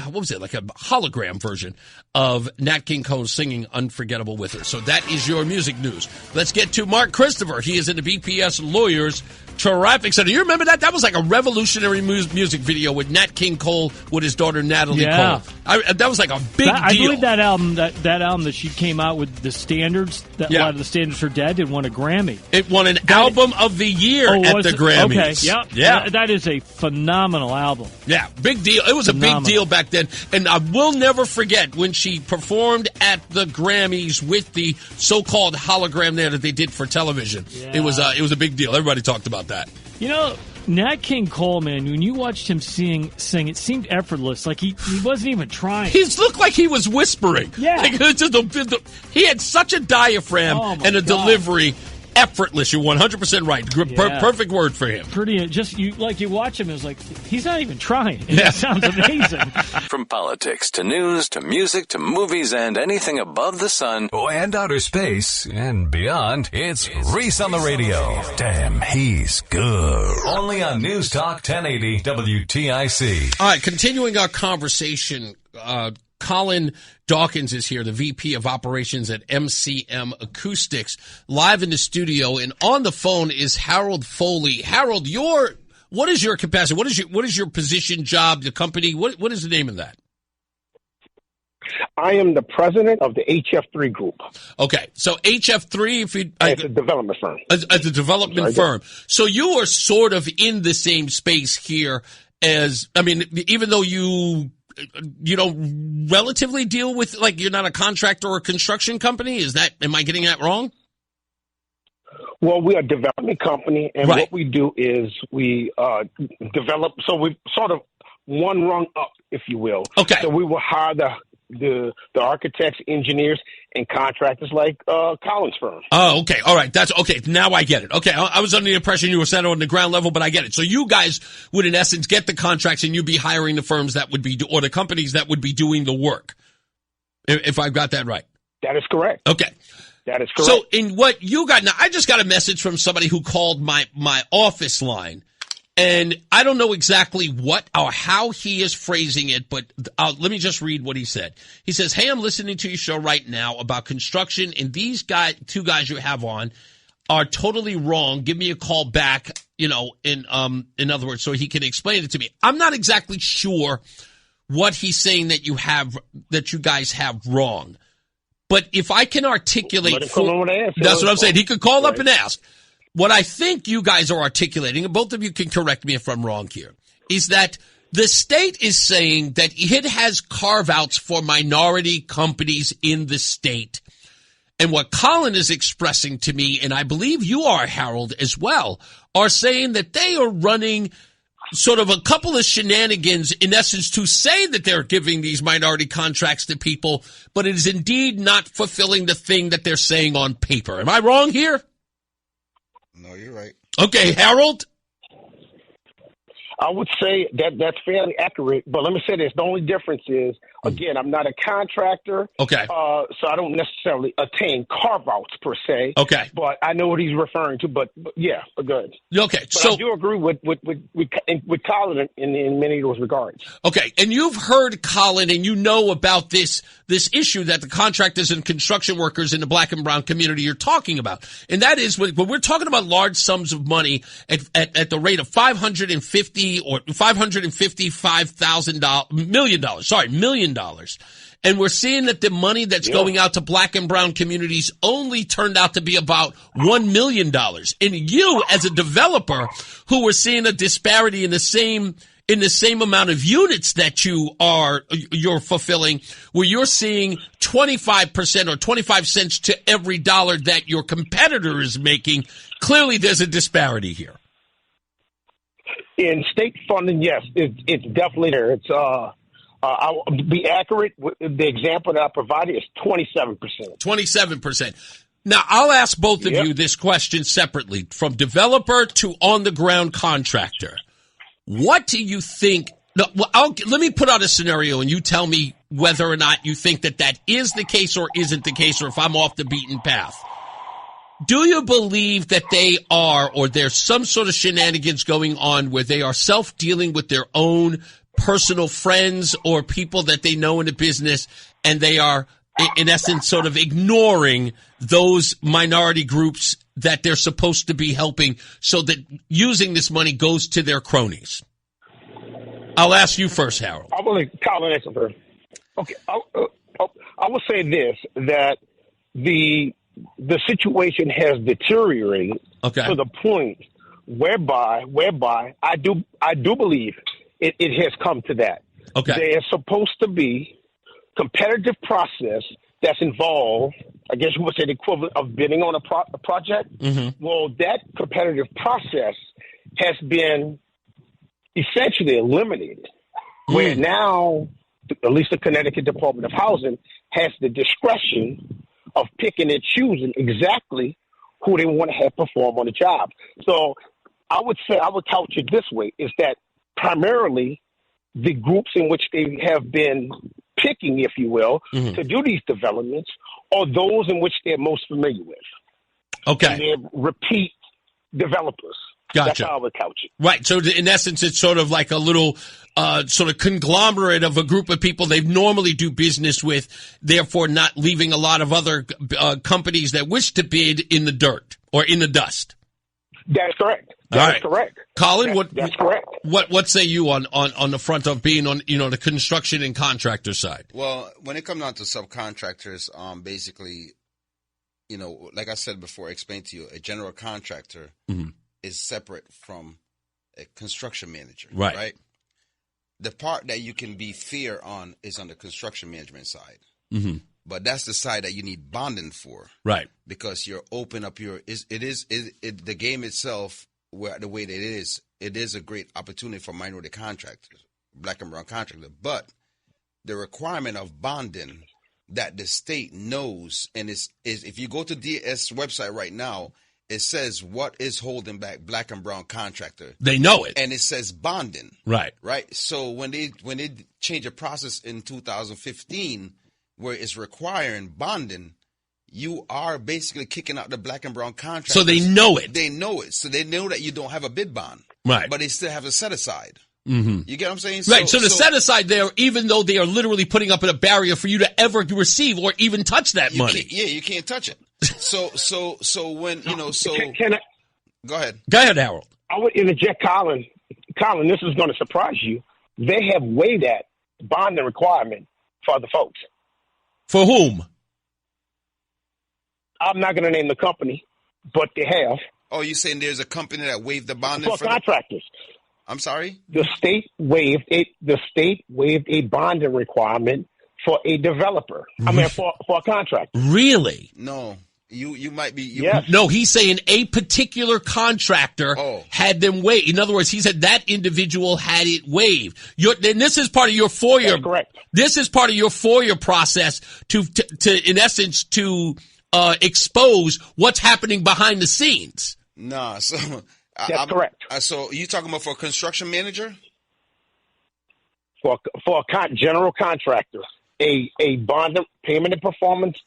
what was it, like a hologram version of Nat King Cole singing Unforgettable with her. So that is your music news. Let's get to Mark Christopher. He is in the BPS Lawyers Traffic Center. You remember that? That was like a revolutionary music video with Nat King Cole with his daughter Natalie Cole. That was like a big deal. I believe that album that she came out with the standards, a lot of the standards her dad did, won a Grammy. It won an Album of the Year at the Grammys. Okay, yeah. That is a phenomenal album. Yeah, big deal. It was a big deal back then. And I will never forget when she performed at the Grammys with the so-called hologram there that they did for television. Yeah. It was a big deal. Everybody talked about that. You know, Nat King Cole, man, when you watched him sing, it seemed effortless. Like he wasn't even trying. He looked like he was whispering. Yeah. Like, he had such a diaphragm and a delivery. Effortless. You're 100% right. Perfect word for him. You watch him, it's like, he's not even trying. It sounds amazing. From politics to news to music to movies and anything above the sun and outer space and beyond, it's Reese on the radio. Damn, he's good. Only on NewsTalk 1080 WTIC. All right, continuing our conversation, Colin Dawkins is here, the VP of Operations at MCM Acoustics, live in the studio, and on the phone is Harold Foley. Harold, what is your capacity? What is your position, job, the company? What is the name of that? I am the president of the HF3 group. Okay, so HF3, it's a development firm. As a development firm. So you are sort of in the same space here even though you don't relatively deal with, like, you're not a contractor or a construction company? Am I getting that wrong? Well, we are a development company, and what we do is we develop, so we sort of one rung up, if you will. Okay. So we will hire the architects, engineers, and contractors like Colin's firm. Oh, okay. All right. That's okay. Now I get it. Okay. I was under the impression you were set on the ground level, but I get it. So you guys would, in essence, get the contracts and you'd be hiring the firms that would be, or the companies that would be doing the work. If I've got that right. That is correct. Okay. That is correct. So in what you got now, I just got a message from somebody who called my office line. And I don't know exactly what or how he is phrasing it, but let me just read what he said. He says, "Hey, I'm listening to your show right now about construction, and these two guys you have on are totally wrong. Give me a call back, in other words, so he can explain it to me." I'm not exactly sure what he's saying that you guys have wrong. But if I can articulate, that's what I'm saying. He could call up and ask. What I think you guys are articulating, and both of you can correct me if I'm wrong here, is that the state is saying that it has carve-outs for minority companies in the state. And what Colin is expressing to me, and I believe you are, Harold, as well, are saying that they are running sort of a couple of shenanigans, in essence, to say that they're giving these minority contracts to people, but it is indeed not fulfilling the thing that they're saying on paper. Am I wrong here? No, you're right. Okay, Harold? I would say that's fairly accurate, but let me say this. The only difference is, again, I'm not a contractor. Okay. So I don't necessarily attain carve-outs per se. Okay. But I know what he's referring to, but yeah, good. Okay. But so I do agree with Colin in many of those regards. Okay. And you've heard Colin, and you know about this issue that the contractors and construction workers in the black and brown community are talking about. And that is when we're talking about large sums of money at the rate of $550 million dollars. And we're seeing that the money that's going out to black and brown communities only turned out to be about $1 million. And you, as a developer, who were seeing a disparity in the same amount of units that you're fulfilling, where you're seeing 25% or 25 cents to every dollar that your competitor is making, clearly there's a disparity here. In state funding, yes, it's definitely there. It's I'll be accurate. The example that I provided is 27%. 27%. Now, I'll ask both of you this question separately, from developer to on-the-ground contractor. What do you think? No, let me put out a scenario, and you tell me whether or not you think that is the case or isn't the case, or if I'm off the beaten path. Do you believe that they are, or there's some sort of shenanigans going on where they are self-dealing with their own personal friends or people that they know in the business, and they are, in essence, sort of ignoring those minority groups that they're supposed to be helping, so that using this money goes to their cronies? I'll ask you first, Harold. I will let Colin answer first. Okay, I will say this, that the situation has deteriorated to the point whereby I do believe it has come to that. Okay. There's supposed to be competitive process that's involved. I guess you would say the equivalent of bidding on a project. Mm-hmm. Well, that competitive process has been essentially eliminated, where now, at least the Connecticut Department of Housing has the discretion of picking and choosing exactly who they want to have perform on the job. So I would couch it this way, is that primarily the groups in which they have been picking, if you will, to do these developments are those in which they're most familiar with. Okay. And they're repeat developers. Gotcha. That's how I would couch it. Right. So in essence, it's sort of like a little sort of conglomerate of a group of people they normally do business with, therefore not leaving a lot of other companies that wish to bid in the dirt or in the dust. That's correct. That's correct. Colin, that's correct. What say you on the front of being on the construction and contractor side? Well, when it comes down to subcontractors, basically, like I said before, I explained to you, a general contractor is separate from a construction manager. Right. The part that you can be fair on is on the construction management side. Mm-hmm. But that's the side that you need bonding for. Right. Because you're open up the game itself, the way that it is a great opportunity for minority contractors, black and brown contractors. But the requirement of bonding that the state knows, and is if you go to DS website right now, it says what is holding back black and brown contractor. They know it. And it says bonding. Right. Right. So when they change a process in 2015 where it's requiring bonding, you are basically kicking out the black and brown contractors. So they know it. They know it. So they know that you don't have a bid bond. Right. But they still have a set aside. Mm-hmm. You get what I'm saying? Right. So the set aside there, even though they are literally putting up a barrier for you to ever receive or even touch that money. You can't touch it. So when, Can I, go ahead. Go ahead, Harold. I would interject, Colin. Colin, this is going to surprise you. They have waived that bonding requirement for the folks. For whom? I'm not going to name the company, but they have. Oh, you saying there's a company that waived the bonding for contractors? I'm sorry? The state waived a bonding requirement for a developer. I mean, for a contractor. Really? No. You might be. Yes. No, he's saying a particular contractor had them waived. In other words, he said that individual had it waived. And this is part of your FOIA. That's correct. This is part of your FOIA process to in essence, to expose what's happening behind the scenes. Nah, so that's correct. So you talking about for a construction manager? For a general contractor, a bond payment and performance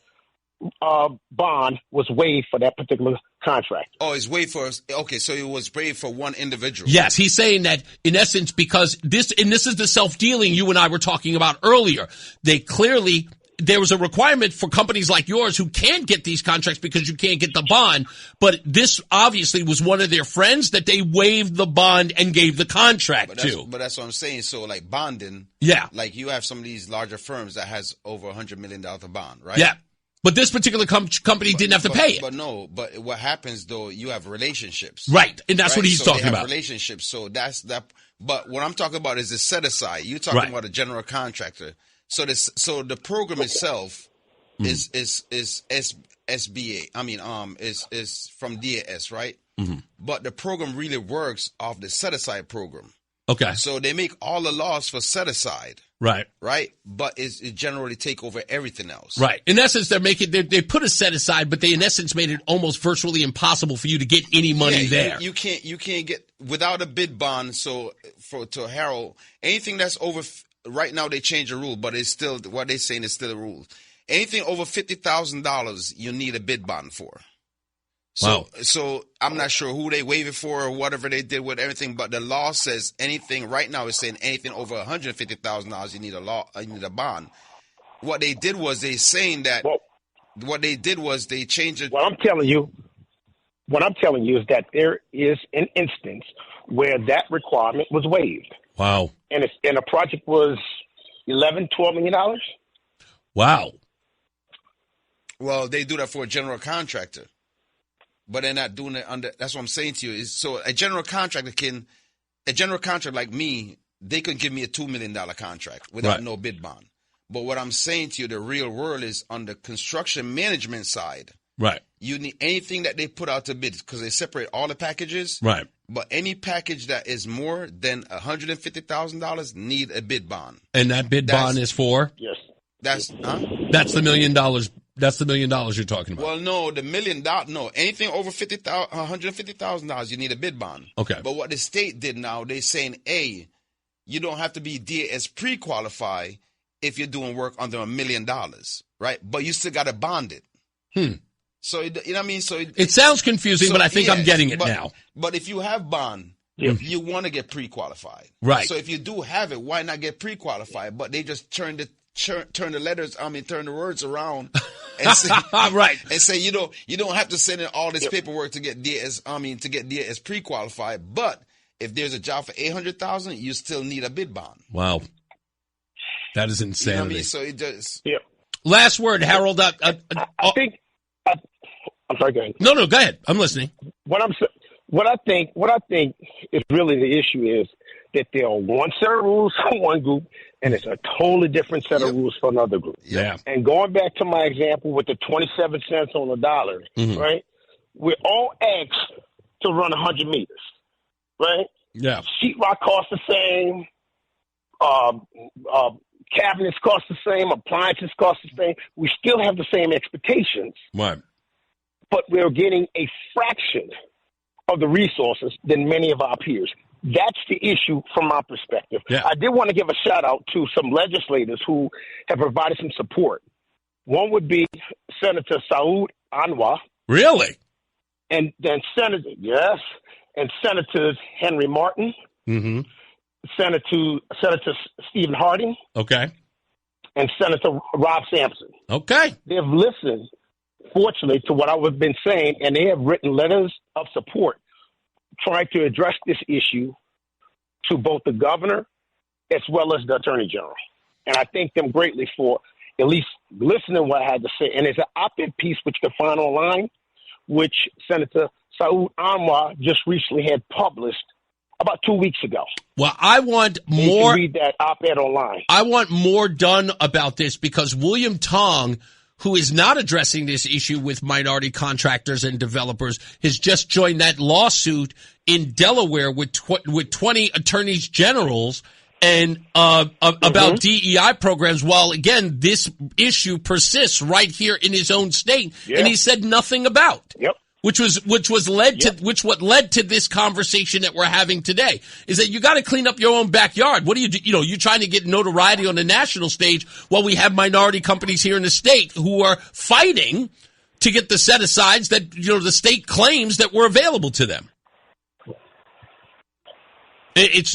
bond was waived for that particular contract. Oh, it's waived for so it was waived for one individual. Yes, he's saying that in essence because this is the self-dealing you and I were talking about earlier. They clearly there was a requirement for companies like yours who can't get these contracts because you can't get the bond. But this obviously was one of their friends that they waived the bond and gave the contract to. But that's what I'm saying. So like bonding. Yeah. Like you have some of these larger firms that has over $100 million of bond, right? Yeah. But this particular company didn't have to pay it. But what happens though, you have relationships. Right. And that's what he's talking about. Relationships. So that's that. But what I'm talking about is the set aside. You're talking about a general contractor. So the program itself is SBA. I mean, is from DAS, right? Mm-hmm. But the program really works off the set aside program. Okay. So they make all the laws for set aside. Right. Right. But it generally take over everything else. Right. In essence, they put a set aside, but they in essence made it almost virtually impossible for you to get any money there. You can't get without a bid bond. So to Harold, anything that's over right now they change the rule, but it's still what they're saying is still a rule. Anything over $50,000, you need a bid bond for. So I'm not sure who they waive it for or whatever they did with everything, but the law says anything right now is saying anything over $150,000 you need a bond. What they did was they changed it. What I'm telling you is that there is an instance where that requirement was waived. Wow. And the project was $12 million. Wow. Well, they do that for a general contractor. But they're not doing it under. That's what I'm saying to you. So a general contractor like me, they could give me a $2 million contract without no bid bond. But what I'm saying to you, the real world is on the construction management side. Right. You need anything that they put out to bid because they separate all the packages. Right. But any package that is more than $150,000 need a bid bond. And that bid bond is for? Yes. That's the $1 million. That's the $1 million you're talking about. Well, no, the $1 million, no. Anything over $150,000, you need a bid bond. Okay. But what the state did now, they're saying, you don't have to be DAS pre-qualified if you're doing work under $1 million, right? But you still got to bond it. So, you know what I mean? So it sounds confusing, but I think I'm getting it now. But if you have bond, you want to get pre-qualified. Right. So if you do have it, why not get pre-qualified? But they just turn the words around and say, right. And say you don't have to send in all this paperwork to get DAS pre-qualified. But if there's a job for $800,000, you still need a bid bond. Wow, that is insanity. You know what I mean? So it just last word, Harold. I think. I'm sorry. Go ahead. No, go ahead. I'm listening. What I think is really the issue is that there are one set of rules for one group, and it's a totally different set of rules for another group. Yeah. And going back to my example with the 27 cents on the dollar, right? We're all asked to run 100 meters, right? Yeah. Sheetrock costs the same. Cabinets cost the same. Appliances cost the same. We still have the same expectations. Right. But we're getting a fraction of the resources than many of our peers. That's the issue from my perspective. Yeah. I did want to give a shout out to some legislators who have provided some support. One would be Senator Saud Anwar. Really? And then Senators Henry Martin, Senator Stephen Harding, okay, and Senator Rob Sampson. Okay. They've listened, fortunately, to what I've been saying, and they have written letters of support trying to address this issue to both the governor as well as the attorney general. And I thank them greatly for at least listening to what I had to say. And there's an op-ed piece which you can find online, which Senator Saud Anwar just recently had published about 2 weeks ago. Well, I want more. You can read that op-ed online. I want more done about this because William Tong, who is not addressing this issue with minority contractors and developers, has just joined that lawsuit in Delaware with 20 attorneys generals and about DEI programs. While again, this issue persists right here in his own state, and he said nothing about. Which led to this conversation that we're having today is that you got to clean up your own backyard. What do you do? You're trying to get notoriety on the national stage while we have minority companies here in the state who are fighting to get the set asides that the state claims that were available to them.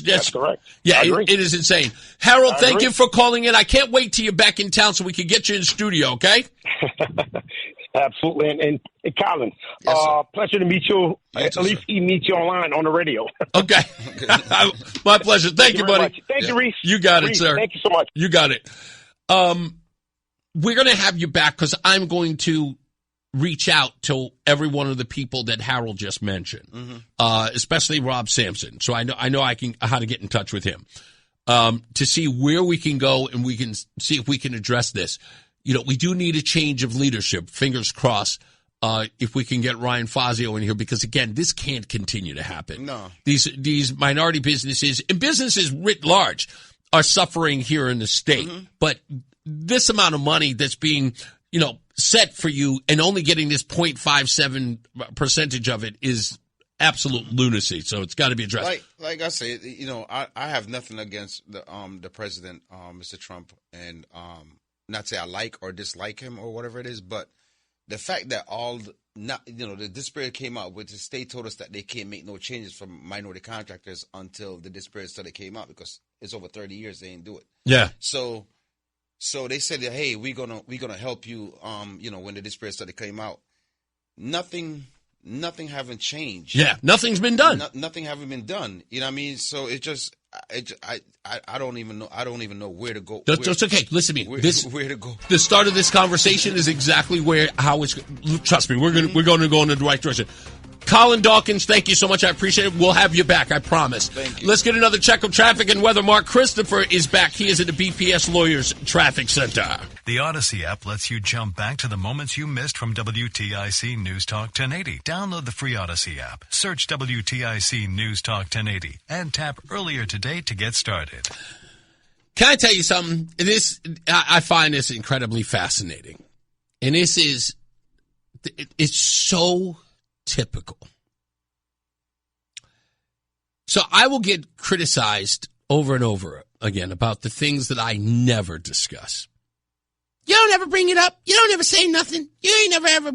That's correct. Yeah, it is insane. Harold, thank you for calling in. I can't wait till you're back in town so we can get you in the studio, okay? Absolutely. And Colin, pleasure to meet you. At least he meets you online on the radio. Okay. My pleasure. Thank you, buddy. Much. Thank you, Reese. You got it, Reese, sir. Thank you so much. You got it. We're going to have you back because I'm going to reach out to every one of the people that Harold just mentioned, especially Rob Sampson. So I know I can how to get in touch with him to see where we can go and we can see if we can address this. You know, we do need a change of leadership. Fingers crossed. If we can get Ryan Fazio in here, because again, this can't continue to happen. No, these minority businesses and businesses writ large are suffering here in the state, but this amount of money that's being, set for you and only getting this 0.57% of it is absolute lunacy. So it's got to be addressed. Like I said, I have nothing against the president, Mr. Trump, and not say I like or dislike him or whatever it is, but the fact that the disparate came out with the state told us that they can't make no changes for minority contractors until the disparate study came out because it's over 30 years they didn't do it. Yeah. So they said that, hey, we're gonna help you. When the disparate study came out, nothing haven't changed. Yeah, nothing's been done. Nothing haven't been done. You know what I mean? So it just. I don't even know where to go. That's okay. Listen to me. Where to go? The start of this conversation is exactly how it's. Trust me, we're going to go in the right direction. Colin Dawkins, thank you so much. I appreciate it. We'll have you back. I promise. Thank you. Let's get another check of traffic and weather. Mark Christopher is back. He is at the BPS Lawyers Traffic Center. The Odyssey app lets you jump back to the moments you missed from WTIC News Talk 1080. Download the free Odyssey app, search WTIC News Talk 1080, and tap earlier today to get started. Can I tell you something? I find this incredibly fascinating. And it's so typical. So I will get criticized over and over again about the things that I never discuss. You don't ever bring it up. You don't ever say nothing. You ain't never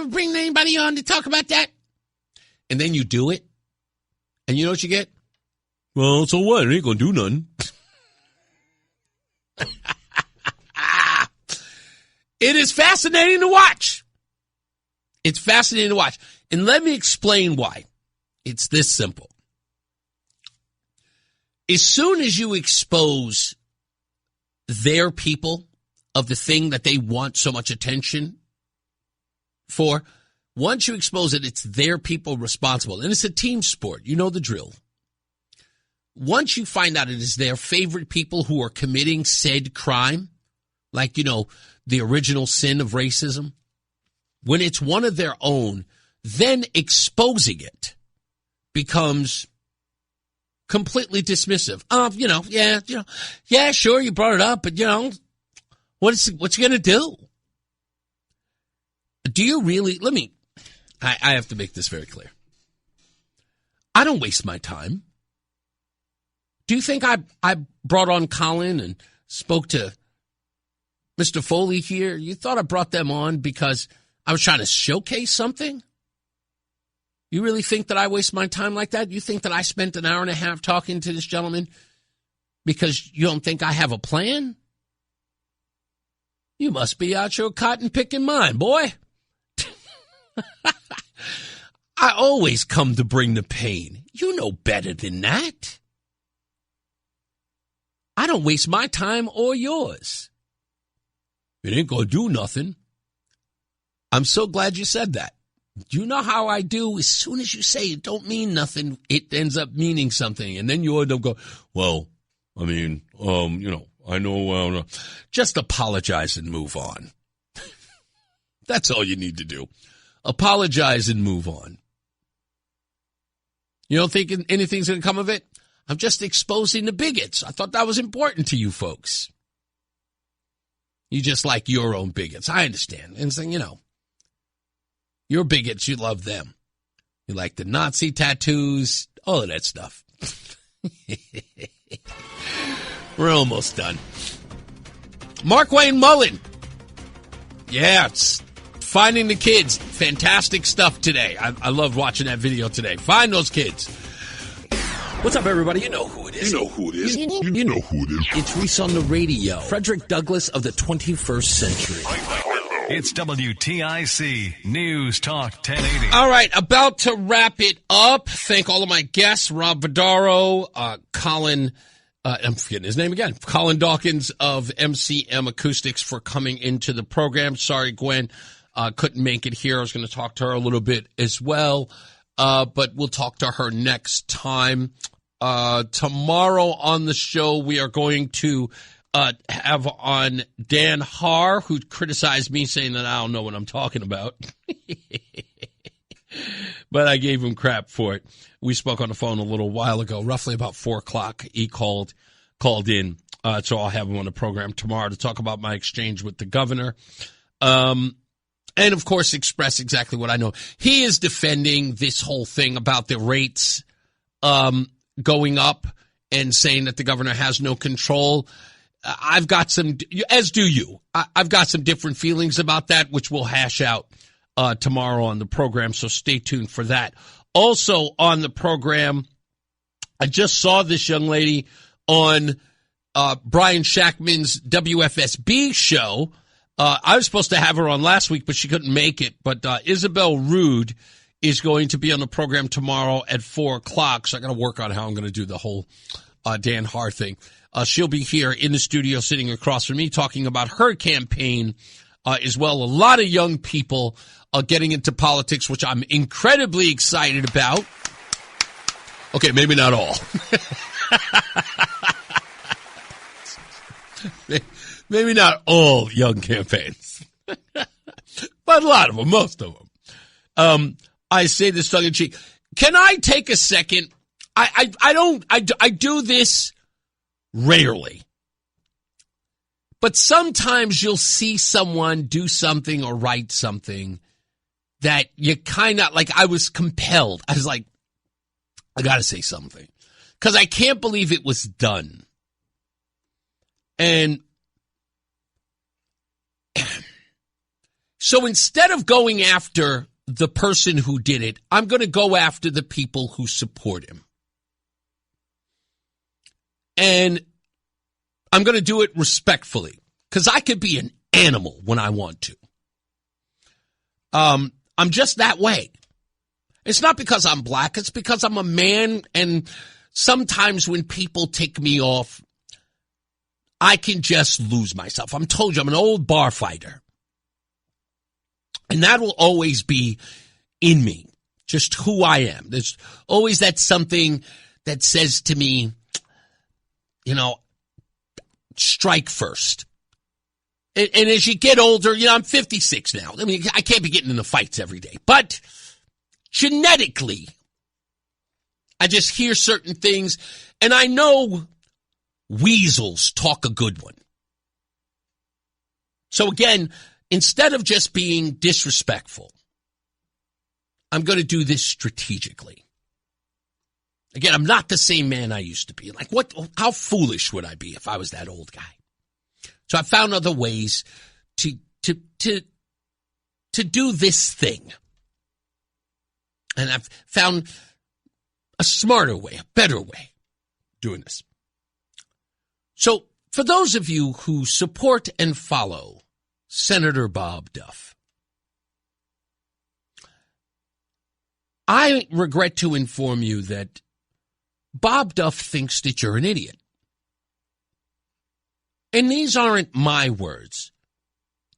bring anybody on to talk about that. And then you do it. And you know what you get? Well, so what? It ain't gonna do nothing. It is fascinating to watch. It's fascinating to watch. And let me explain why. It's this simple. As soon as you expose their people of the thing that they want so much attention for, once you expose it, it's their people responsible. And it's a team sport. You know the drill. Once you find out it is their favorite people who are committing said crime, like, the original sin of racism, when it's one of their own, then exposing it becomes completely dismissive. Yeah, sure, you brought it up, but what's he going to do? Do you really, I have to make this very clear. I don't waste my time. Do you think I brought on Colin and spoke to Mr. Foley here? You thought I brought them on because I was trying to showcase something? You really think that I waste my time like that? You think that I spent an hour and a half talking to this gentleman because you don't think I have a plan? You must be out your cotton picking mind, boy. I always come to bring the pain. You know better than that. I don't waste my time or yours. It ain't gonna do nothing. I'm so glad you said that. Do you know how I do? As soon as you say it don't mean nothing, it ends up meaning something. And then you end up go, well, I know. Just apologize and move on. That's all you need to do. Apologize and move on. You don't think anything's going to come of it? I'm just exposing the bigots. I thought that was important to you folks. You just like your own bigots. I understand. And so, you're bigots. You love them. You like the Nazi tattoos, all of that stuff. We're almost done. Mark Wayne Mullen. Yeah, it's finding the kids. Fantastic stuff today. I loved watching that video today. Find those kids. What's up, everybody? You know who it is. You know who it is. You know who it is. It's Reese on the radio. Frederick Douglass of the 21st century. It's WTIC News Talk 1080. All right, about to wrap it up. Thank all of my guests, Rob Vardaro, Colin, I'm forgetting his name again, Colin Dawkins of MCM Acoustics for coming into the program. Sorry, Gwen, couldn't make it here. I was going to talk to her a little bit as well. But we'll talk to her next time. Tomorrow on the show, we are going to have on Dan Haar, who criticized me saying that I don't know what I'm talking about. But I gave him crap for it. We spoke on the phone a little while ago, roughly about 4 o'clock. He called in. So I'll have him on the program tomorrow to talk about my exchange with the governor. And, of course, express exactly what I know. He is defending this whole thing about the rates going up and saying that the governor has no control. I've got some, as do you, I've got some different feelings about that, which we'll hash out tomorrow on the program, so stay tuned for that. Also on the program, I just saw this young lady on Brian Shackman's WFSB show. I was supposed to have her on last week, but she couldn't make it. But Isabel Rude is going to be on the program tomorrow at 4 o'clock, so I got to work on how I'm going to do the whole Dan Haar thing. She'll be here in the studio sitting across from me talking about her campaign as well. A lot of young people getting into politics, which I'm incredibly excited about. Okay, maybe not all. Maybe not all young campaigns, but a lot of them, most of them. I say this tongue in cheek. Can I take a second? I do this rarely, but sometimes you'll see someone do something or write something that you kind of like. I was compelled. I was like, I got to say something because I can't believe it was done. And so instead of going after the person who did it, I'm going to go after the people who support him. And I'm going to do it respectfully because I could be an animal when I want to. I'm just that way. It's not because I'm black. It's because I'm a man. And sometimes when people tick me off, I can just lose myself. I'm told you I'm an old bar fighter. And that will always be in me, just who I am. There's always that something that says to me, you know, strike first. And as you get older, you know, I'm 56 now. I mean, I can't be getting into fights every day. But genetically, I just hear certain things, and I know weasels talk a good one. So again, instead of just being disrespectful, I'm going to do this strategically. Again, I'm not the same man I used to be. Like, how foolish would I be if I was that old guy? So I found other ways to do this thing. And I've found a smarter way, a better way doing this. So for those of you who support and follow Senator Bob Duff, I regret to inform you that Bob Duff thinks that you're an idiot. And these aren't my words.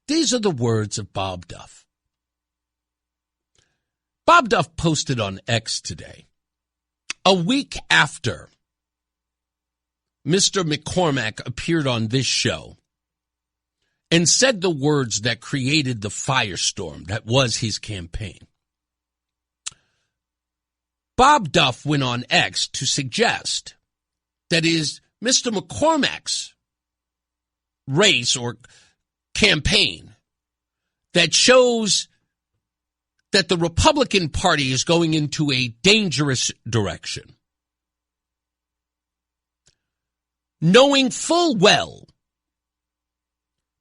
These are the words of Bob Duff. Bob Duff posted on X today, a week after Mr. McCormack appeared on this show and said the words that created the firestorm that was his campaign. Bob Duff went on X to suggest that is Mr. McCormack's race or campaign that shows that the Republican Party is going into a dangerous direction. Knowing full well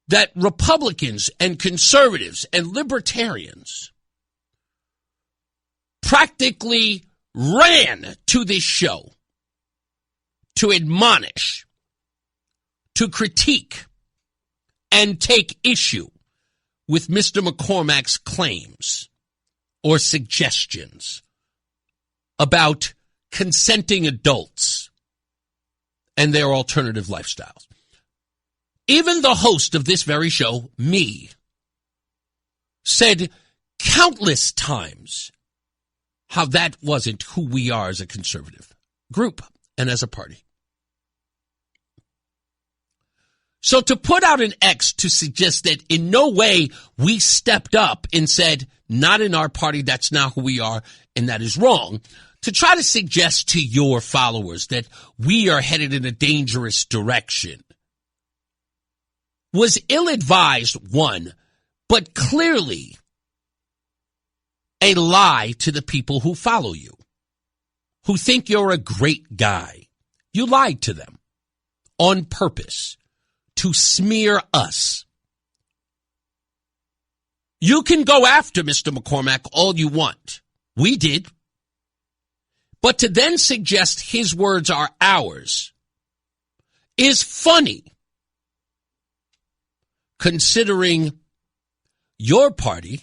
that Republicans and conservatives and libertarians practically ran to this show to admonish, to critique, and take issue with Mr. McCormack's claims or suggestions about consenting adults and their alternative lifestyles. Even the host of this very show, me, said countless times how that wasn't who we are as a conservative group and as a party. So to put out an X to suggest that in no way we stepped up and said, not in our party, that's not who we are, and that is wrong, to try to suggest to your followers that we are headed in a dangerous direction was ill-advised, one, but clearly a lie to the people who follow you, who think you're a great guy. You lied to them on purpose to smear us. You can go after Mr. McCormack all you want. We did. But to then suggest his words are ours is funny, considering your party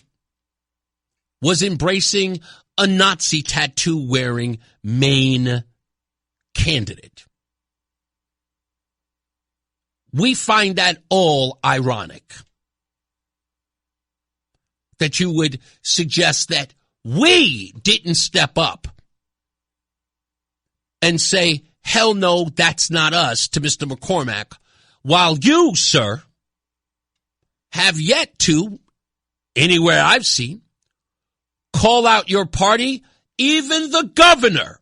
was embracing a Nazi tattoo-wearing Maine candidate. We find that all ironic, that you would suggest that we didn't step up and say, hell no, that's not us, to Mr. McCormack, while you, sir, have yet to, anywhere I've seen, call out your party, even the governor,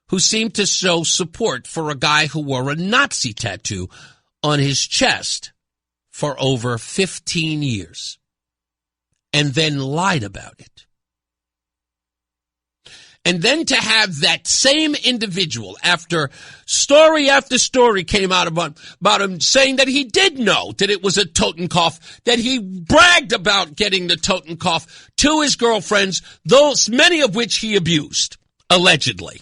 who seemed to show support for a guy who wore a Nazi tattoo on his chest for over 15 years and then lied about it. And then to have that same individual, after story came out about him saying that he did know that it was a Totenkopf, that he bragged about getting the Totenkopf to his girlfriends, those many of which he abused, allegedly.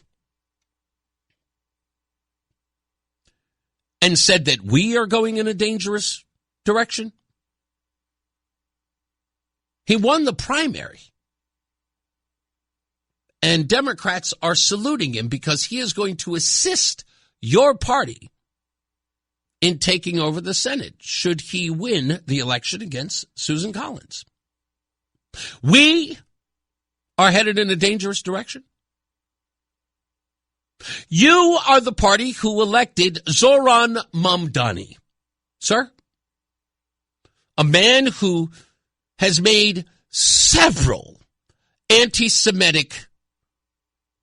And said that we are going in a dangerous direction. He won the primary. And Democrats are saluting him because he is going to assist your party in taking over the Senate should he win the election against Susan Collins. We are headed in a dangerous direction. You are the party who elected Zoran Mamdani, sir. A man who has made several anti-Semitic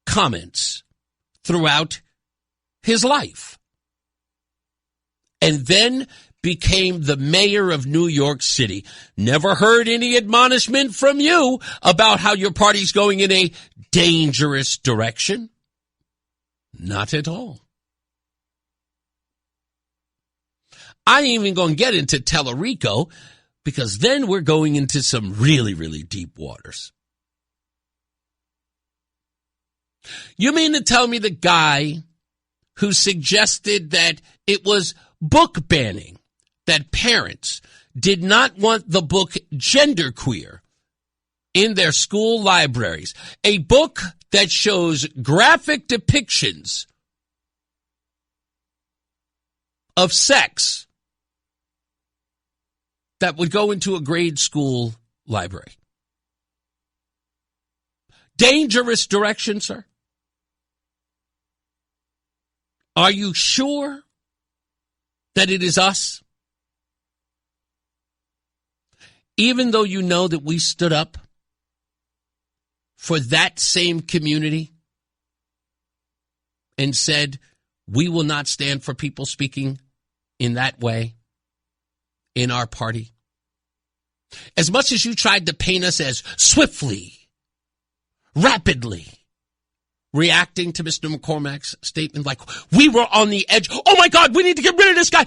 comments throughout his life, and then became the mayor of New York City. Never heard any admonishment from you about how your party's going in a dangerous direction. Not at all. I ain't even going to get into Tellerico because then we're going into some really, really deep waters. You mean to tell me the guy who suggested that it was book banning, that parents did not want the book Genderqueer in their school libraries, a book that shows graphic depictions of sex that would go into a grade school library? Dangerous direction, sir? Are you sure that it is us? Even though you know that we stood up for that same community and said, we will not stand for people speaking in that way in our party. As much as you tried to paint us as swiftly, rapidly reacting to Mr. McCormack's statement like we were on the edge. Oh, my God, we need to get rid of this guy.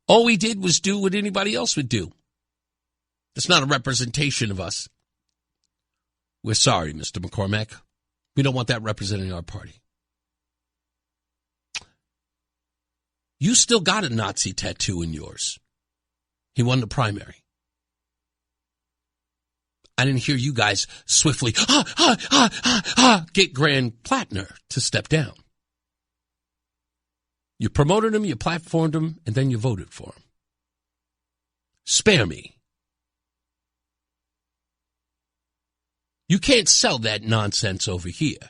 All we did was do what anybody else would do. It's not a representation of us. We're sorry, Mr. McCormack. We don't want that representing our party. You still got a Nazi tattoo in yours. He won the primary. I didn't hear you guys swiftly get Grand Plattner to step down. You promoted him, you platformed him, and then you voted for him. Spare me. You can't sell that nonsense over here.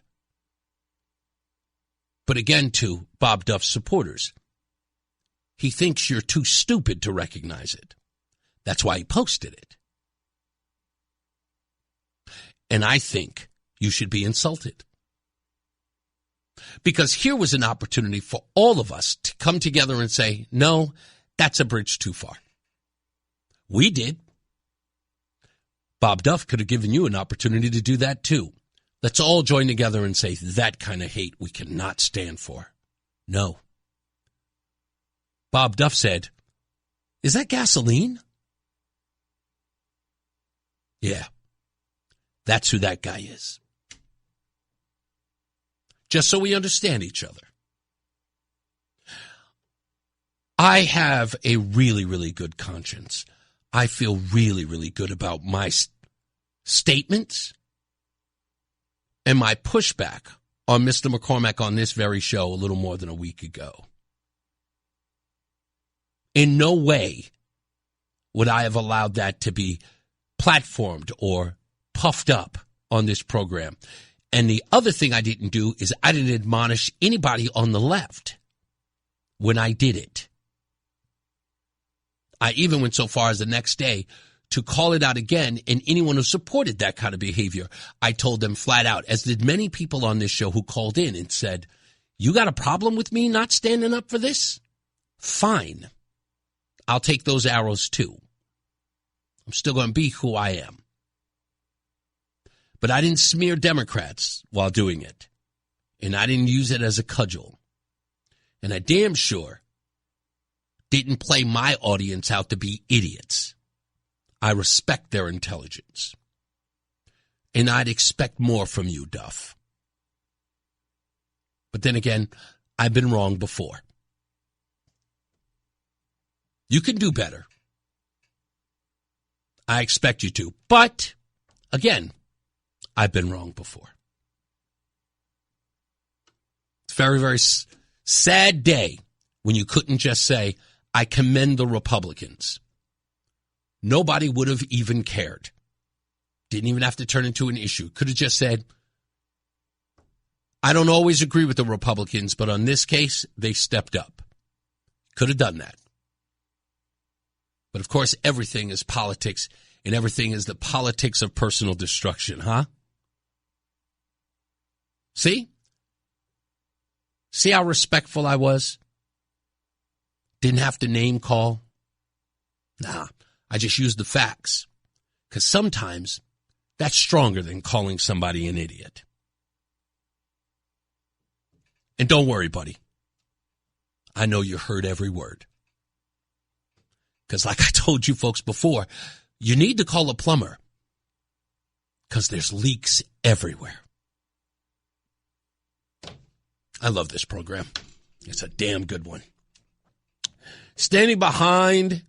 But again, to Bob Duff's supporters, he thinks you're too stupid to recognize it. That's why he posted it. And I think you should be insulted. Because here was an opportunity for all of us to come together and say, no, that's a bridge too far. We did. Bob Duff could have given you an opportunity to do that too. Let's all join together and say that kind of hate we cannot stand for. No. Bob Duff said, is that gasoline? Yeah. That's who that guy is. Just so we understand each other. I have a really, really good conscience. I feel really, really good about my statements and my pushback on Mr. McCormack on this very show a little more than a week ago. In no way would I have allowed that to be platformed or puffed up on this program. And the other thing I didn't do is I didn't admonish anybody on the left when I did it. I even went so far as the next day to call it out again, and anyone who supported that kind of behavior, I told them flat out, as did many people on this show who called in and said, you got a problem with me not standing up for this? Fine. I'll take those arrows too. I'm still going to be who I am. But I didn't smear Democrats while doing it. And I didn't use it as a cudgel. And I damn sure didn't play my audience out to be idiots. I respect their intelligence. And I'd expect more from you, Duff. But then again, I've been wrong before. You can do better. I expect you to. But, again, I've been wrong before. It's a very, very sad day when you couldn't just say, I commend the Republicans. Nobody would have even cared. Didn't even have to turn into an issue. Could have just said, I don't always agree with the Republicans, but on this case, they stepped up. Could have done that. But of course, everything is politics, and everything is the politics of personal destruction, huh? See? See how respectful I was? Didn't have to name call. Nah, I just used the facts. Because sometimes that's stronger than calling somebody an idiot. And don't worry, buddy. I know you heard every word. Because like I told you folks before, you need to call a plumber. Because there's leaks everywhere. I love this program. It's a damn good one. Standing behind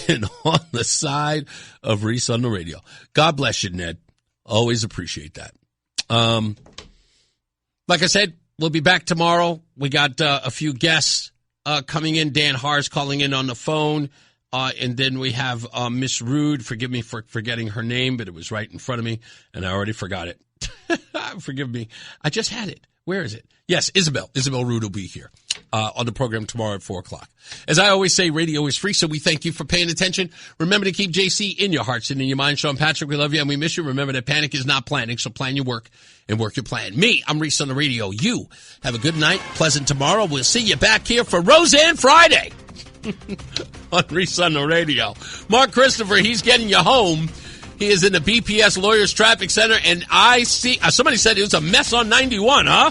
and on the side of Reese on the radio. God bless you, Ned. Always appreciate that. Like I said, we'll be back tomorrow. We got a few guests coming in. Dan Haar's calling in on the phone. And then we have Miss Rude. Forgive me for forgetting her name, but it was right in front of me, and I already forgot it. Forgive me. I just had it. Where is it? Yes, Isabel. Isabel Rude will be here on the program tomorrow at 4 o'clock. As I always say, radio is free, so we thank you for paying attention. Remember to keep JC in your hearts and in your mind. Sean Patrick, we love you and we miss you. Remember that panic is not planning, so plan your work and work your plan. Me, I'm Reese on the radio. You have a good night, pleasant tomorrow. We'll see you back here for Roseanne Friday on Reese on the radio. Mark Christopher, he's getting you home. He is in the BPS Lawyers Traffic Center, and I see somebody said it was a mess on 91, huh?